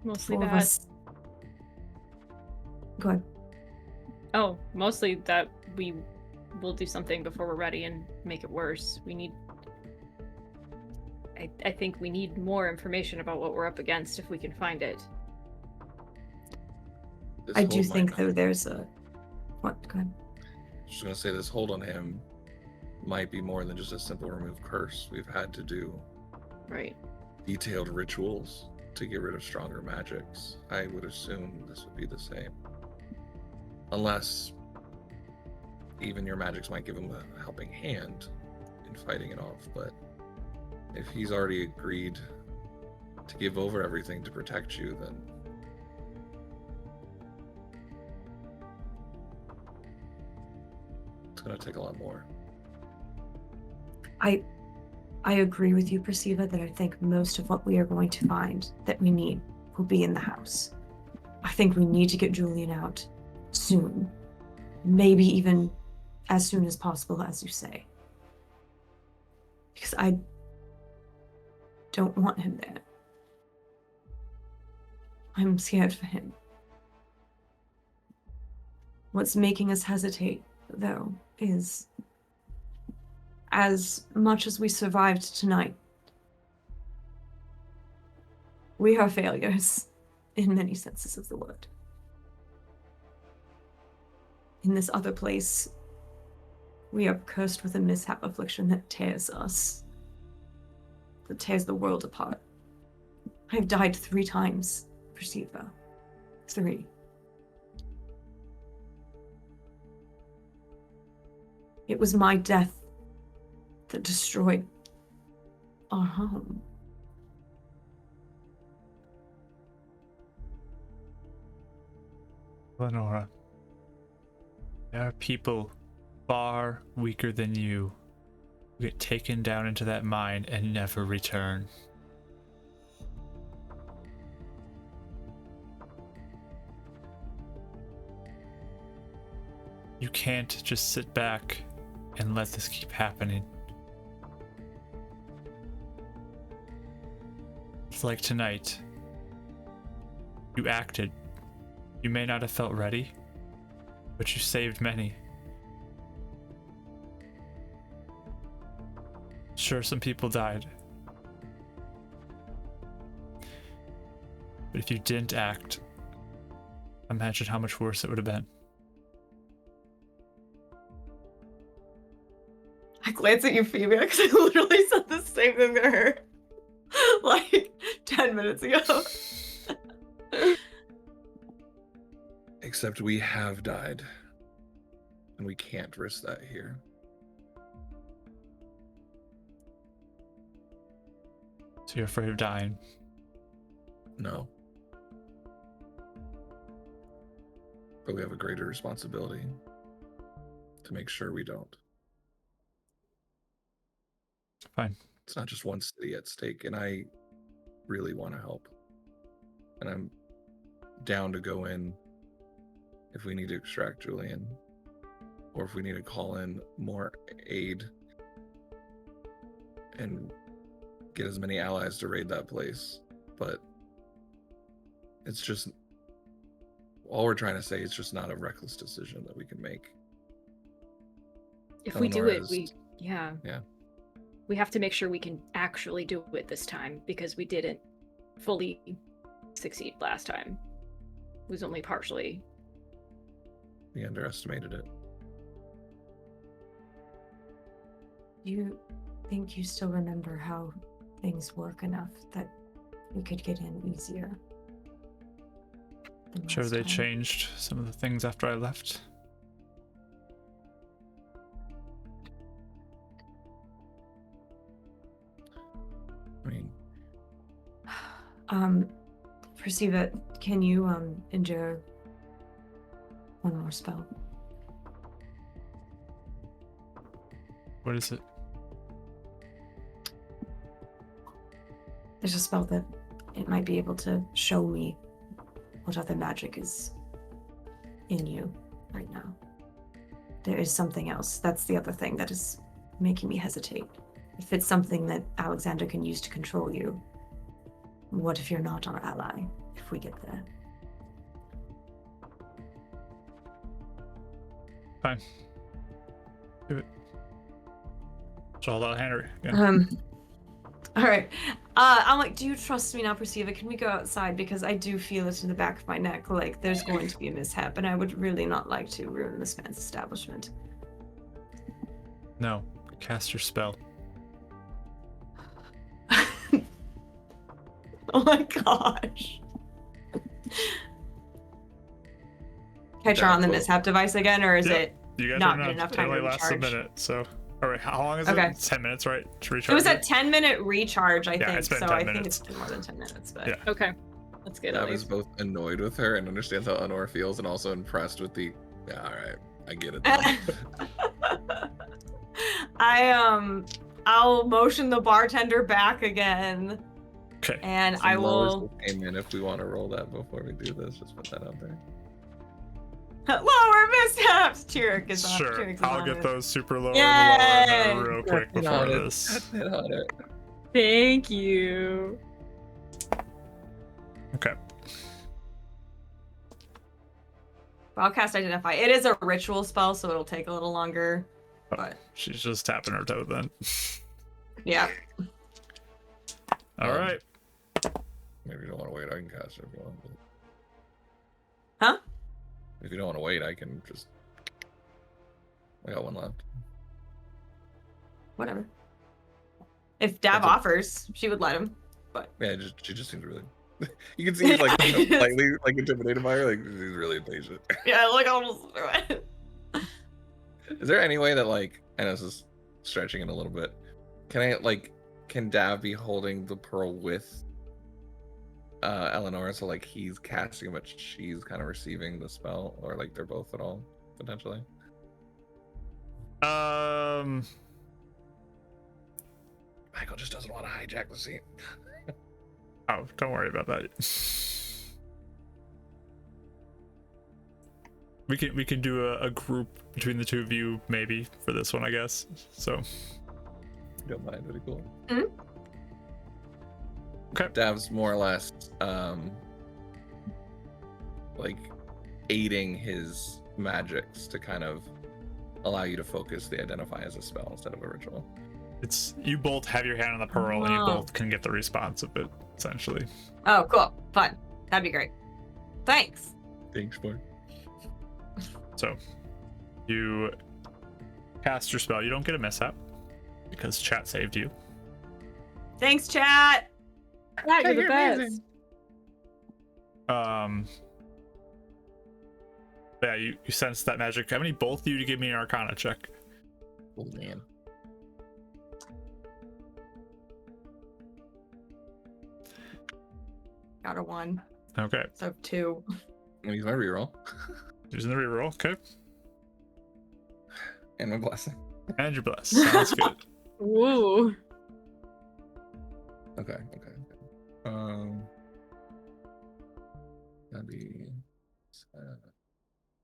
Mostly Four of that. us. Go ahead. Oh, mostly that we will do something before we're ready and make it worse. I think we need more information about what we're up against if we can find it. This I do hold might think, not- though, there's a... What? Go ahead. Just gonna say this hold on him might be more than just a simple remove curse. We've had to do Right. detailed rituals to get rid of stronger magics. I would assume this would be the same. Unless even your magics might give him a helping hand in fighting it off, but if he's already agreed to give over everything to protect you, then it's going to take a lot more. I agree with you, Prisiva, that I think most of what we are going to find that we need will be in the house. I think we need to get Julian out soon. Maybe even as soon as possible, as you say. Because I don't want him there. I'm scared for him. What's making us hesitate, though, is as much as we survived tonight, we are failures in many senses of the word. In this other place, we are cursed with a mishap affliction that tears us, that tears the world apart. I have died 3 times, Prisiva. 3. It was my death that destroyed our home. Eleanora, there are people far weaker than you who get taken down into that mine and never return. You can't just sit back and let this keep happening. It's like tonight. You acted. You may not have felt ready, but you saved many. Sure, some people died. But if you didn't act, imagine how much worse it would have been. I glance at Euphemia because I literally said the same thing to her like 10 minutes ago. Except we have died, and we can't risk that here. So you're afraid of dying? No. But we have a greater responsibility to make sure we don't. Fine. It's not just one city at stake, and I really want to help. And I'm down to go in if we need to extract Julian, or if we need to call in more aid and get as many allies to raid that place. But it's just, all we're trying to say is just not a reckless decision that we can make. If we do it, Eleanora's- yeah. Yeah. We have to make sure we can actually do it this time, because we didn't fully succeed last time. It was only partially. We underestimated it. You think you still remember how things work enough that we could get in easier? than Sure, last they time? changed some of the things after I left. I mean, Prisiva, can you endure one more spell? What is it? There's a spell that it might be able to show me what other magic is in you right now. There is something else. That's the other thing that is making me hesitate. If it's something that Alexander can use to control you, what if you're not our ally if we get there? Fine. Do it. It's all about Henry. Yeah. All right. I'm like, do you trust me now, Prisiva? Can we go outside? Because I do feel it in the back of my neck, like there's going to be a mishap, and I would really not like to ruin this man's establishment. No, Cast your spell. Oh my gosh. Can I turn on the mishap device again, or is it You guys not don't good enough time it to only lasts a recharge? minute, so. All right, how long is Okay. it? 10 minutes, right? To recharge. It was a 10-minute recharge, I Yeah, think. it's been So 10 I think minutes. it's been more than 10 minutes, but Yeah. Okay. That's good. I was both annoyed with her and understands how Eleanora feels, and also impressed with the. Yeah, all right, I get it. I'll motion the bartender back again. Okay. And Some I lowers will the payment if we want to roll that before we do this. Just put that out there. lower mishaps. Chirk is on. Sure. Chirk is I'll on get it. those super lower Yay! and lower real quick Get before on it. this. Get on it. Thank you. Okay. I'll cast Identify. It is a ritual spell, so it'll take a little longer. Oh, But she's just tapping her toe then. yeah. All right. Maybe you don't want to wait. I can cast it if you want. Huh? If you don't want to wait, I can just. I got one left. Whatever. If Dav That's a- offers, she would let him. Yeah, she just seems really. You can see he's like slightly like intimidated by her. Like he's really impatient. Yeah, like I'll just do it. Is there any way that like I know this is stretching it a little bit? Can Dav be holding the pearl with Eleanora, so like he's casting but she's kind of receiving the spell, or like they're both at all potentially? Michael just doesn't want to hijack the scene. Oh, don't worry about that. We can do a group between the two of you maybe for this one, I guess. So. Don't mind, pretty cool. Mhm. Okay. Dav's more or less like aiding his magics to kind of allow you to focus the identify as a spell instead of a ritual. It's you both have your hand on the pearl and you Wow. both can get the response of it, essentially. Oh, cool. Fun. That'd be great. Thanks. Thanks, boy. So you cast your spell. You don't get a mishap because chat saved you. Thanks, chat. Yeah, you're the you're best. amazing. Yeah, you sense that magic. I need both of you to give me an Arcana check. Oh man. Got a 1. Okay. So 2. I'm gonna use my reroll Using the reroll. Okay. and my blessing. And your bless. Sounds good. Woo. Okay. That'd be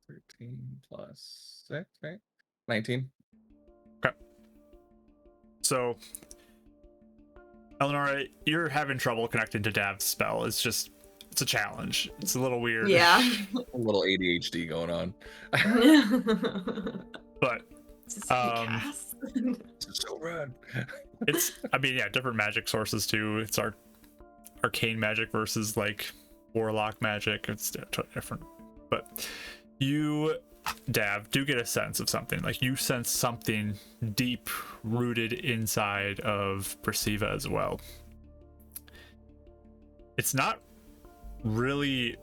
13 plus 6, right? 19. So, Eleanora, you're having trouble connecting to Dav's spell. It's a challenge. It's a little weird. Yeah. A little ADHD going on. But This is So rad. different magic sources too. It's arcane magic versus like warlock magic. It's totally different. But you, Dav, do get a sense of something. Like you sense something deep rooted inside of Prisiva as well. It's not really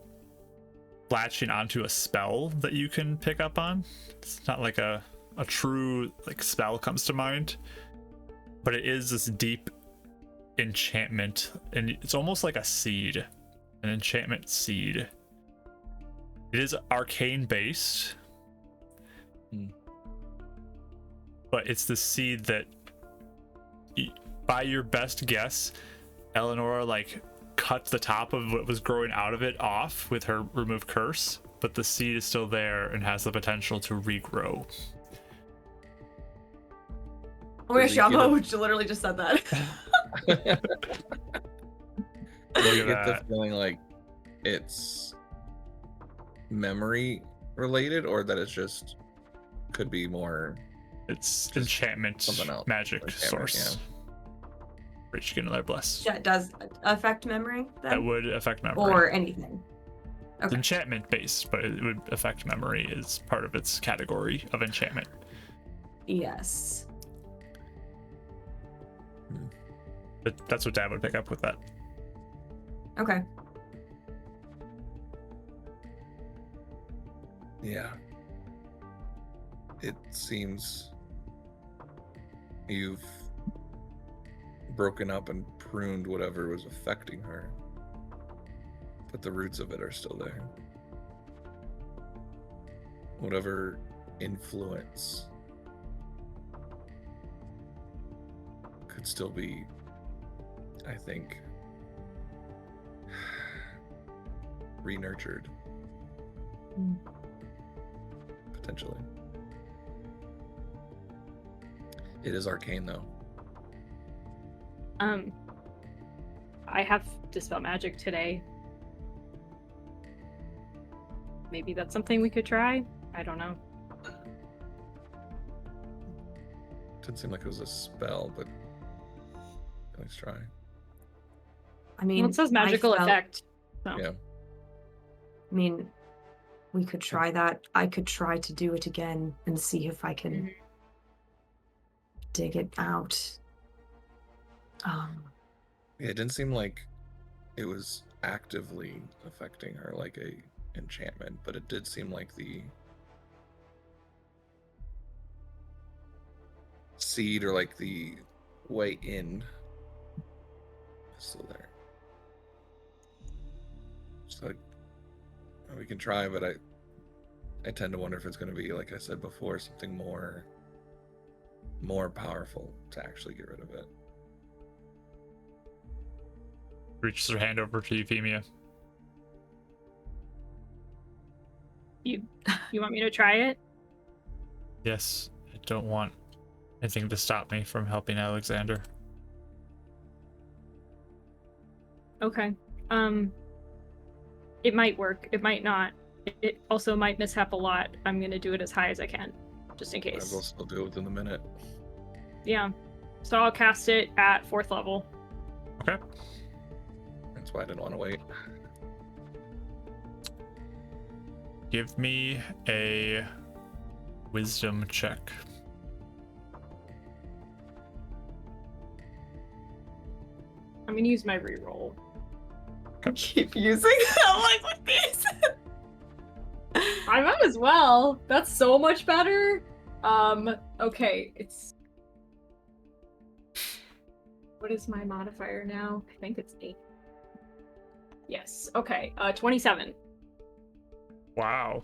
latching onto a spell that you can pick up on. It's not like a true like spell comes to mind, but it is this deep enchantment, and it's almost like a seed, an enchantment seed. It is arcane based, but it's the seed that, by your best guess, Eleanora like cut the top of what was growing out of it off with her remove curse, but the seed is still there and has the potential to regrow. Oh my gosh, Yamo literally just said that. I Look get the at that. feeling like it's memory related, or that it's just could be more. It's enchantment something else. magic Enchantment, source. Rich, get another bless. That does affect memory then? That would affect memory. Or anything. It's Okay. enchantment based, but it would affect memory as part of its category of enchantment. Yes. But that's what Dad would pick up with that. Okay. Yeah. It seems you've broken up and pruned whatever was affecting her, but the roots of it are still there. Whatever influence could still be, I think, re-nurtured. Potentially. It is arcane, though. I have Dispel Magic today. Maybe that's something we could try? I don't know. Didn't seem like it was a spell, but let's try. I mean, Well, it says magical effect. So. Yeah. I mean, we could try that. I could try to do it again and see if I can dig it out. Yeah, it didn't seem like it was actively affecting her like a enchantment, but it did seem like the seed or like the way in is still there. So we can try, but I tend to wonder if it's going to be, like I said before, something more powerful to actually get rid of it. Reaches her hand over to Euphemia. You want me to try it? Yes, I don't want anything to stop me from helping Alexander. Okay. It might work. It might not. It also might mishap a lot. I'm gonna do it as high as I can, just in Might as well case. still do it within the minute. Yeah. So I'll cast it at 4th level. Okay. That's why I didn't want to wait. Give me a wisdom check. I'm gonna use my reroll. Keep using them like with these. I might as well. That's so much better. Okay, it's... What is my modifier now? I think it's 8. Yes, okay, 27. Wow.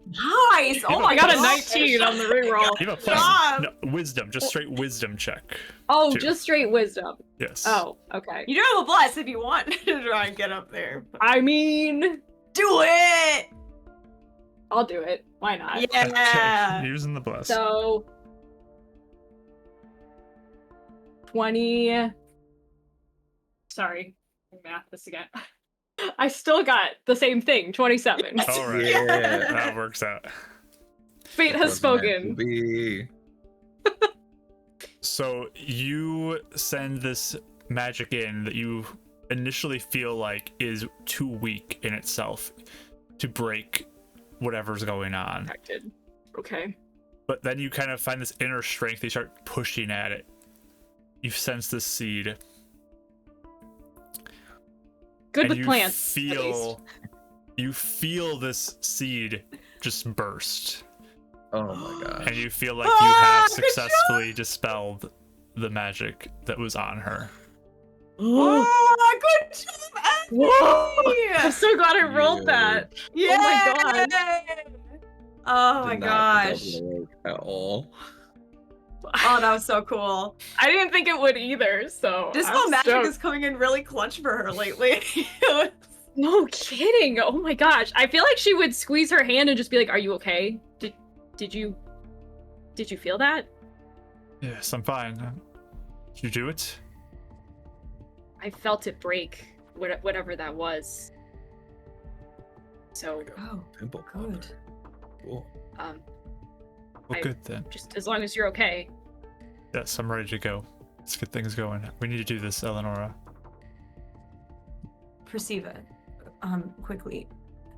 Nice. Oh my I got a God. 19 on the reroll. Give a job. no, wisdom, just straight wisdom check. Oh, Two. just straight wisdom. Yes. Oh, okay. You do have a bless if you want to try and get up there. I mean, Do it. I'll do it. Why not? Yeah. Okay. Using the bless. So 20. Sorry, math this again. I still got the same thing, 27. All right. Yeah. That works out. Fate It has wasn't meant to spoken. be. So you send this magic in that you initially feel like is too weak in itself to break whatever's going on. Protected. Okay. But then you kind of find this inner strength. You start pushing at it. You sense this seed. Good and with you plants. At least. You feel this seed just burst. Oh my gosh. And you feel like you have successfully dispelled the magic that was on her. Oh, good job, Whoa! I'm Andy. so glad I rolled that. Yeah. Oh my God. Oh my Did not think that gosh. was gonna work at all. Oh, that was so cool. I didn't think it would either, so Dispel I'm magic stoked. is coming in really clutch for her lately. No kidding. Oh my gosh. I feel like she would squeeze her hand and just be like, "Are you okay? Did you feel that?" Yes, I'm fine. Did you do it? I felt it break, whatever that was. So, Oh, Pimple good. popper. Cool. Well, I- good then. just as long as you're okay. Yes, I'm ready to go. Let's get things going. We need to do this, Eleanora. Prisiva, quickly,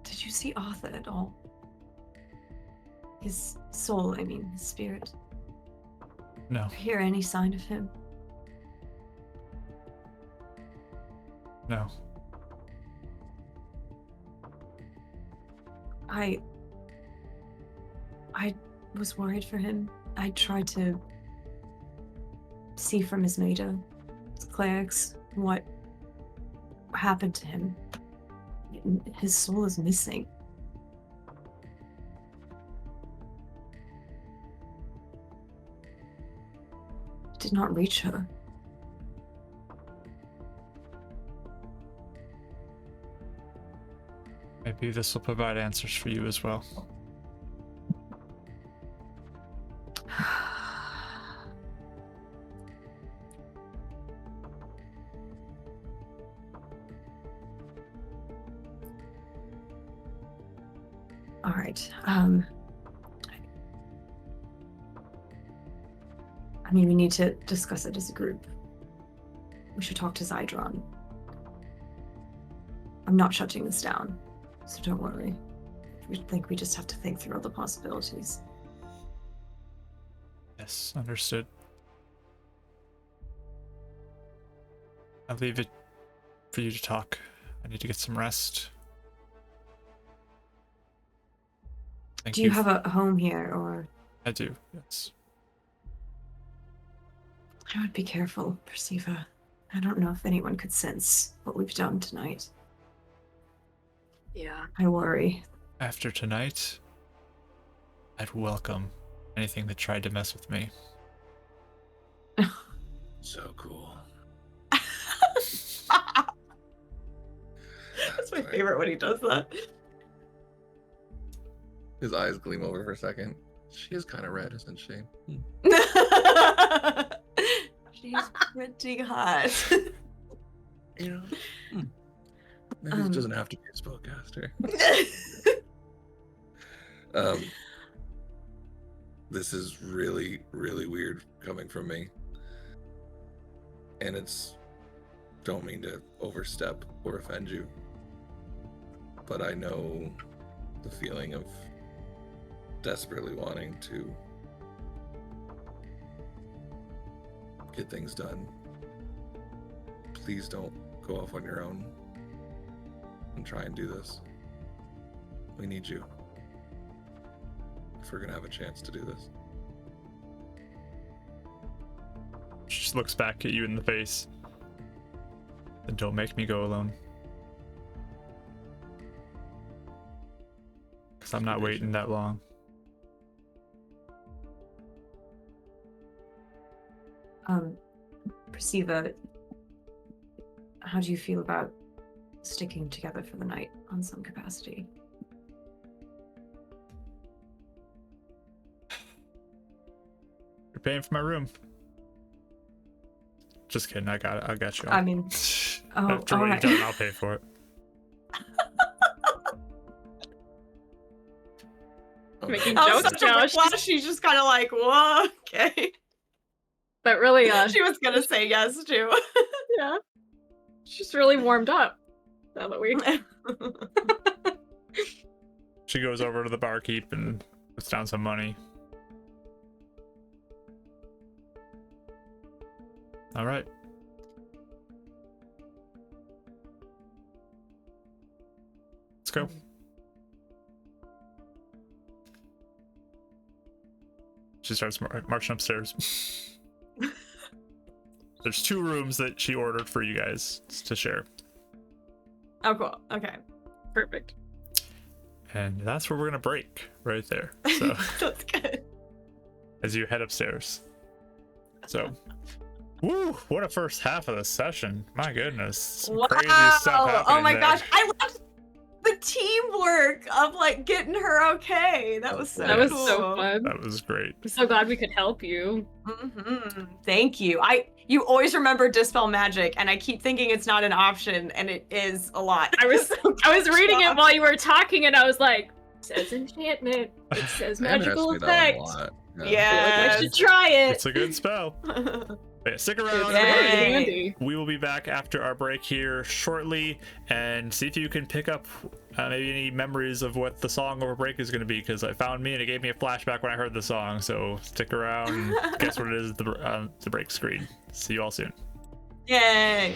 did you see Arthur at all? His soul, I mean, his spirit. No. Hear any sign of him? No. I was worried for him. I tried to see from his Maida, his clerics, what happened to him. His soul is missing. It did not reach her. Maybe this will provide answers for you as well. All right. I mean, we need to discuss it as a group. We should talk to Zydron. I'm not shutting this down, so don't worry. We just have to think through all the possibilities. Yes, understood. I'll leave it for you to talk. I need to get some rest. Thank Do you have a home here, or? I do, yes. I would be careful, Prisiva. I don't know if anyone could sense what we've done tonight. Yeah. I worry. After tonight, I'd welcome anything that tried to mess with me. So cool. That's my favorite when he does that. His eyes gleam over for a second. She is kind of red, isn't she? She's pretty hot. You know, maybe it doesn't have to be a spellcaster. This is really, really weird coming from me. And don't mean to overstep or offend you, but I know the feeling of desperately wanting to get things done. Please don't go off on your own and try and do this. We need you if we're gonna have a chance to do this. She just looks back at you in the face. Then don't make me go alone. Because I'm not waiting that long. Prisiva, how do you feel about sticking together for the night on some capacity? You're paying for my room. Just kidding, I got you. I mean, After what you've done, I'll pay for it. Making That was jokes such a now. whiplash. She's just kind of like, whoa, okay. But really, She was gonna say yes too. yeah. She's really warmed up. Now that we She goes over to the barkeep and puts down some money. All right. Let's go. She starts marching upstairs. There's 2 rooms that she ordered for you guys to share. Oh, cool. Okay. perfect. And that's where we're gonna break right there. So That's good. as you head upstairs. So woo, what a first half of the session. My goodness. Some crazy stuff happening Oh my there. gosh. I loved the teamwork of like getting her okay. That was so That was cool. so fun. That was great. I'm so glad we could help you. Thank you. You always remember Dispel Magic, and I keep thinking it's not an option, and it is a lot. I was reading it while you were talking, and I was like, it says enchantment. It says magical effect. Yeah, I should try it. It's a good spell. But yeah, stick around. It's everybody. really handy. We will be back after our break here shortly and see if you can pick up maybe any memories of what the song over break is going to be, because it found me and it gave me a flashback when I heard the song. So stick around and guess what it is at the break screen. See you all soon. Yay.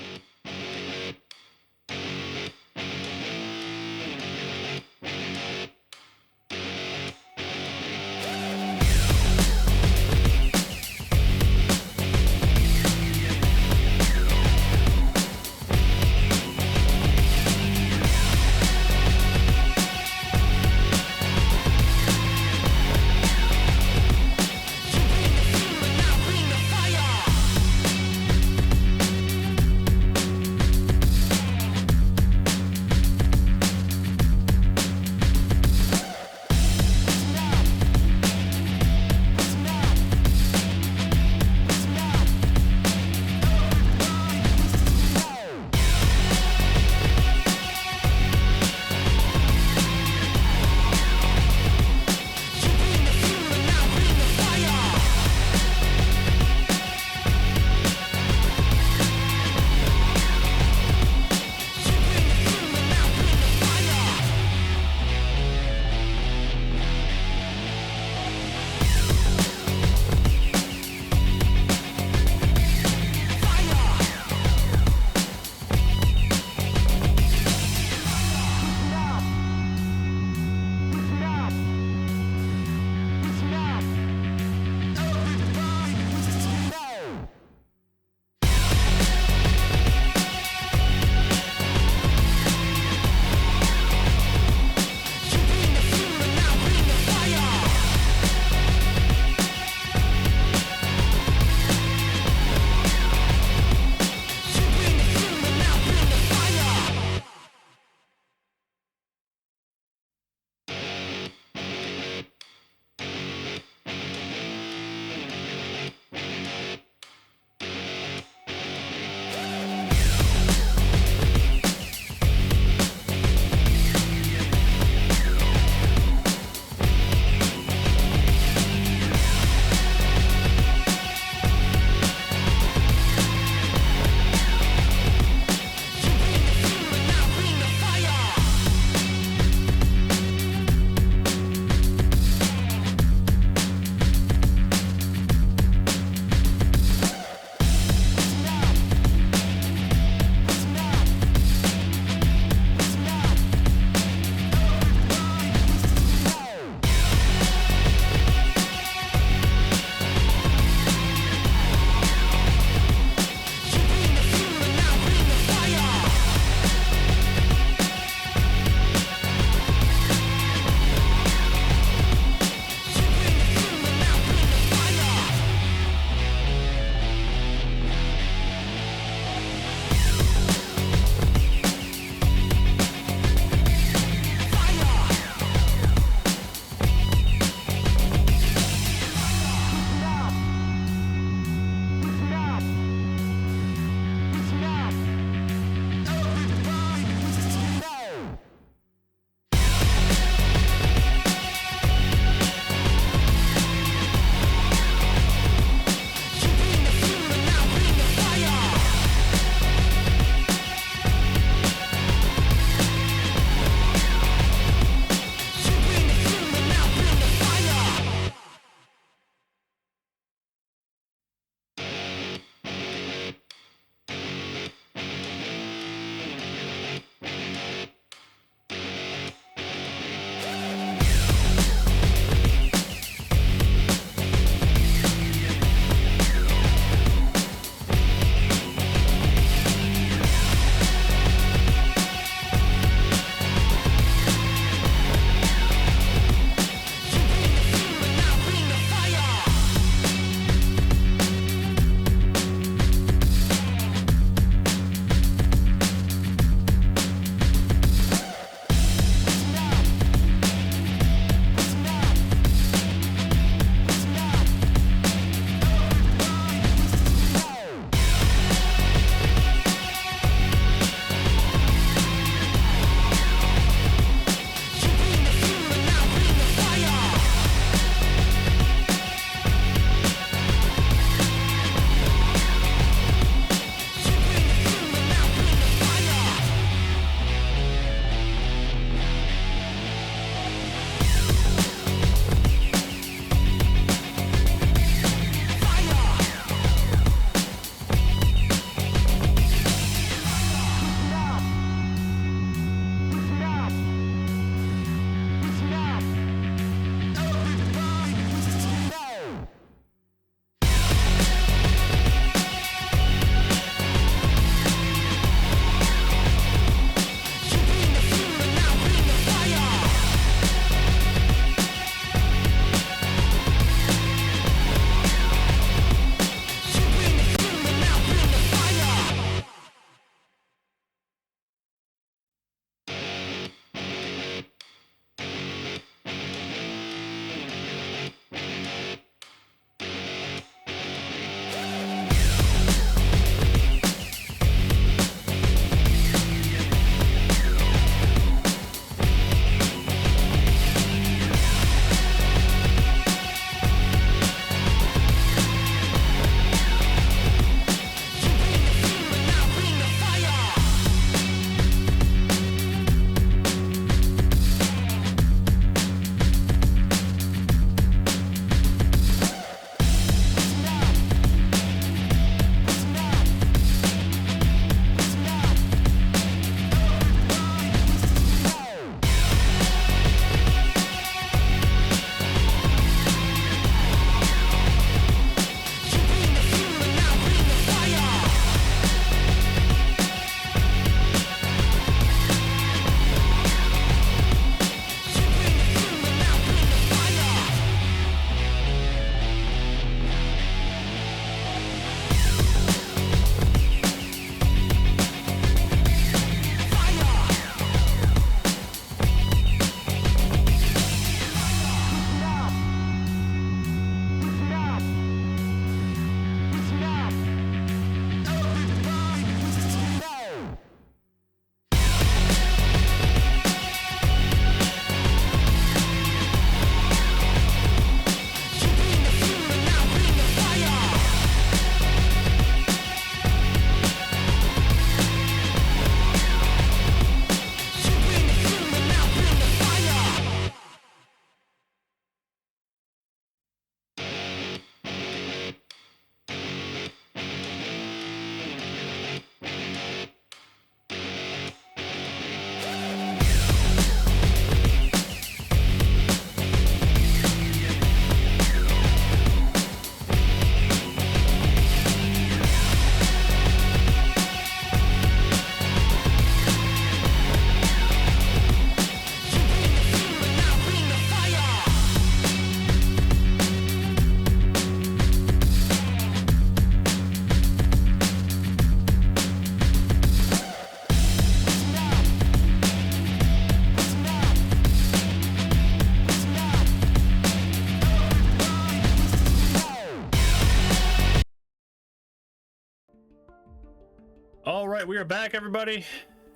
right, we are back, everybody.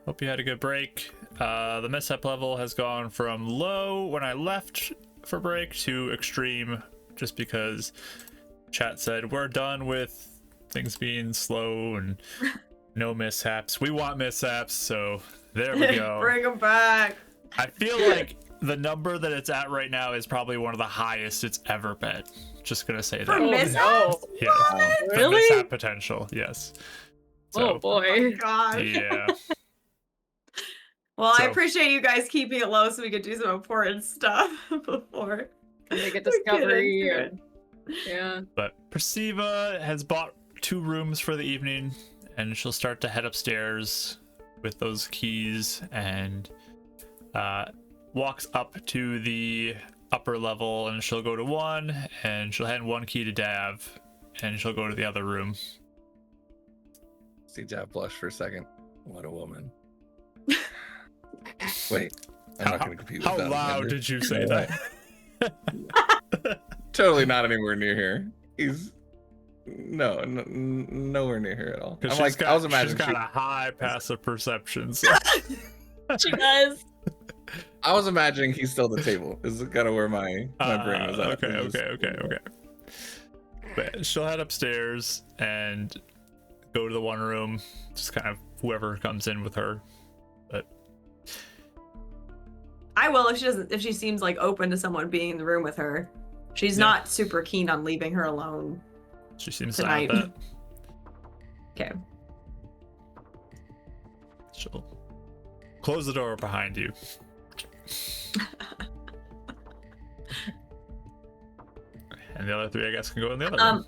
Hope you had a good break. The mishap level has gone from low when I left for break to extreme, just because chat said we're done with things being slow and no mishaps. We want mishaps, so there we go. Bring them back. I feel like the number that it's at right now is probably one of the highest it's ever been. Just gonna say For that. mishaps? Yeah. The Really? mishap potential, yes. Oh So, boy. God. yeah. Well, I So- appreciate you guys keeping it low so we could do some important stuff before Make a we get discovery. into And, yeah. But Prisiva has bought 2 rooms for the evening, and she'll start to head upstairs with those keys and walks up to the upper level, and she'll go to 1, and she'll hand 1 key to Dav, and she'll go to the other room. See Jav blush for a second. What a woman. Wait, I'm not going to compete with How that. loud remember? did you say No way. that? Totally not anywhere near here. He's nowhere near here at all. I'm like, I was she's imagining. got a high passive perception. So. She does. I was imagining he's still at the table. This is kind of where my brain was at. Okay. But she'll head upstairs and go to the one room. Just kind of whoever comes in with her. But I will if she seems like open to someone being in the room with her. She's Yeah. not super keen on leaving her alone. she seems Tonight. fine with that. Okay. She'll close the door behind you. And the other 3, I guess, can go in the other room.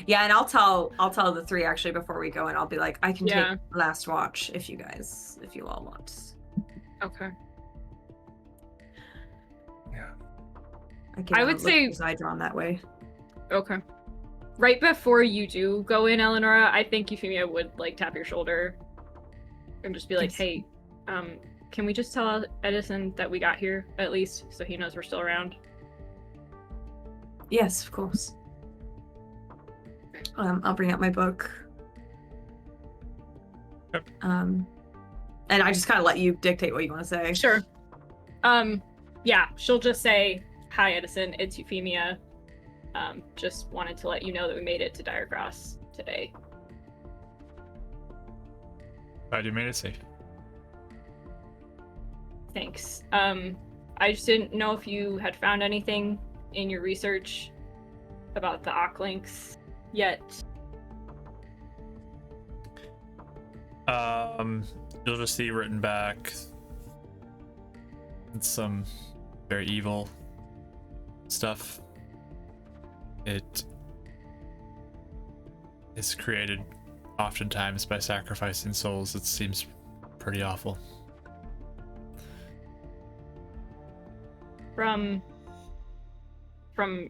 Yeah, and I'll tell the 3 actually before we go, and I'll be like, I can Yeah. take last watch if you all want. Okay. Yeah. I would say- I drawn that way. Okay. Right before you do go in, Eleanora, I think Euphemia would like tap your shoulder and just be like, Yes. "Hey, can we just tell Edison that we got here at least, so he knows we're still around?" Yes, of course. I'll bring out my book. Yep. And I just kind of let you dictate what you want to say. Sure. Yeah, she'll just say, "Hi, Edison. It's Euphemia. Just wanted to let you know that we made it to Direcross today." Glad you made it safe. Thanks. I just didn't know if you had found anything in your research about the Ocklinks yet. You'll just see written back some very evil stuff. It is created oftentimes by sacrificing souls. It seems pretty awful. From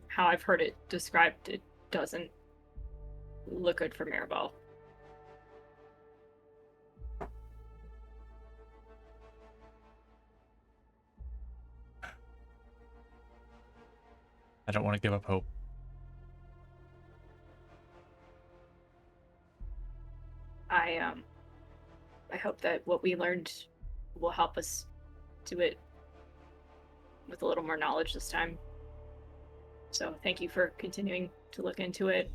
how I've heard it described, it doesn't look good for Maribel. I don't want to give up hope. I hope that what we learned will help us do it with a little more knowledge this time. So thank you for continuing to look into it.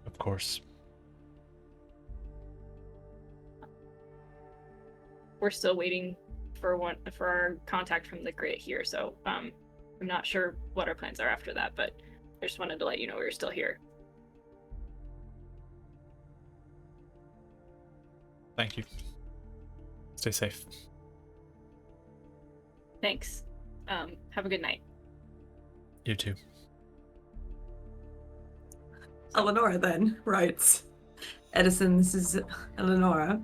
Of course. We're still waiting for our contact from the grid here, so I'm not sure what our plans are after that, but I just wanted to let you know we were still here. Thank you. Stay safe. Thanks. Have a good night. You too. Eleanora then writes, Edison, this is Eleanora.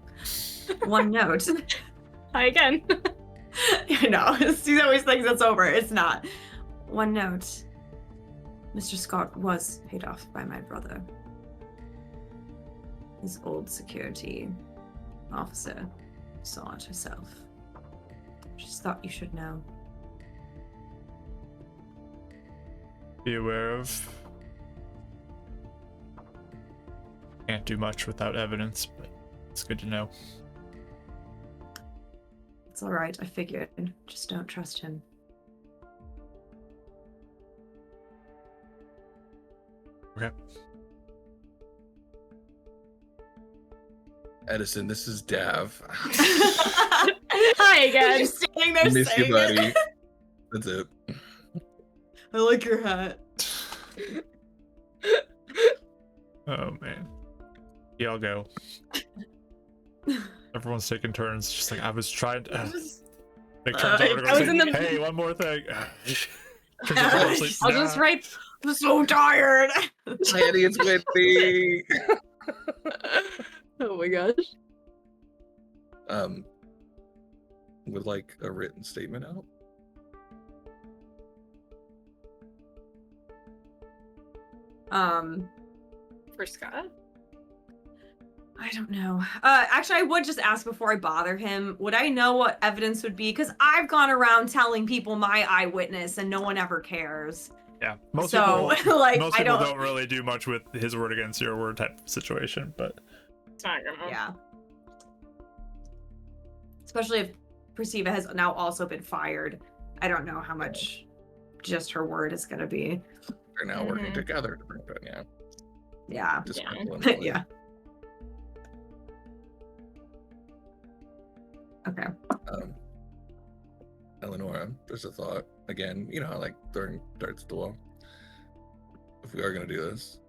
One note. Hi again. I know. He always thinks it's over. It's not. One note. Mr. Scott was paid off by my brother. His old security officer saw it herself. Just thought you should know. Be aware of Can't do much without evidence, but it's good to know. It's all right. I figured. Just don't trust him. Okay. Edison, this is Dav. Hi again. Just standing there Miss you, saying buddy. it. That's it. I like your hat. Oh man. Yeah, I'll go. Everyone's taking turns. Just like I was trying to. Nick turns over to go I was say, in the- hey, one more thing. Turns over to go sleep. I'll just Nah. write. I'm so tired. Daddy, it's with me. Oh my gosh. Would like a written statement out? For Scott? I don't know. Actually, I would just ask before I bother him. Would I know what evidence would be? Because I've gone around telling people my eyewitness, and no one ever cares. Yeah, most So, people, like, most I people don't- don't really do much with his word against your word type of situation, but It's not gonna. Yeah. Especially if Prisiva has now also been fired. I don't know how much just her word is going to be. They're now working Mhm. together to bring it. Yeah. Yeah. Disgruntled. Yeah. Okay. Eleanora, there's a thought. Again, you know, I like throwing darts at the wall. If we are going to do this,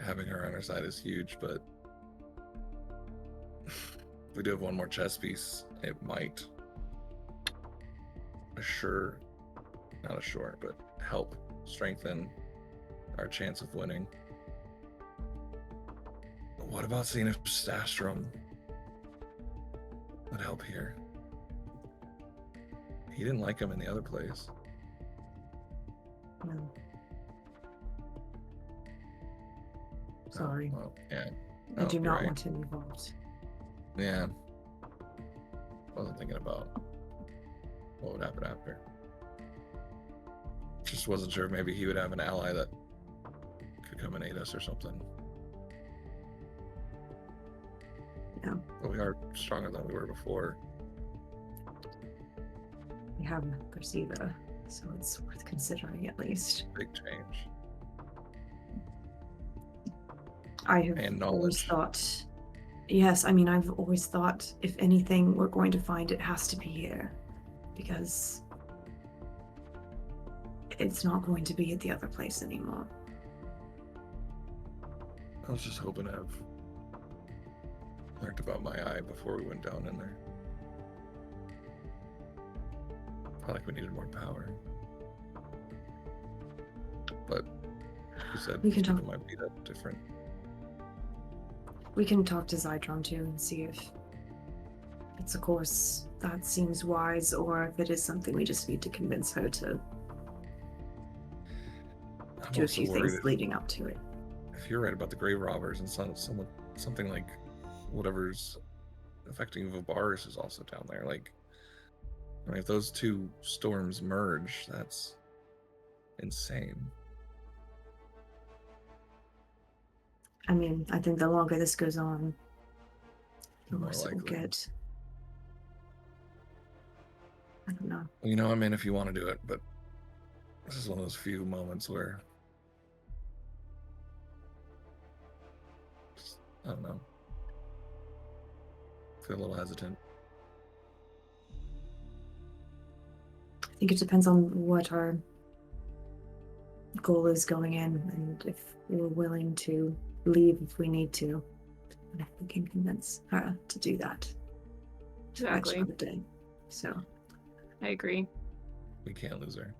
having her on our side is huge, but if we do have one more chess piece, it might but help strengthen our chance of winning. What about seeing if Stastrom would help here? He didn't like him in the other place. No. Sorry. Oh, well, yeah. I do you're not right. want him involved. Yeah. Wasn't thinking about what would happen after. Just wasn't sure if maybe he would have an ally that could come and aid us or something. Yeah. But we are stronger than we were before. We have Prisiva, so it's worth considering at least. Big change. I have And always knowledge. thought, yes, I mean, I've always thought if anything we're going to find, it has to be here. Because it's not going to be at the other place anymore. I was just hoping to have learned about my eye before we went down in there. Felt like we needed more power. But you said We can people talk. might be that different. We can talk to Zydron too and see if it's a course that seems wise or if it is something we just need to convince her to I'm do a also few worried things leading up to it. if you're right about the grave robbers and something like whatever's affecting Vabaris is also down there. Like, I mean, if those two storms merge, that's insane. I mean, I think the longer this goes on, the More worse it will likely. get. I don't know. Well, you know, I'm in if you want to do it, but this is one of those few moments where just, I don't know. Feel a little hesitant. I think it depends on what our goal is going in and if we're willing to leave if we need to. And if we can convince her to do that. Exactly. Next day. So, I agree. We can't lose her.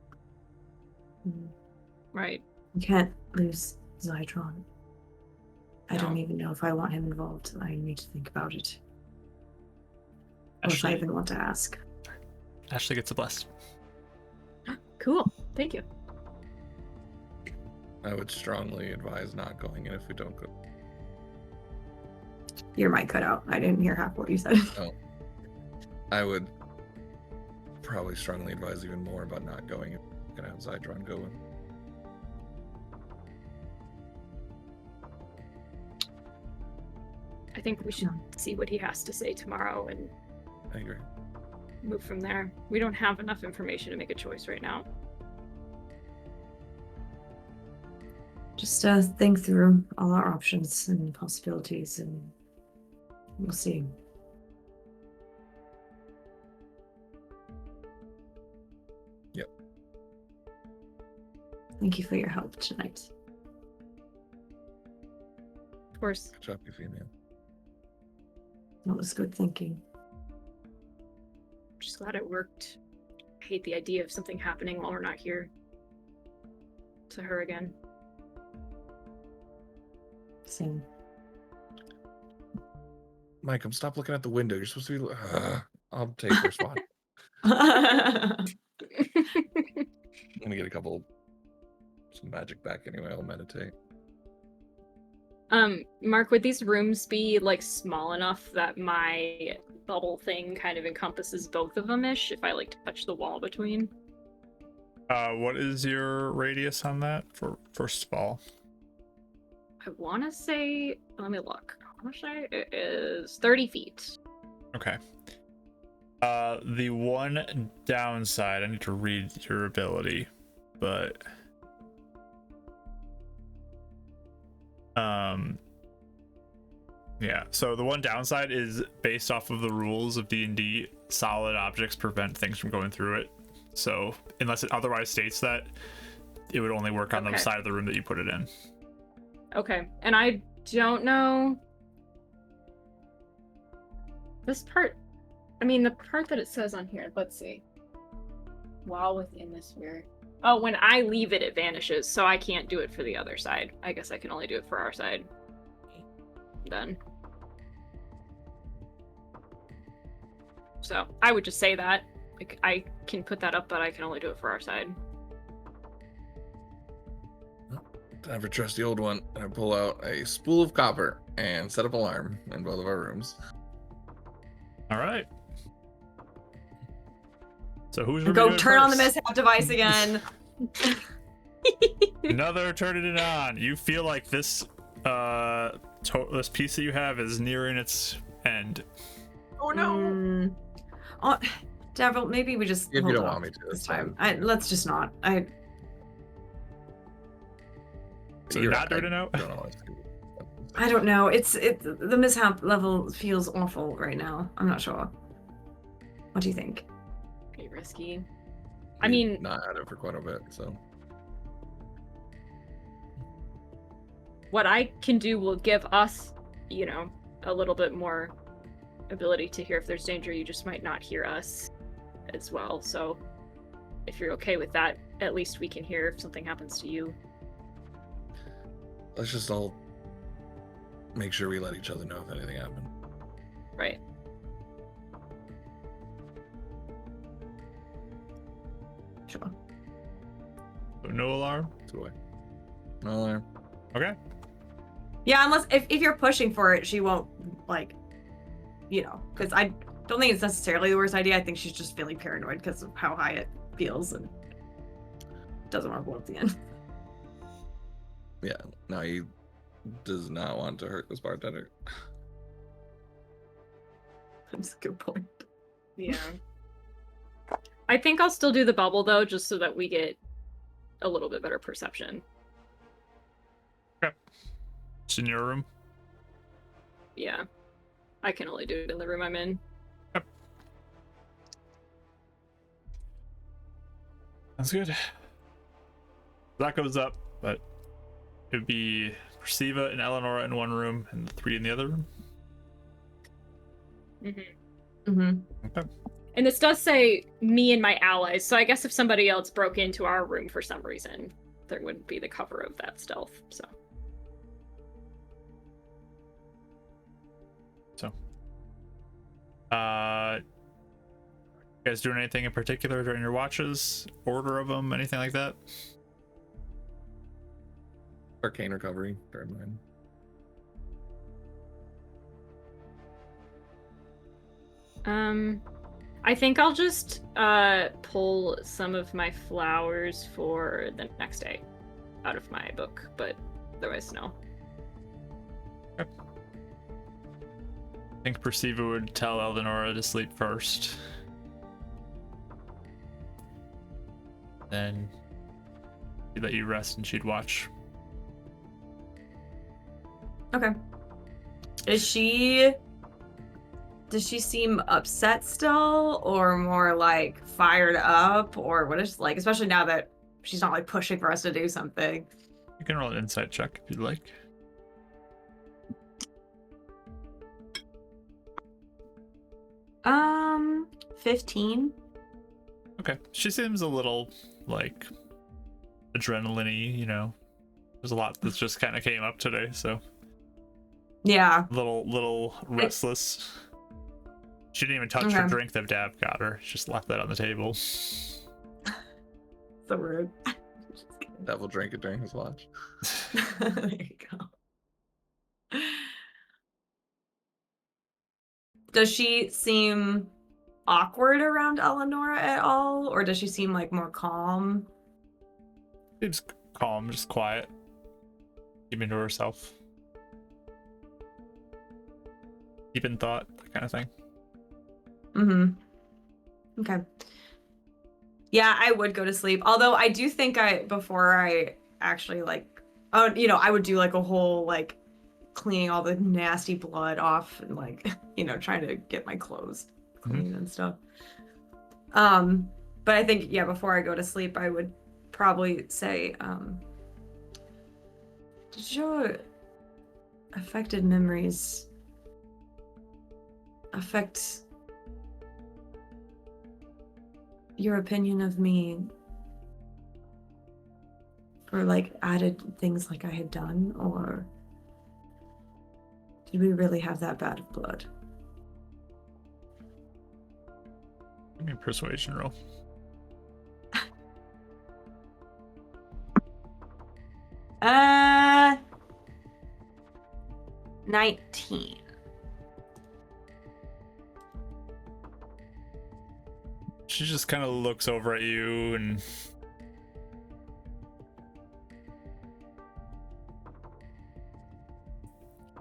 Right. we can't lose Zydron. I don't No. even know if I want him involved. I need to think about it. Or if I Ashley, even want to ask. Ashley gets a bless. Cool. Thank you. I would strongly advise not going in if we don't go. Your mic cut out. I didn't hear half what you said. I would probably strongly advise even more about not going if we're gonna have Zydron going. I think we should see what he has to say tomorrow and I agree. move from there. We don't have enough information to make a choice right now. Just think through all our options and possibilities, and we'll see. Yep. Thank you for your help tonight. Of course. Good job, you female. That was good thinking. I'm just glad it worked. I hate the idea of something happening while we're not here. To her again. Same. Mike, stop looking at the window. You're supposed to be. I'll take your spot. I I'm gonna get some magic back anyway. I'll meditate. Mark, would these rooms be like small enough that my bubble thing kind of encompasses both of them-ish if I like touch the wall between? What is your radius on that for first of all? I want to say, let me look. I want to say it is 30 feet. Okay. The one downside, I need to read your ability, but yeah, so the one downside is based off of the rules of D&D, solid objects prevent things from going through it. So unless it otherwise states that, it would only work on the side of the room that you put it in. Okay, and I don't know this part. I mean, the part that it says on here, let's see. While within the sphere. Oh, when I leave it, it vanishes, so I can't do it for the other side. I guess I can only do it for our side. Then. So, I would just say that. Like, I can put that up, but I can only do it for our side. Time for trust the old one. And I pull out a spool of copper and set up alarm in both of our rooms. All right. So who's go turn on the mishap device again. Another turning it on. You feel like this this piece that you have is nearing its end. Oh no. Oh, Devil, maybe we just If you hold don't off want me to, this it's time. fine. Let's just not. So you're not doing it now? Don't know what to do. I don't know. The mishap level feels awful right now. I'm not sure. What do you think? Pretty risky. I mean, not had it for quite a bit, so. What I can do will give us, you know, a little bit more ability to hear if there's danger. You just might not hear us as well. So if you're okay with that, at least we can hear if something happens to you. Let's just all make sure we let each other know if anything happened. Right. Sure. So no alarm? So no alarm. Okay. Yeah, unless if you're pushing for it, she won't, like, you know, because I don't think it's necessarily the worst idea. I think she's just feeling paranoid because of how high it feels and doesn't want to blow up the end. Yeah, no, he does not want to hurt this bartender. That's a good point. Yeah. I think I'll still do the bubble though, just so that we get a little bit better perception. Okay. It's in your room? Yeah. I can only do it in the room I'm in. Yep. That's good. That goes up, but it would be Prisiva and Eleanora in one room and the 3 in the other room. Mm-hmm. Mm-hmm. Okay. And this does say me and my allies, so I guess if somebody else broke into our room for some reason, there wouldn't be the cover of that stealth, so. You guys doing anything in particular during your watches? Order of them? Anything like that? Arcane recovery, third line. I think I'll just pull some of my flowers for the next day out of my book, but otherwise no. Okay. I think Prisiva would tell Eleanora to sleep first. Then she'd let you rest and she'd watch. Okay. Does she seem upset still, or more like fired up, or what is like, especially now that she's not like pushing for us to do something? You can roll an insight check if you'd like. 15. Okay. She seems a little like adrenaline-y, you know. There's a lot that just kind of came up today, so Yeah. little restless. She didn't even touch her Okay. drink that Dab got her. She just left that on the table. So rude. Devil drank it during his watch. There you go. Does she seem awkward around Eleanora at all, or does she seem like more calm? Seems calm, just quiet. Keeping to herself. Deep in thought, that kind of thing. Mm-hmm. Okay. Yeah, I would go to sleep. Although I do think before I actually like, oh, you know, I would do like a whole like cleaning all the nasty blood off and like, you know, trying to get my clothes clean and stuff. But I think, yeah, before I go to sleep, I would probably say, did your affected memories affect your opinion of me for like added things like I had done, or did we really have that bad of blood? Give me a persuasion roll. Uh, 19. She just kind of looks over at you and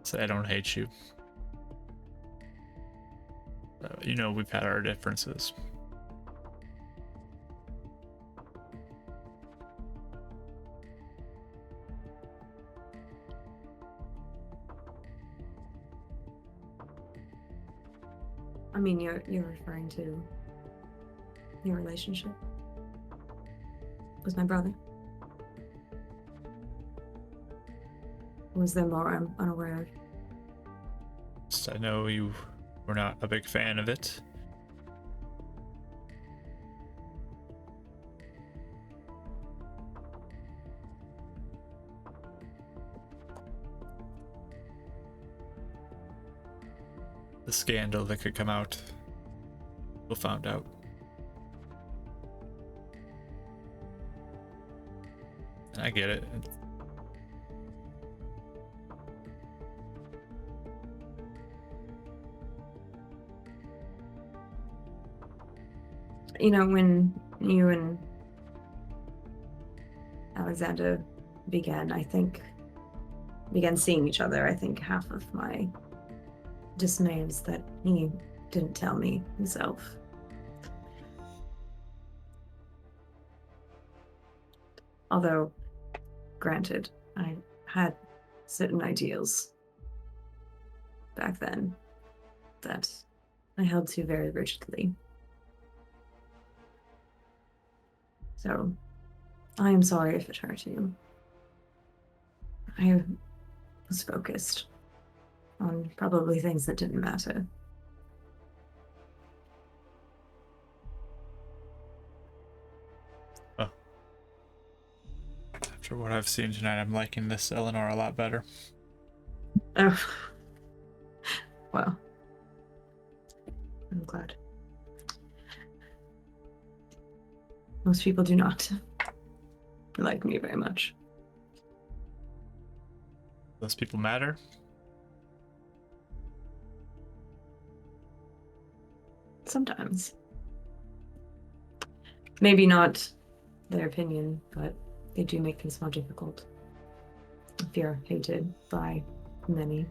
say, I don't hate you. You know, we've had our differences. I mean, you're referring to your relationship with my brother? Was there more I'm unaware of? So I know you were not a big fan of it. The scandal that could come out. We'll find out. And I get it. You know, when you and Alexander began seeing each other, I think half of my dismay is that he didn't tell me himself. Although, granted, I had certain ideals back then that I held to very rigidly. So, I am sorry if it hurt you. I was focused on probably things that didn't matter. Oh. After what I've seen tonight, I'm liking this Eleanor a lot better. Oh. Well. I'm glad. Most people do not like me very much. Those people matter. Sometimes. Maybe not their opinion, but they do make things more difficult if you're hated by many.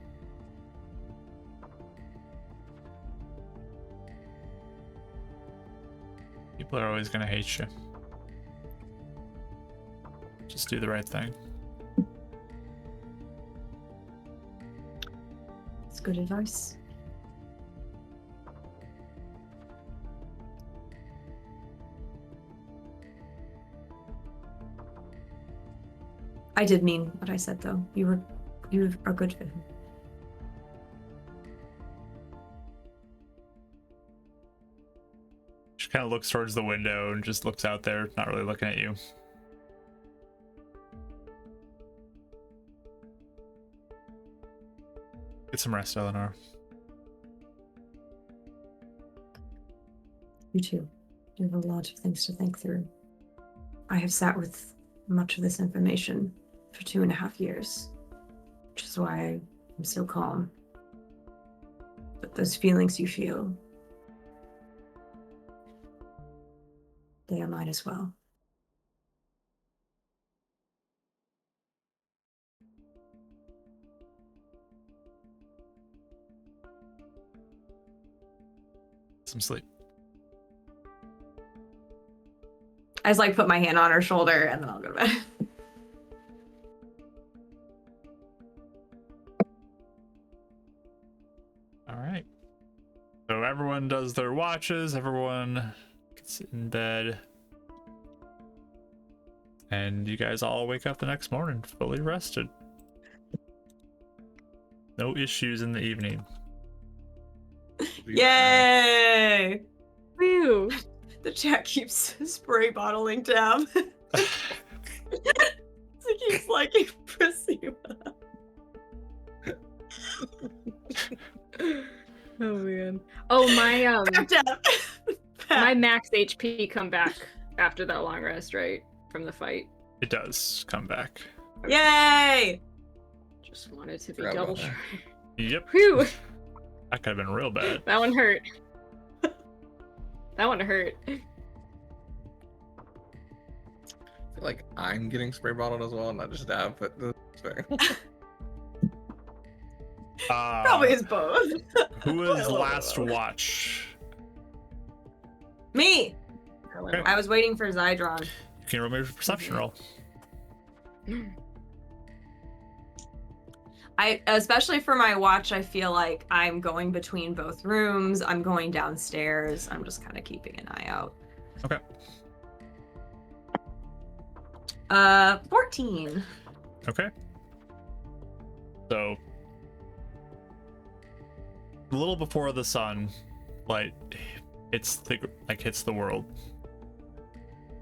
People are always gonna hate you. Just do the right thing. It's good advice. I did mean what I said, though. You are good for him. She kind of looks towards the window and just looks out there, not really looking at you. Get some rest, Eleanor. You too. You have a lot of things to think through. I have sat with much of this information for 2.5 years, which is why I'm so calm. But those feelings you feel, they are mine as well. Some sleep. I just like put my hand on her shoulder and then I'll go to bed. All right. So everyone does their watches, everyone gets in bed. And you guys all wake up the next morning fully rested. No issues in the evening. Yay! Woo! The chat keeps spray bottling Tab. It keeps liking Prisiva. Oh man. Oh my my max HP come back after that long rest, right? From the fight. It does come back. Yay! Just wanted to be Forgot double about that. sure. Yep. Whew! That could have been real bad. That one hurt. That one hurt. I feel like I'm getting spray bottled as well, not just Dab, but that's fair. Probably is both. Who is last watch? Me! Okay. I was waiting for Zydron. You can remove your perception roll. Especially for my watch, I feel like I'm going between both rooms. I'm going downstairs. I'm just kind of keeping an eye out. Okay. 14. Okay. So a little before the sun light hits the world,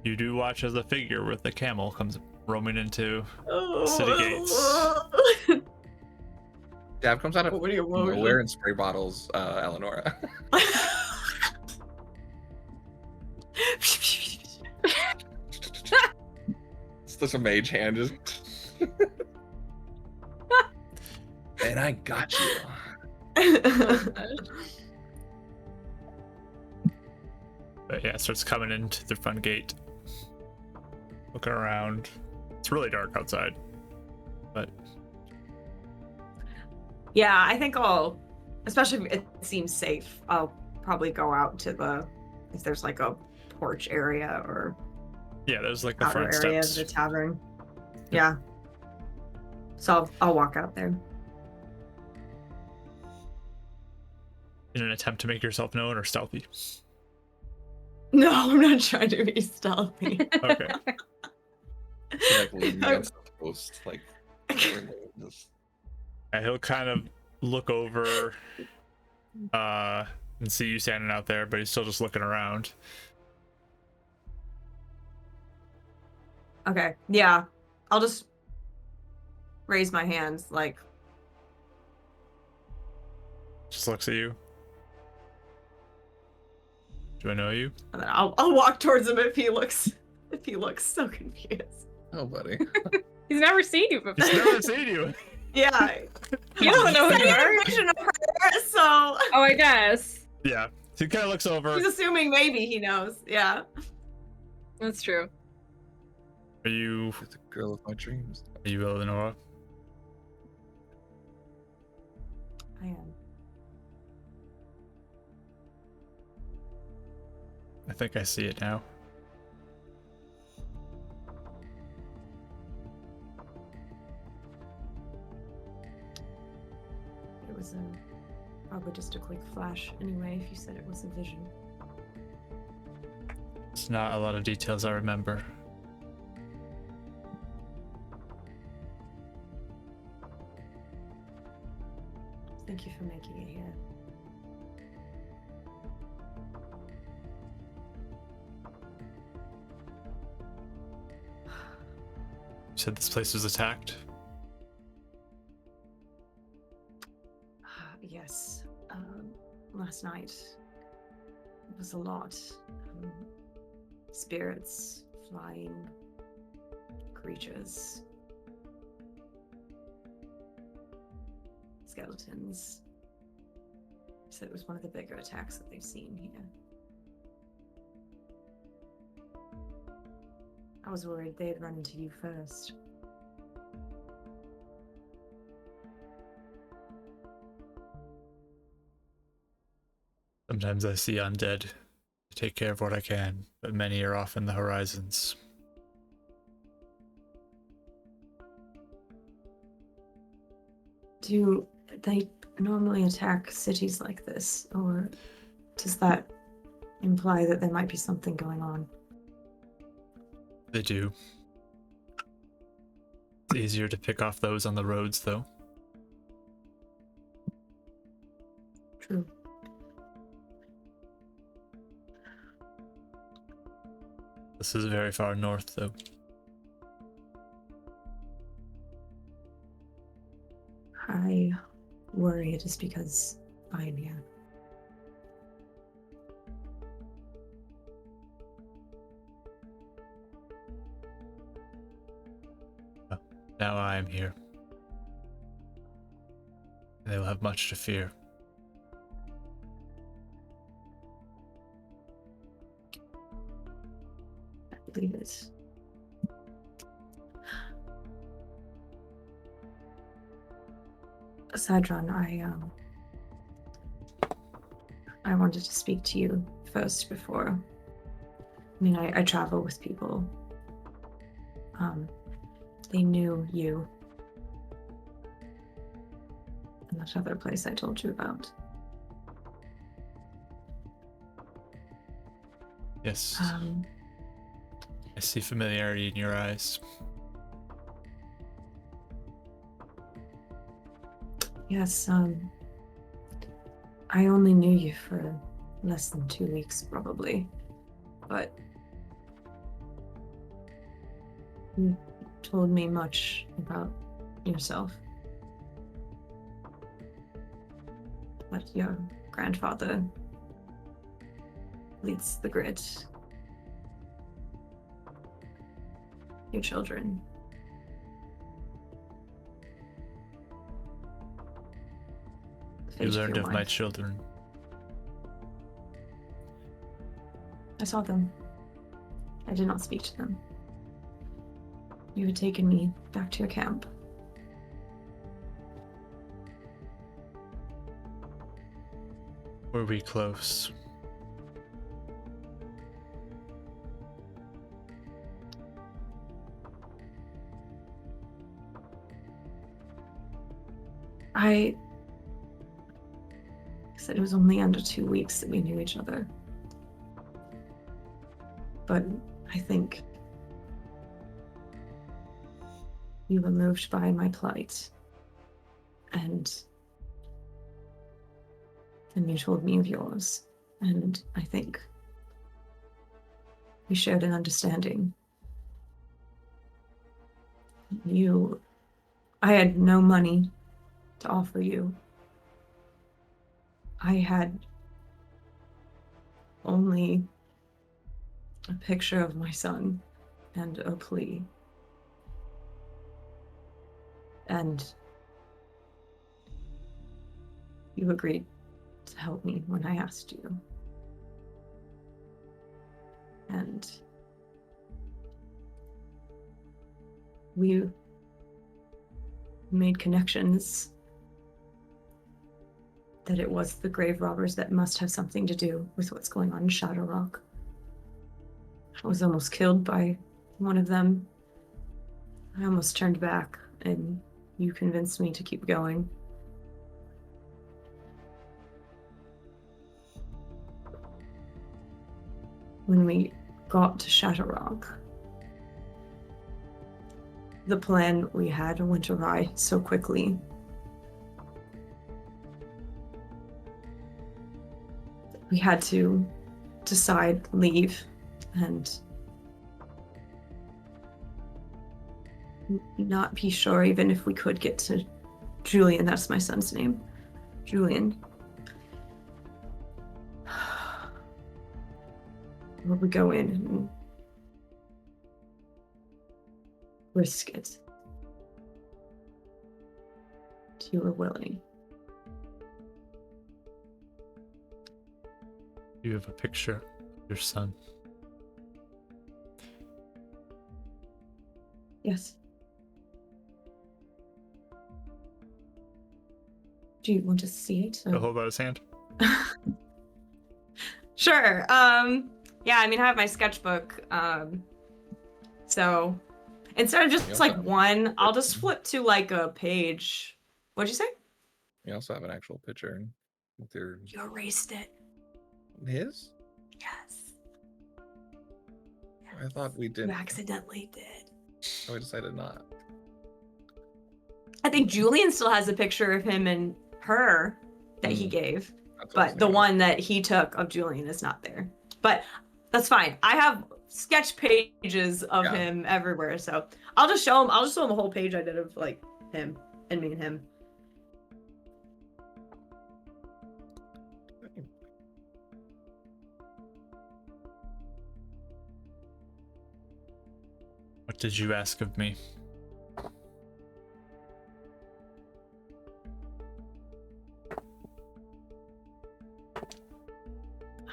you do watch as a figure with a camel comes roaming into city gates. Dab comes out of What are you nowhere and spray bottles Eleanora. It's just a mage hand just. And I got you. But yeah, it starts coming into the front gate. Looking around. It's really dark outside. But Yeah, I think I'll, especially if it seems safe, I'll probably go out to if there's like a porch area or yeah, there's like the outer front area steps. of the tavern. Yeah. So I'll walk out there. In an attempt to make yourself known or stealthy. No, I'm not trying to be stealthy. Okay. Like leaning against the post, like. Just... And he'll kind of look over and see you standing out there, but he's still just looking around. Okay, yeah. I'll just raise my hands, like. Just looks at you. Do I know you? And then I'll walk towards him if he looks so confused. Oh, buddy. He's never seen you before. He's never seen you. Yeah. You don't know who He you had are. a vision of her, so Oh, I guess. Yeah. So he kind of looks over. he's assuming maybe he knows. Yeah. That's true. Are you You're the girl of my dreams. Eleanora? I am. I think I see it now. It was probably just a quick flash anyway, if you said it was a vision. It's not a lot of details I remember. Thank you for making it here. You said this place was attacked? Yes. Last night it was a lot. Spirits, flying creatures, skeletons. So it was one of the bigger attacks that they've seen here. I was worried they'd run into you first. Sometimes I see undead. I take care of what I can, but many are off in the horizons. Do they normally attack cities like this, or does that imply that there might be something going on? They do. It's easier to pick off those on the roads, though. True. This is very far north, though. I worry it is because I am here. Now I am here. They will have much to fear. I believe it. Sadron, I wanted to speak to you first before. I mean, I travel with people. They knew you. And that other place I told you about. Yes. I see familiarity in your eyes. Yes, I only knew you for less than 2 weeks, probably. But you told me much about yourself. But your grandfather leads the grid. Your children. You learned of my children. I saw them. I did not speak to them. You had taken me back to your camp. Were we close? I said it was only under 2 weeks that we knew each other. But I think you were moved by my plight. And then you told me of yours. And I think we shared an understanding. I had no money to offer you. I had only a picture of my son and a plea. And you agreed to help me when I asked you. And we made connections that it was the grave robbers that must have something to do with what's going on in Shadow Rock. I was almost killed by one of them. I almost turned back, and you convinced me to keep going. When we got to Shatterrock, the plan we had went awry so quickly. We had to decide, leave, and not be sure even if we could get to Julian. That's my son's name. Julian. Would we go in and risk it? You were willing. You have a picture of your son. Yes. Do you want to see it? He'll hold out his hand. Sure. Yeah, I mean, I have my sketchbook. So instead of just like one, I'll just flip to like a page. What'd you say? You also have an actual picture with your You erased it. his. Yes. I thought we You didn't. accidentally did. So I decided not. I think Julian still has a picture of him and her that he gave, That's what I was but the thinking. one that he took of Julian is not there. But that's fine. I have sketch pages of him everywhere, so I'll just show him. I'll just show him the whole page I did of like him and me and him. What did you ask of me?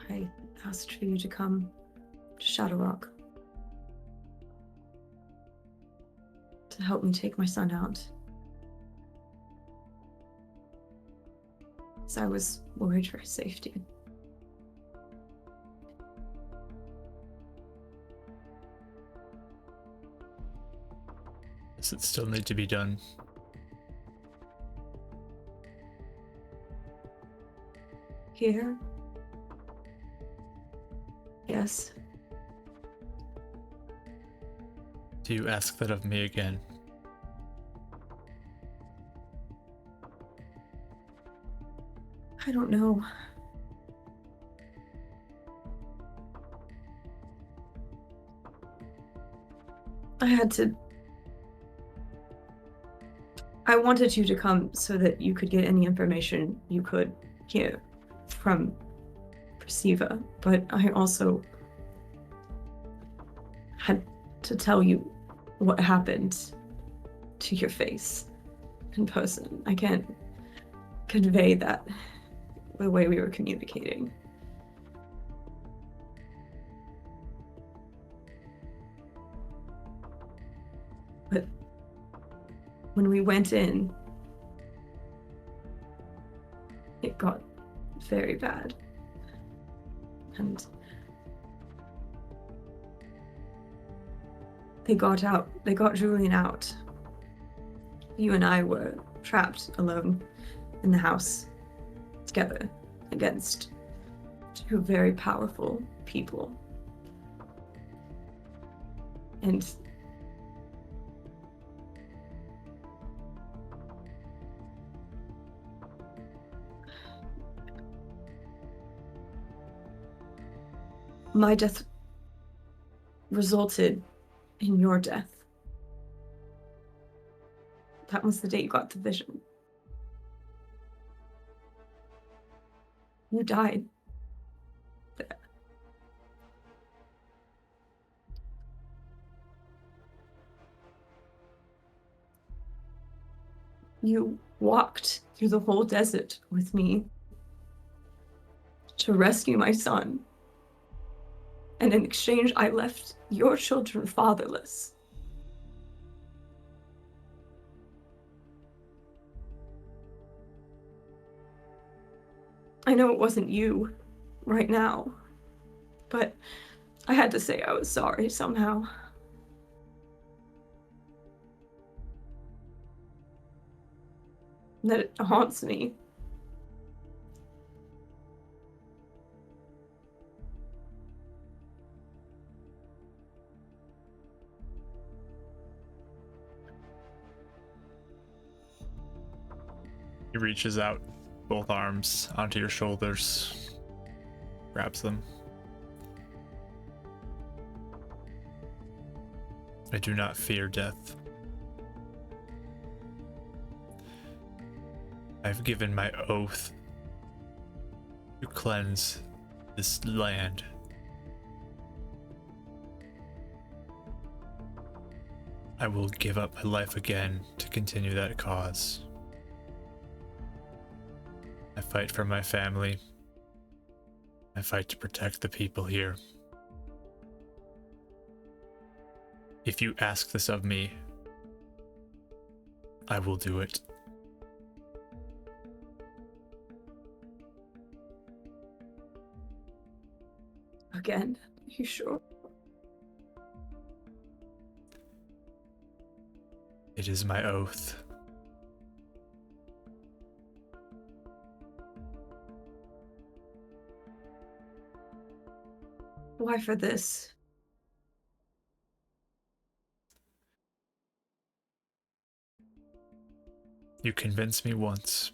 I asked for you to come to Shadowrock to help me take my son out. Because I was worried for his safety. Does it still need to be done? Here? Yes. Do you ask that of me again? I don't know. I wanted you to come so that you could get any information you could here from Prisiva, but I also had to tell you what happened to your face in person. I can't convey that the way we were communicating. But when we went in, it got very bad. And they got Julian out. You and I were trapped alone in the house together against two very powerful people. And my death resulted in your death. That was the day you got the vision. You died there. You walked through the whole desert with me to rescue my son. And in exchange, I left your children fatherless. I know it wasn't you right now, but I had to say I was sorry somehow. That it haunts me. He reaches out both arms onto your shoulders, grabs them. I do not fear death. I've given my oath to cleanse this land. I will give up my life again to continue that cause. I fight for my family. I fight to protect the people here. If you ask this of me, I will do it. Again, you sure? It is my oath. Why for this? You convinced me once.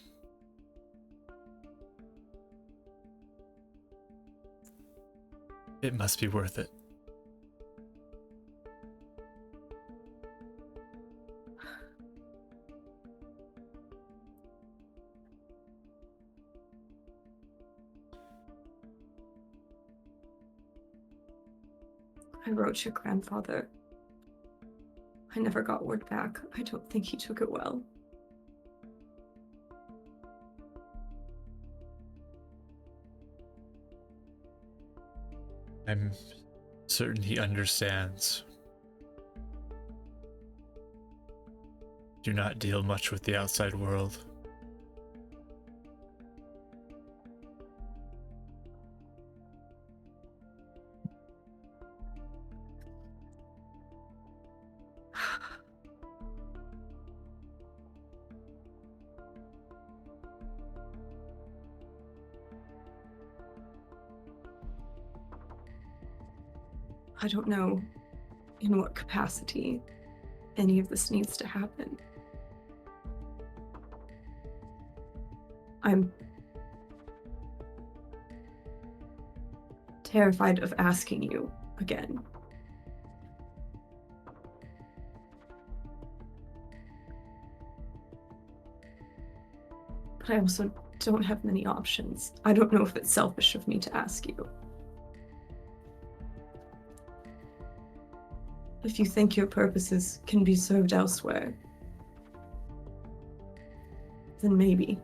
It must be worth it. I wrote your grandfather. I never got word back. I don't think he took it well. I'm certain he understands. Do not deal much with the outside world. I don't know in what capacity any of this needs to happen. I'm terrified of asking you again. But I also don't have many options. I don't know if it's selfish of me to ask you. If you think your purposes can be served elsewhere, then maybe.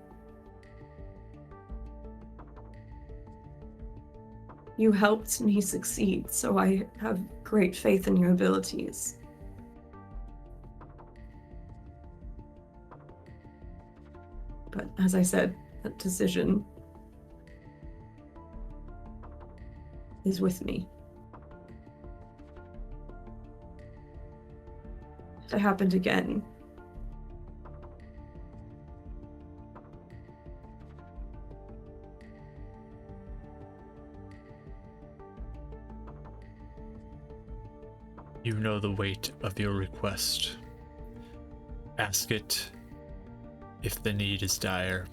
You helped me succeed, so I have great faith in your abilities. But as I said, that decision is with me. If it happened again, You know the weight of your request. Ask it if the need is dire.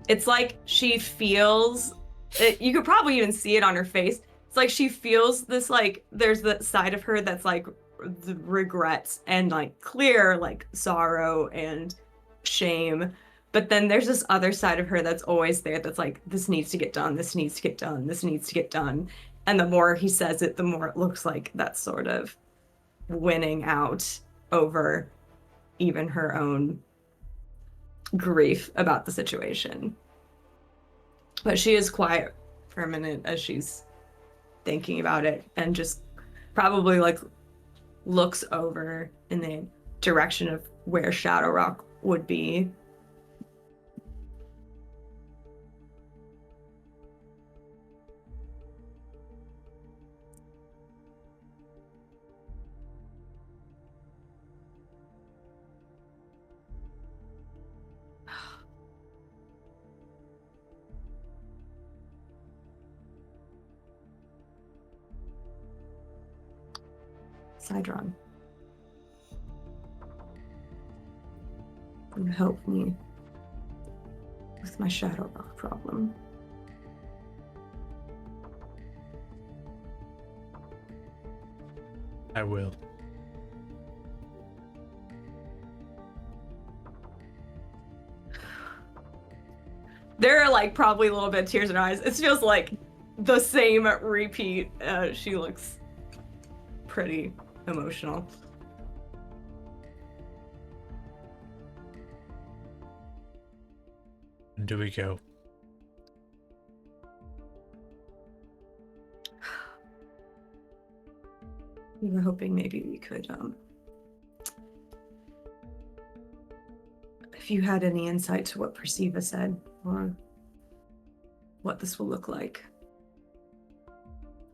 it's like she feels it, you could probably even see it on her face. It's like she feels this, like there's the side of her that's like the regrets and like clear like sorrow and shame, but then there's this other side of her that's always there that's like, this needs to get done, this needs to get done, this needs to get done. And the more he says it, the more it looks like that's sort of winning out over even her own grief about the situation. But she is quiet for a minute as she's thinking about it and just probably like looks over in the direction of where Shadow Rock would be. Sidron. You help me with my Shadow Rock problem. I will. There are like probably a little bit of tears in her eyes. It feels like the same repeat. She looks pretty emotional. And do we go? We were hoping maybe we could, if you had any insight to what Prisiva said, or what this will look like,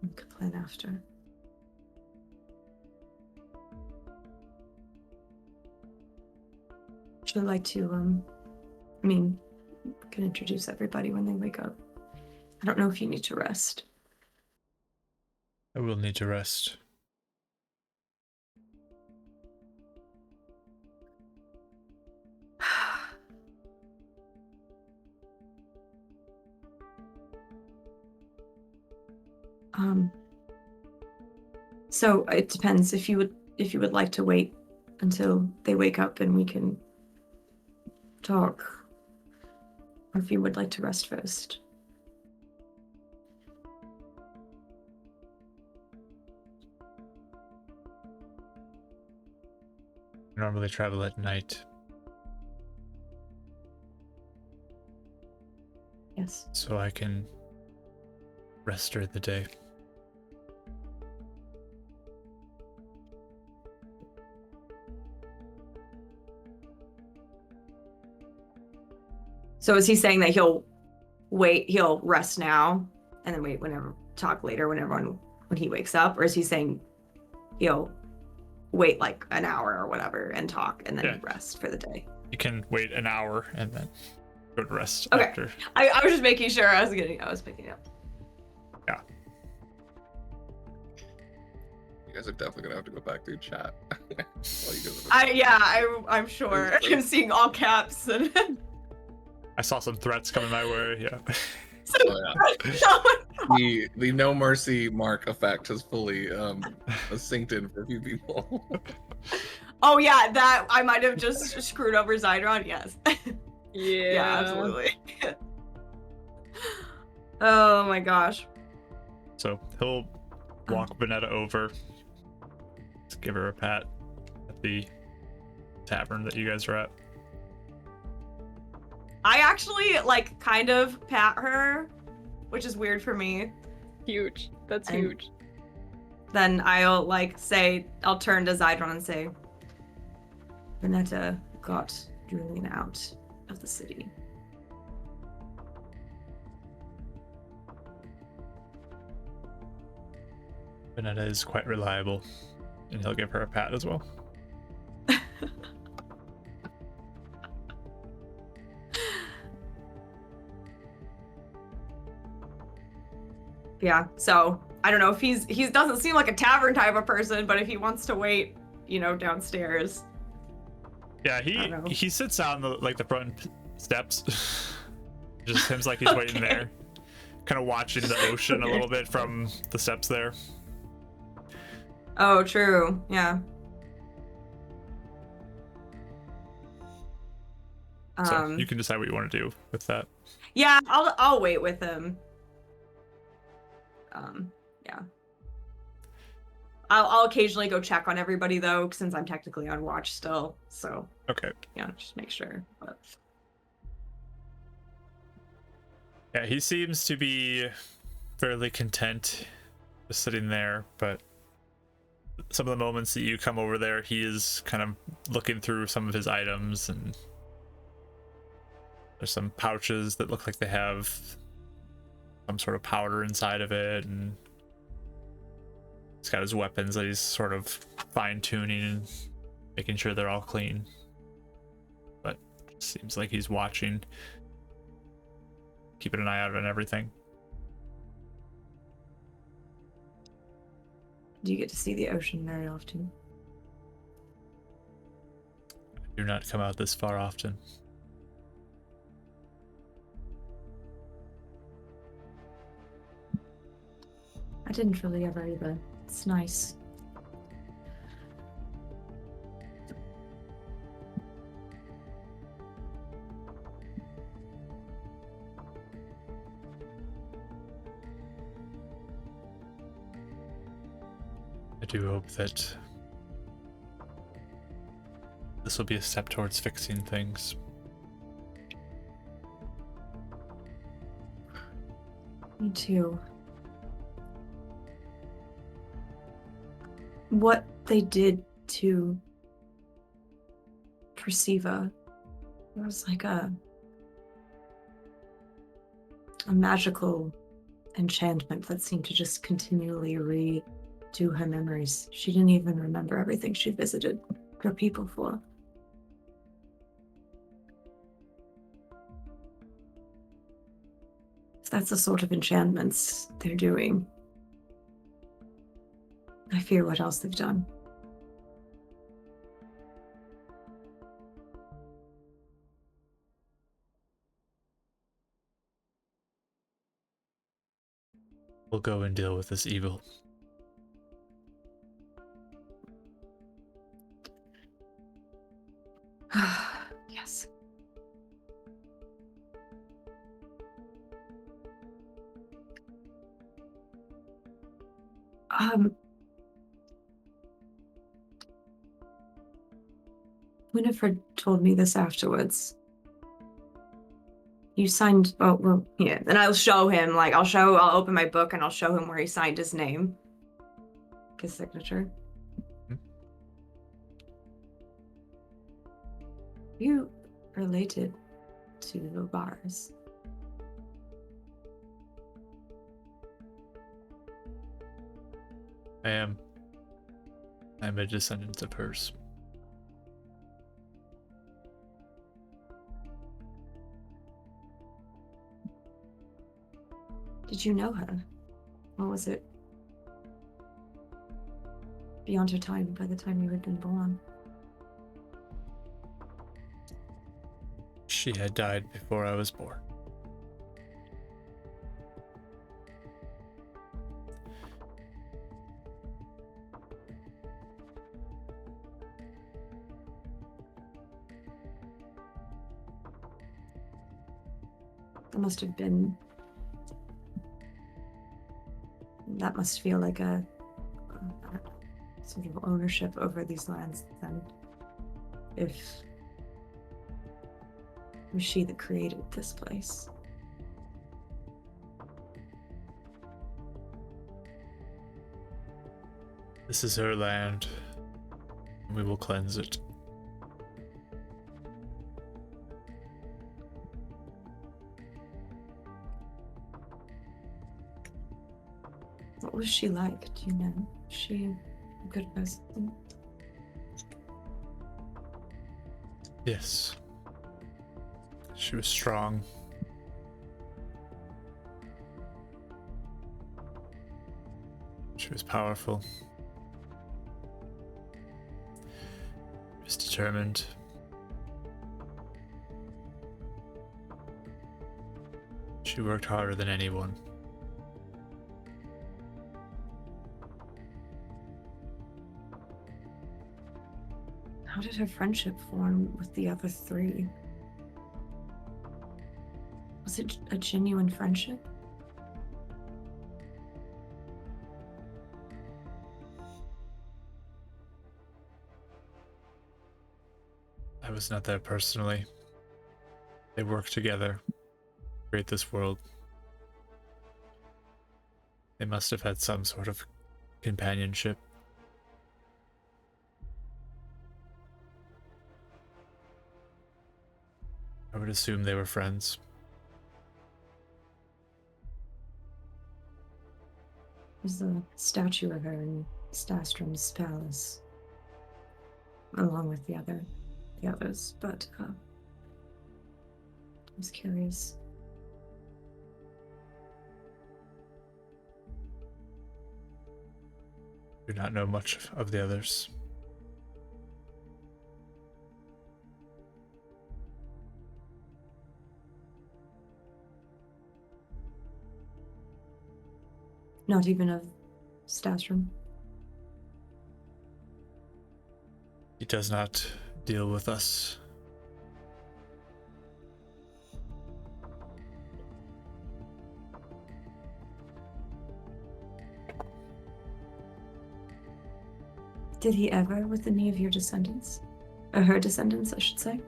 we could plan after. Would you like to, we can introduce everybody when they wake up. I don't know if you need to rest. I will need to rest. So it depends if you would like to wait until they wake up and we can talk, or if you would like to rest first. I normally travel at night, Yes. so I can rest during the day. So is he saying that he'll rest now and then talk later when he wakes up, or is he saying he'll wait like an hour or whatever and talk and then rest for the day? You can wait an hour and then go to rest Okay. after. I was just making sure I was picking up. Yeah. You guys are definitely gonna have to go back through chat. While you guys are- I'm sure. I'm seeing all caps and I saw some threats coming my way. Yeah. Oh, yeah. The no mercy mark effect has fully synced in for a few people. Oh yeah, that I might have just screwed over Zydron. Yes. Yeah. Yeah, absolutely. Oh my gosh. So he'll walk Vanetta over, just give her a pat at the tavern that you guys are at. I actually like kind of pat her, which is weird for me. Huge. That's And- huge. Then I'll turn to Zydron and say, Vanetta got Julian out of the city. Vanetta is quite reliable, and he'll give her a pat as well. Yeah, so I don't know if he doesn't seem like a tavern type of person, but if he wants to wait, downstairs. Yeah, I don't know. he sits on the front steps. Just seems like he's waiting Okay. there, kind of watching the ocean a little bit from the steps there. Oh, true. Yeah. So you can decide what you want to do with that. Yeah, I'll wait with him. Yeah. I'll occasionally go check on everybody though, since I'm technically on watch still. So Okay. yeah, just make sure. But Yeah, he seems to be fairly content just sitting there, but some of the moments that you come over there, he is kind of looking through some of his items, and there's some pouches that look like they have some sort of powder inside of it, and he's got his weapons that he's sort of fine-tuning and making sure they're all clean. But it seems like he's watching, keeping an eye out on everything. Do you get to see the ocean very often? I do not come out this far often. I didn't really ever either. It's nice. I do hope that this will be a step towards fixing things. Me too. What they did to Prisiva, it was like a magical enchantment that seemed to just continually redo her memories. She didn't even remember everything she visited her people for. If that's the sort of enchantments they're doing, I fear what else they've done. We'll go and deal with this evil. Yes. Winifred told me this afterwards. You signed, oh, well, yeah. And I'll show him, like, I'll open my book and I'll show him where he signed his name. His signature. You related to the bars. I'm a descendant of hers. Did you know her? Or was it beyond her time by the time you had been born? She had died before I was born. That must feel like a sort of ownership over these lands then. If it was she that created this place. This is her land, and we will cleanse it. What was she like? Do you know? Was she a good person? Yes. She was strong. She was powerful. She was determined. She worked harder than anyone. How did her friendship form with the other three? Was it a genuine friendship? I was not there personally. They worked together to create this world. They must have had some sort of companionship. would assume they were friends. There's a statue of her in Stastrom's palace, along with the others. But I was curious. Do not know much of the others. Not even of Stastrom. He does not deal with us. Did he ever with any of your descendants? Or her descendants, I should say?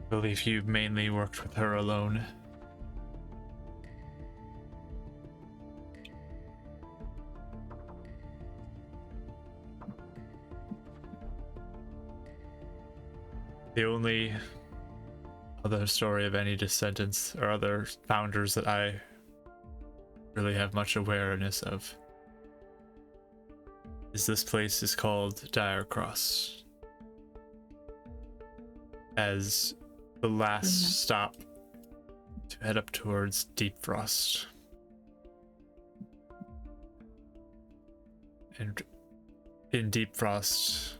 I believe he mainly worked with her alone. The only other story of any descendants or other founders that I really have much awareness of is this place is called Dire Cross, as the last stop to head up towards Deep Frost. And in Deep Frost,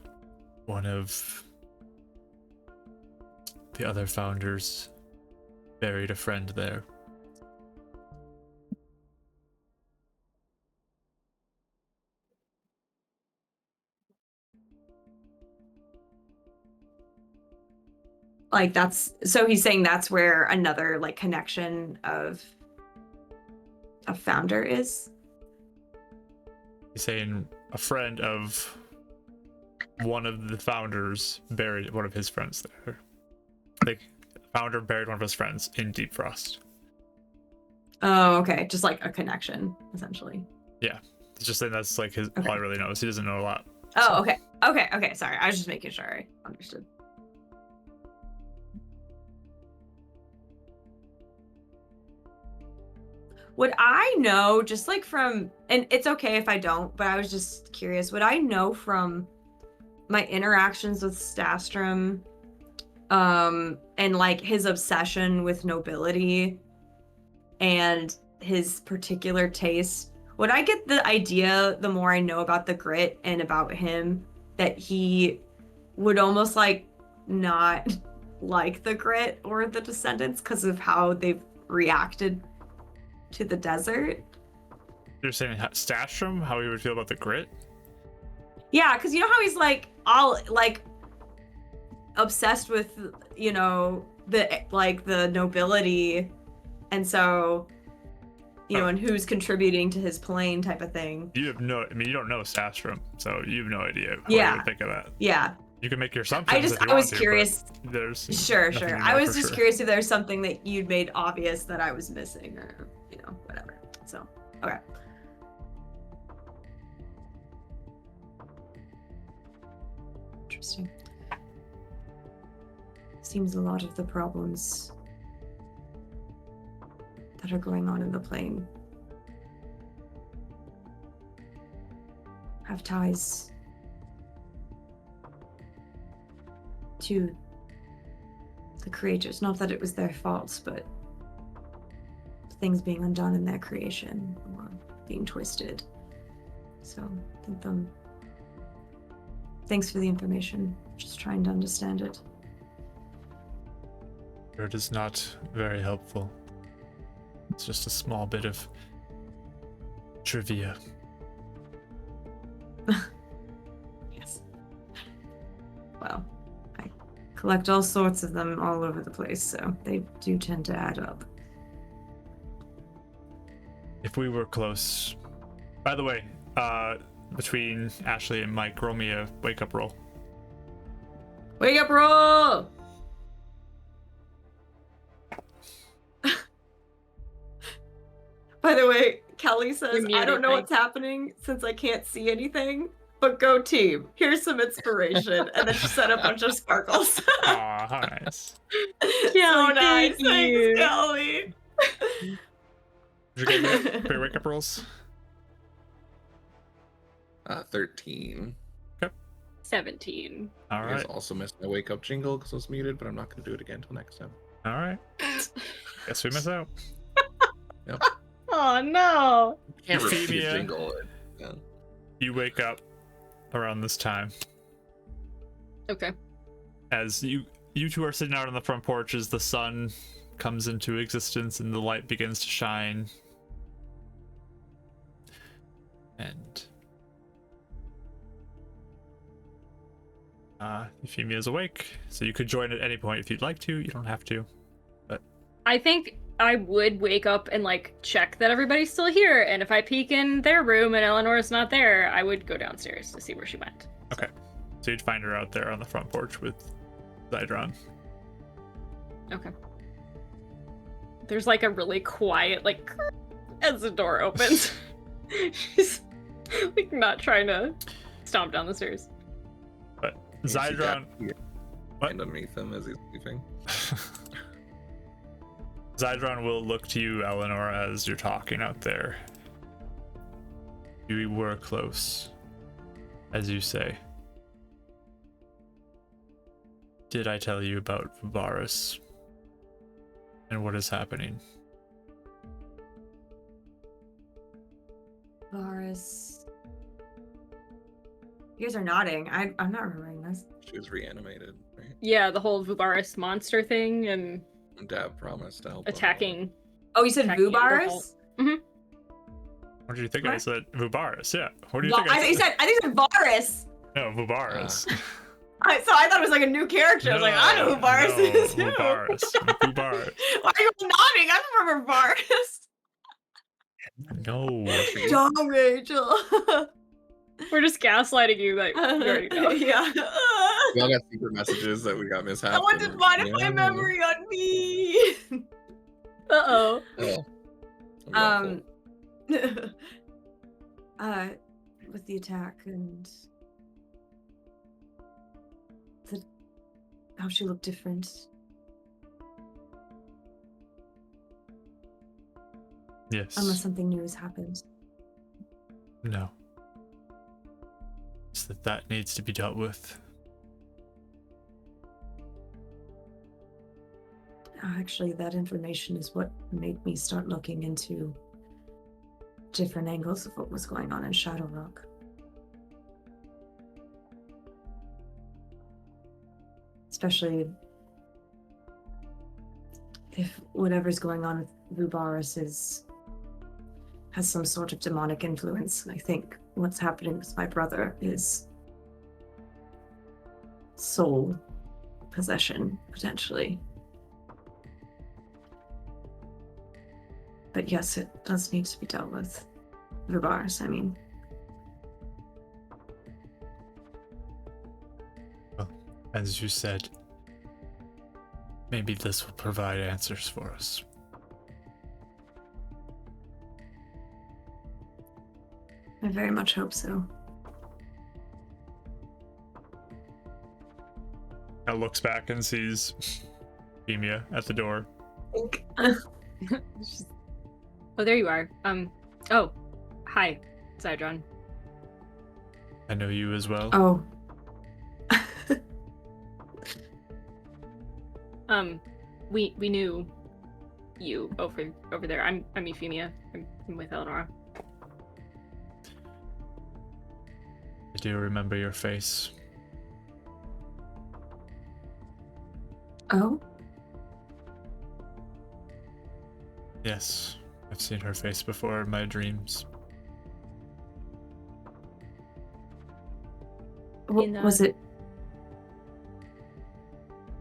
one of the other founders buried a friend there. Like so he's saying that's where another like connection of a founder is? He's saying a friend of one of the founders buried one of his friends there. Like, founder buried one of his friends in Deep Frost. Oh, okay. Just like a connection, essentially. Yeah. It's just saying that's like all he really knows. He doesn't know a lot. Oh, okay. Okay. Sorry. I was just making sure I understood. Would I know, just like from, and it's okay if I don't, but I was just curious, would I know from my interactions with Stastrom, and like his obsession with nobility and his particular taste, would I get the idea the more I know about the grit and about him that he would almost like not like the grit or the descendants because of how they've reacted to the desert? You're saying Stastrom, how he would feel about the grit? Yeah, because you know how he's like all like obsessed with, you know, the nobility, and so you know, and who's contributing to his plane type of thing. You have no, I mean, you don't know Stastrom, so you have no idea how Yeah. you would think of that. Yeah. You can make your assumptions. I was curious. There's Sure. nothing to I know was for just sure. curious if there's something that you'd made obvious that I was missing, or you know, whatever. So, okay. Interesting. Seems a lot of the problems that are going on in the plane have ties to the creators. Not that it was their fault, but things being undone in their creation or being twisted. So I think thanks for the information. Just trying to understand it. It is not very helpful. It's just a small bit of trivia. Yes. Well, I collect all sorts of them all over the place, so they do tend to add up. If we were close. By the way, between Ashley and Mike, roll me a wake up roll. Wake up, roll! By the way, Kelly says, You're I don't muted, know Mike. what's happening since I can't see anything, but go team. Here's some inspiration. And then she sent a bunch of sparkles. Aw, how nice. So nice. thank you. Thanks, Kelly. Did you get your wake up rolls? 13. 17. All You guys right. also missed my wake up jingle because I was muted, but I'm not going to do it again until next time. All right. Guess we miss out. Oh no. Can't repeat a Euphemia. jingle. Yeah. You wake up around this time Okay. as you two are sitting out on the front porch as the sun comes into existence and the light begins to shine. And Euphemia is awake, so you could join at any point if you'd like to. You don't have to. I think I would wake up and like check that everybody's still here, and if I peek in their room and Eleanor's not there, I would go downstairs to see where she went. Okay. So you'd find her out there on the front porch with Zydron. Okay. There's like a really quiet like as the door opens. She's like not trying to stomp down the stairs. But You see Zydron, that What? hand underneath him as he's sleeping. Zydron will look to you, Eleanora, as you're talking out there. We were close, as you say. Did I tell you about Varus and what is happening? Varus. You guys are nodding. I'm not remembering this. She was reanimated, right? Yeah, the whole Vubaris monster thing and And Dab promised to help him out. attacking. Oh, you said Attacking Vubaris? What did you think? I What? said Vubaris. Yeah. What do you Well, think? I think you said Varus. No, Vubaris. So I thought it was like a new character. I was like, I know who Varus is. Who? Vubaris. Vubaris. Why are you nodding? I remember Varus. No. Dumb Rachel. We're just gaslighting you that you already know. Yeah. We all got secret messages that we got mishaps. Someone and just we're- wanted my yeah. memory on me. Uh-oh. Oh. I'm With the attack and how she looked different. Yes. Unless something new has happened. No. It's that needs to be dealt with. Actually, that information is what made me start looking into different angles of what was going on in Shadow Rock. Especially if whatever's going on with Vubaris has some sort of demonic influence. I think what's happening with my brother is soul possession, potentially. But yes, it does need to be dealt with. Vubaris, I mean. As you said, maybe this will provide answers for us. I very much hope so. Now looks back and sees Femia at the door. Oh, there you are. Oh, hi, Zydron. I know you as well. Oh. We knew you over there. I'm Euphemia. I'm with Eleanora. I do remember your face. Oh? Yes, I've seen her face before in my dreams. Was it?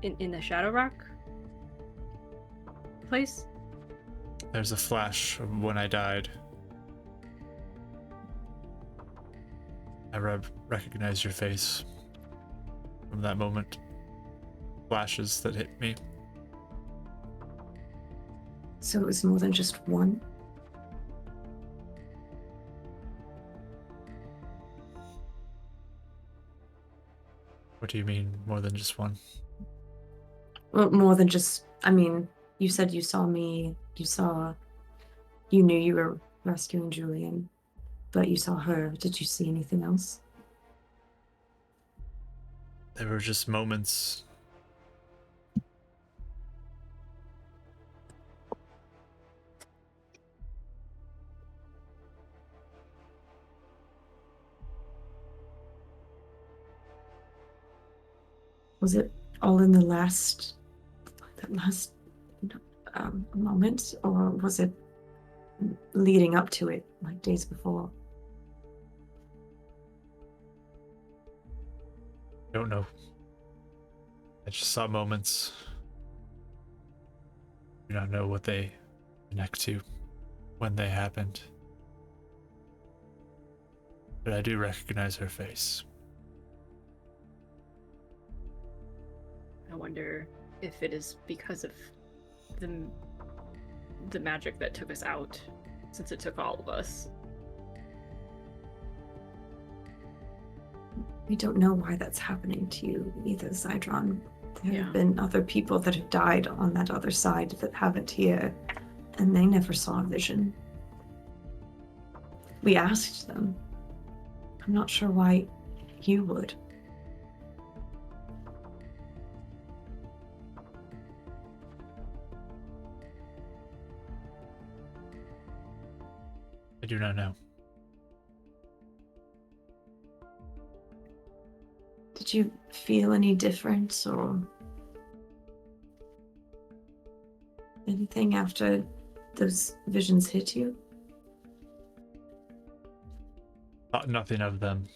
In the Shadow Rock place? There's a flash of when I died. I recognize your face from that moment. Flashes that hit me. So it was more than just one? What do you mean, more than just one? Well, more than just, I mean, you said you saw me, you knew you were rescuing Julian, but you saw her. Did you see anything else? There were just moments. Was it all in the last moment, or was it leading up to it, like days before? I don't know. I just saw moments. I do not know what they connect to, when they happened. But I do recognize her face. I wonder if it is because of the magic that took us out, since it took all of us. We don't know why that's happening to you either, Zydron. There Yeah. have been other people that have died on that other side that haven't here, and they never saw a vision. We asked them. I'm not sure why you would. I do not know. Did you feel any difference or anything after those visions hit you? Thought nothing of them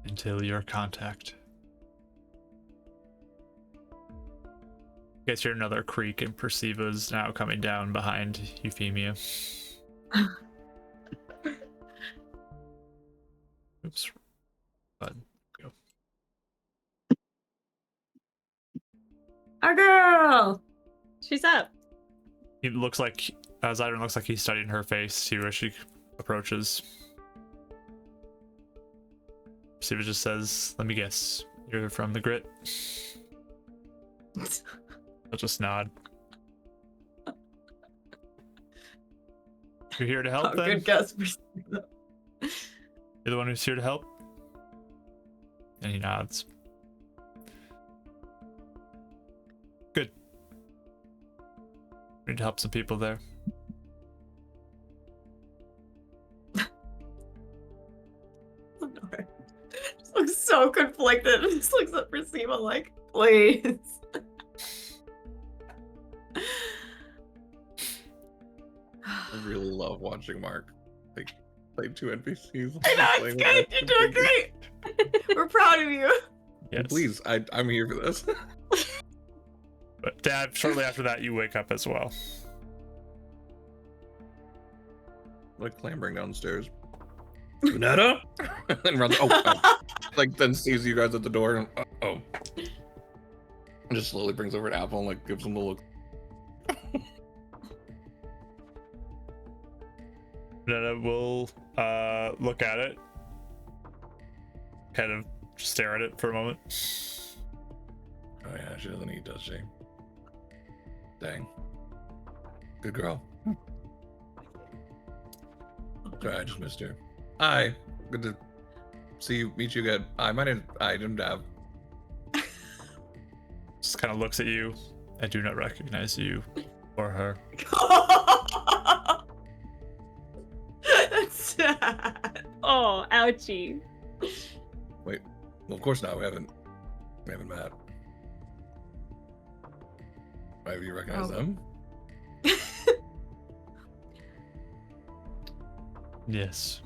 until your contact. Guess you're another creak, and Prisiva's now coming down behind Euphemia. Oops. Button. Go. Our girl! She's up. He looks like Zydron looks like he's studying her face too as she approaches. Prisiva just says, "Let me guess, you're from the Grit." I'll just nod. You're here to help, then? Good guess. You're the one who's here to help? And he nods. Good. We need to help some people there. Eleanora just looks so conflicted. Just looks at Prisiva like, please. I really love watching Mark play two NPCs. I know, it's good. You're doing great. We're proud of you. Yes. Please, I'm here for this. But Dad, shortly after that, you wake up as well. Like clambering downstairs. Netta? And then runs. Oh, like then sees you guys at the door and oh. And just slowly brings over an apple and like gives him a look. Netta will look at it, kind of stare at it for a moment. Oh yeah, she doesn't eat, does she? Dang. Good girl. Sorry, I just missed her. Hi. Good to meet you again. Hi, my name I didn't have. Just kind of looks at you. I do not recognize you or her. That's sad. Oh, ouchie. Wait. Well, of course not. We haven't met. Have you recognized them? Yes.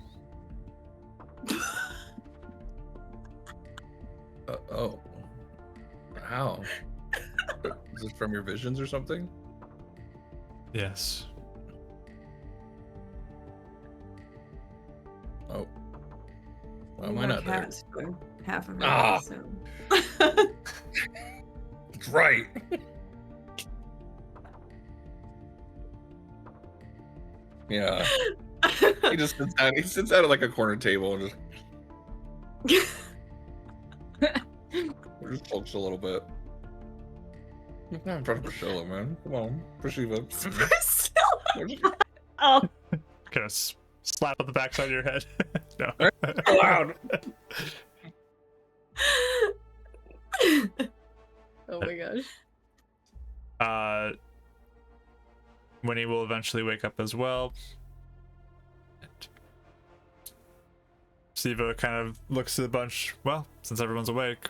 Oh. How? Is this from your visions or something? Yes. Oh. Why am We I were not there? cats for half of it. Ah. So. That's right. Yeah. He just sits out at like a corner table and just folks a little bit. I'm trying to Priscilla, man. Come on, Prisiva. Priscilla. Oh, Kind of slap on the backside of your head. No. Loud. oh my gosh. Winnie will eventually wake up as well. Siva kind of looks to the bunch. Well, since everyone's awake,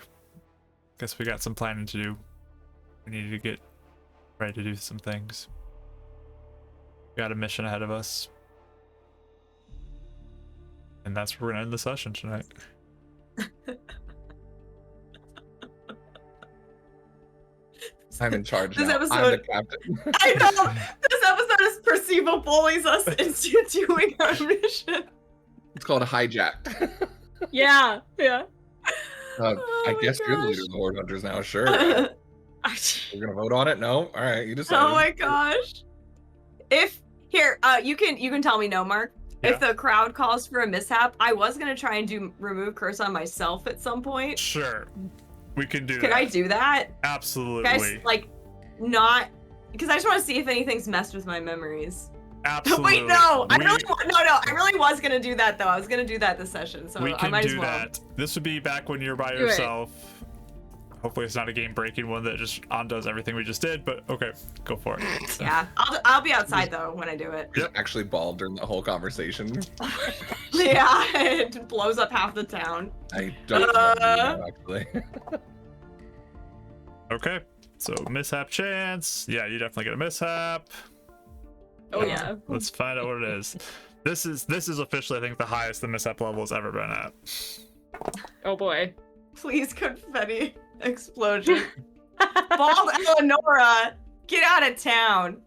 guess we got some planning to do. We need to get ready to do some things. We got a mission ahead of us. And that's where we're gonna end the session tonight. I'm in charge This now. I'm the episode- captain. I know. This episode is Prisiva bullies us into doing our mission. It's called a hijack. Yeah. Oh I my guess you're the leader gosh. of the Horde Hunters now. Sure. We're gonna vote on it. No. All right. You decide. Oh my gosh. If here, you can tell me no, Mark. Yeah. If the crowd calls for a mishap, I was gonna try and remove curse on myself at some point. Sure. We can do Can that. I do that? Absolutely. Guys, like, not because I just want to see if anything's messed with my memories. Absolutely. Wait, no, I We- really was gonna do that though. I was gonna do that this session, so we I can might as do well. that. This would be back when you're by Do it. yourself. Hopefully it's not a game breaking one that just undoes everything we just did, but okay, go for it. Yeah, I'll be outside though when I do it. He's actually bald during the whole conversation. Yeah, it blows up half the town. I don't know actually. Okay, so mishap chance. Yeah, you definitely get a mishap. Oh yeah. Let's find out what it is. This is officially, I think, the highest the mishap level has ever been at. Oh boy. Please, confetti explosion. Bald Eleanora, get out of town.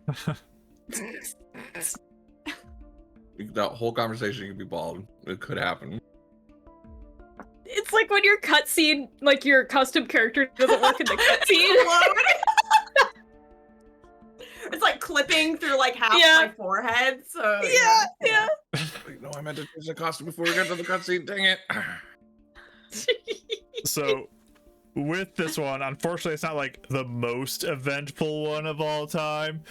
That whole conversation could be bald. It could happen. It's like when your cutscene, like your custom character doesn't work in the cutscene. It's like clipping through like half Yeah. my forehead. So Yeah. Wait, no, I meant to change the costume before we got to the cutscene. Dang it. So with this one, unfortunately, it's not like the most eventful one of all time,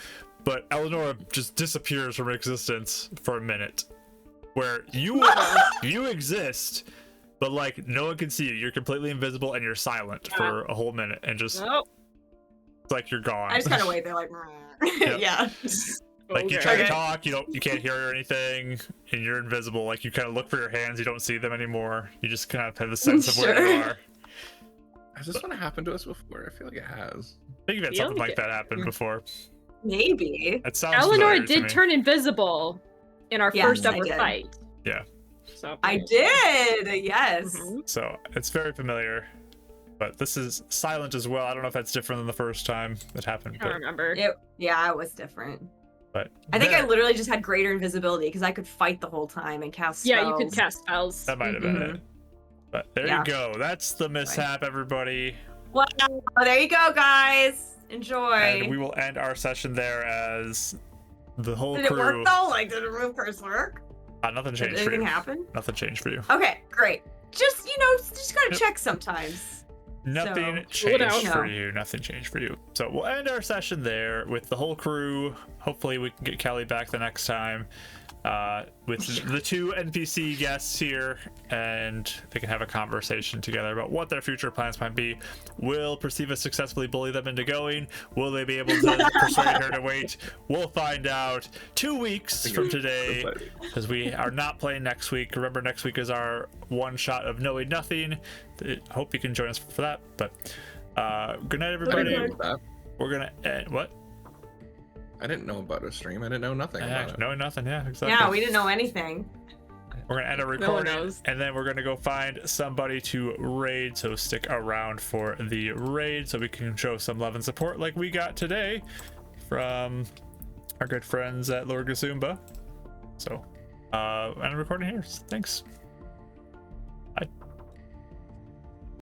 but Eleanora just disappears from existence for a minute, where you exist, but like no one can see you. You're completely invisible and you're silent for a whole minute, and just Oh, it's like you're gone. I just kind of wait there like, yeah. Like you okay. try to Okay. talk, you can't hear anything, and you're invisible. Like you kind of look for your hands, you don't see them anymore. You just kind of have the sense of where you Sure. are. Has this one happened to us before? I feel like it has. I think you've had Feel something like like that happen before. Maybe. It sounds Eleanor familiar to did me. turn invisible in our Yes, first I ever did. fight. Yeah. So I did. Yes. Mhm. So it's very familiar, but this is silent as well. I don't know if that's different than the first time that happened, I don't but, remember. Yeah, it was different. but I think I there- literally just had greater invisibility because I could fight the whole time and cast spells. Yeah, you could cast spells. that might have been it. But there Yeah. you go. That's the mishap, everybody. Well, there you go, guys. Enjoy. And we will end our session there as the whole Did it crew. work though? Like, did the remove curse work? Nothing Did changed for anything you. happen? Nothing changed for you. Okay, great. Just just gotta Yep. check sometimes. Nothing Rule it changed out. for No. you. Nothing changed for you. So we'll end our session there with the whole crew. Hopefully we can get Kelly back the next time with the two NPC guests here, and they can have a conversation together about what their future plans might be. Will Prisiva successfully bully them into going? Will they be able to persuade her to wait? We'll find out 2 weeks from today, because we are not playing next week. Remember, next week is our one shot of Knowing Nothing. Hope you can join us for that. But good night, I everybody. didn't know that. We're gonna end what? I didn't know about a stream. I didn't know nothing about it. Knowing Nothing. Yeah, exactly. Yeah, we didn't know anything. We're gonna end a one recording, knows. and then we're gonna go find somebody to raid. So stick around for the raid, so we can show some love and support, like we got today from our good friends at Lord Gazumba. So, end recording here. Thanks.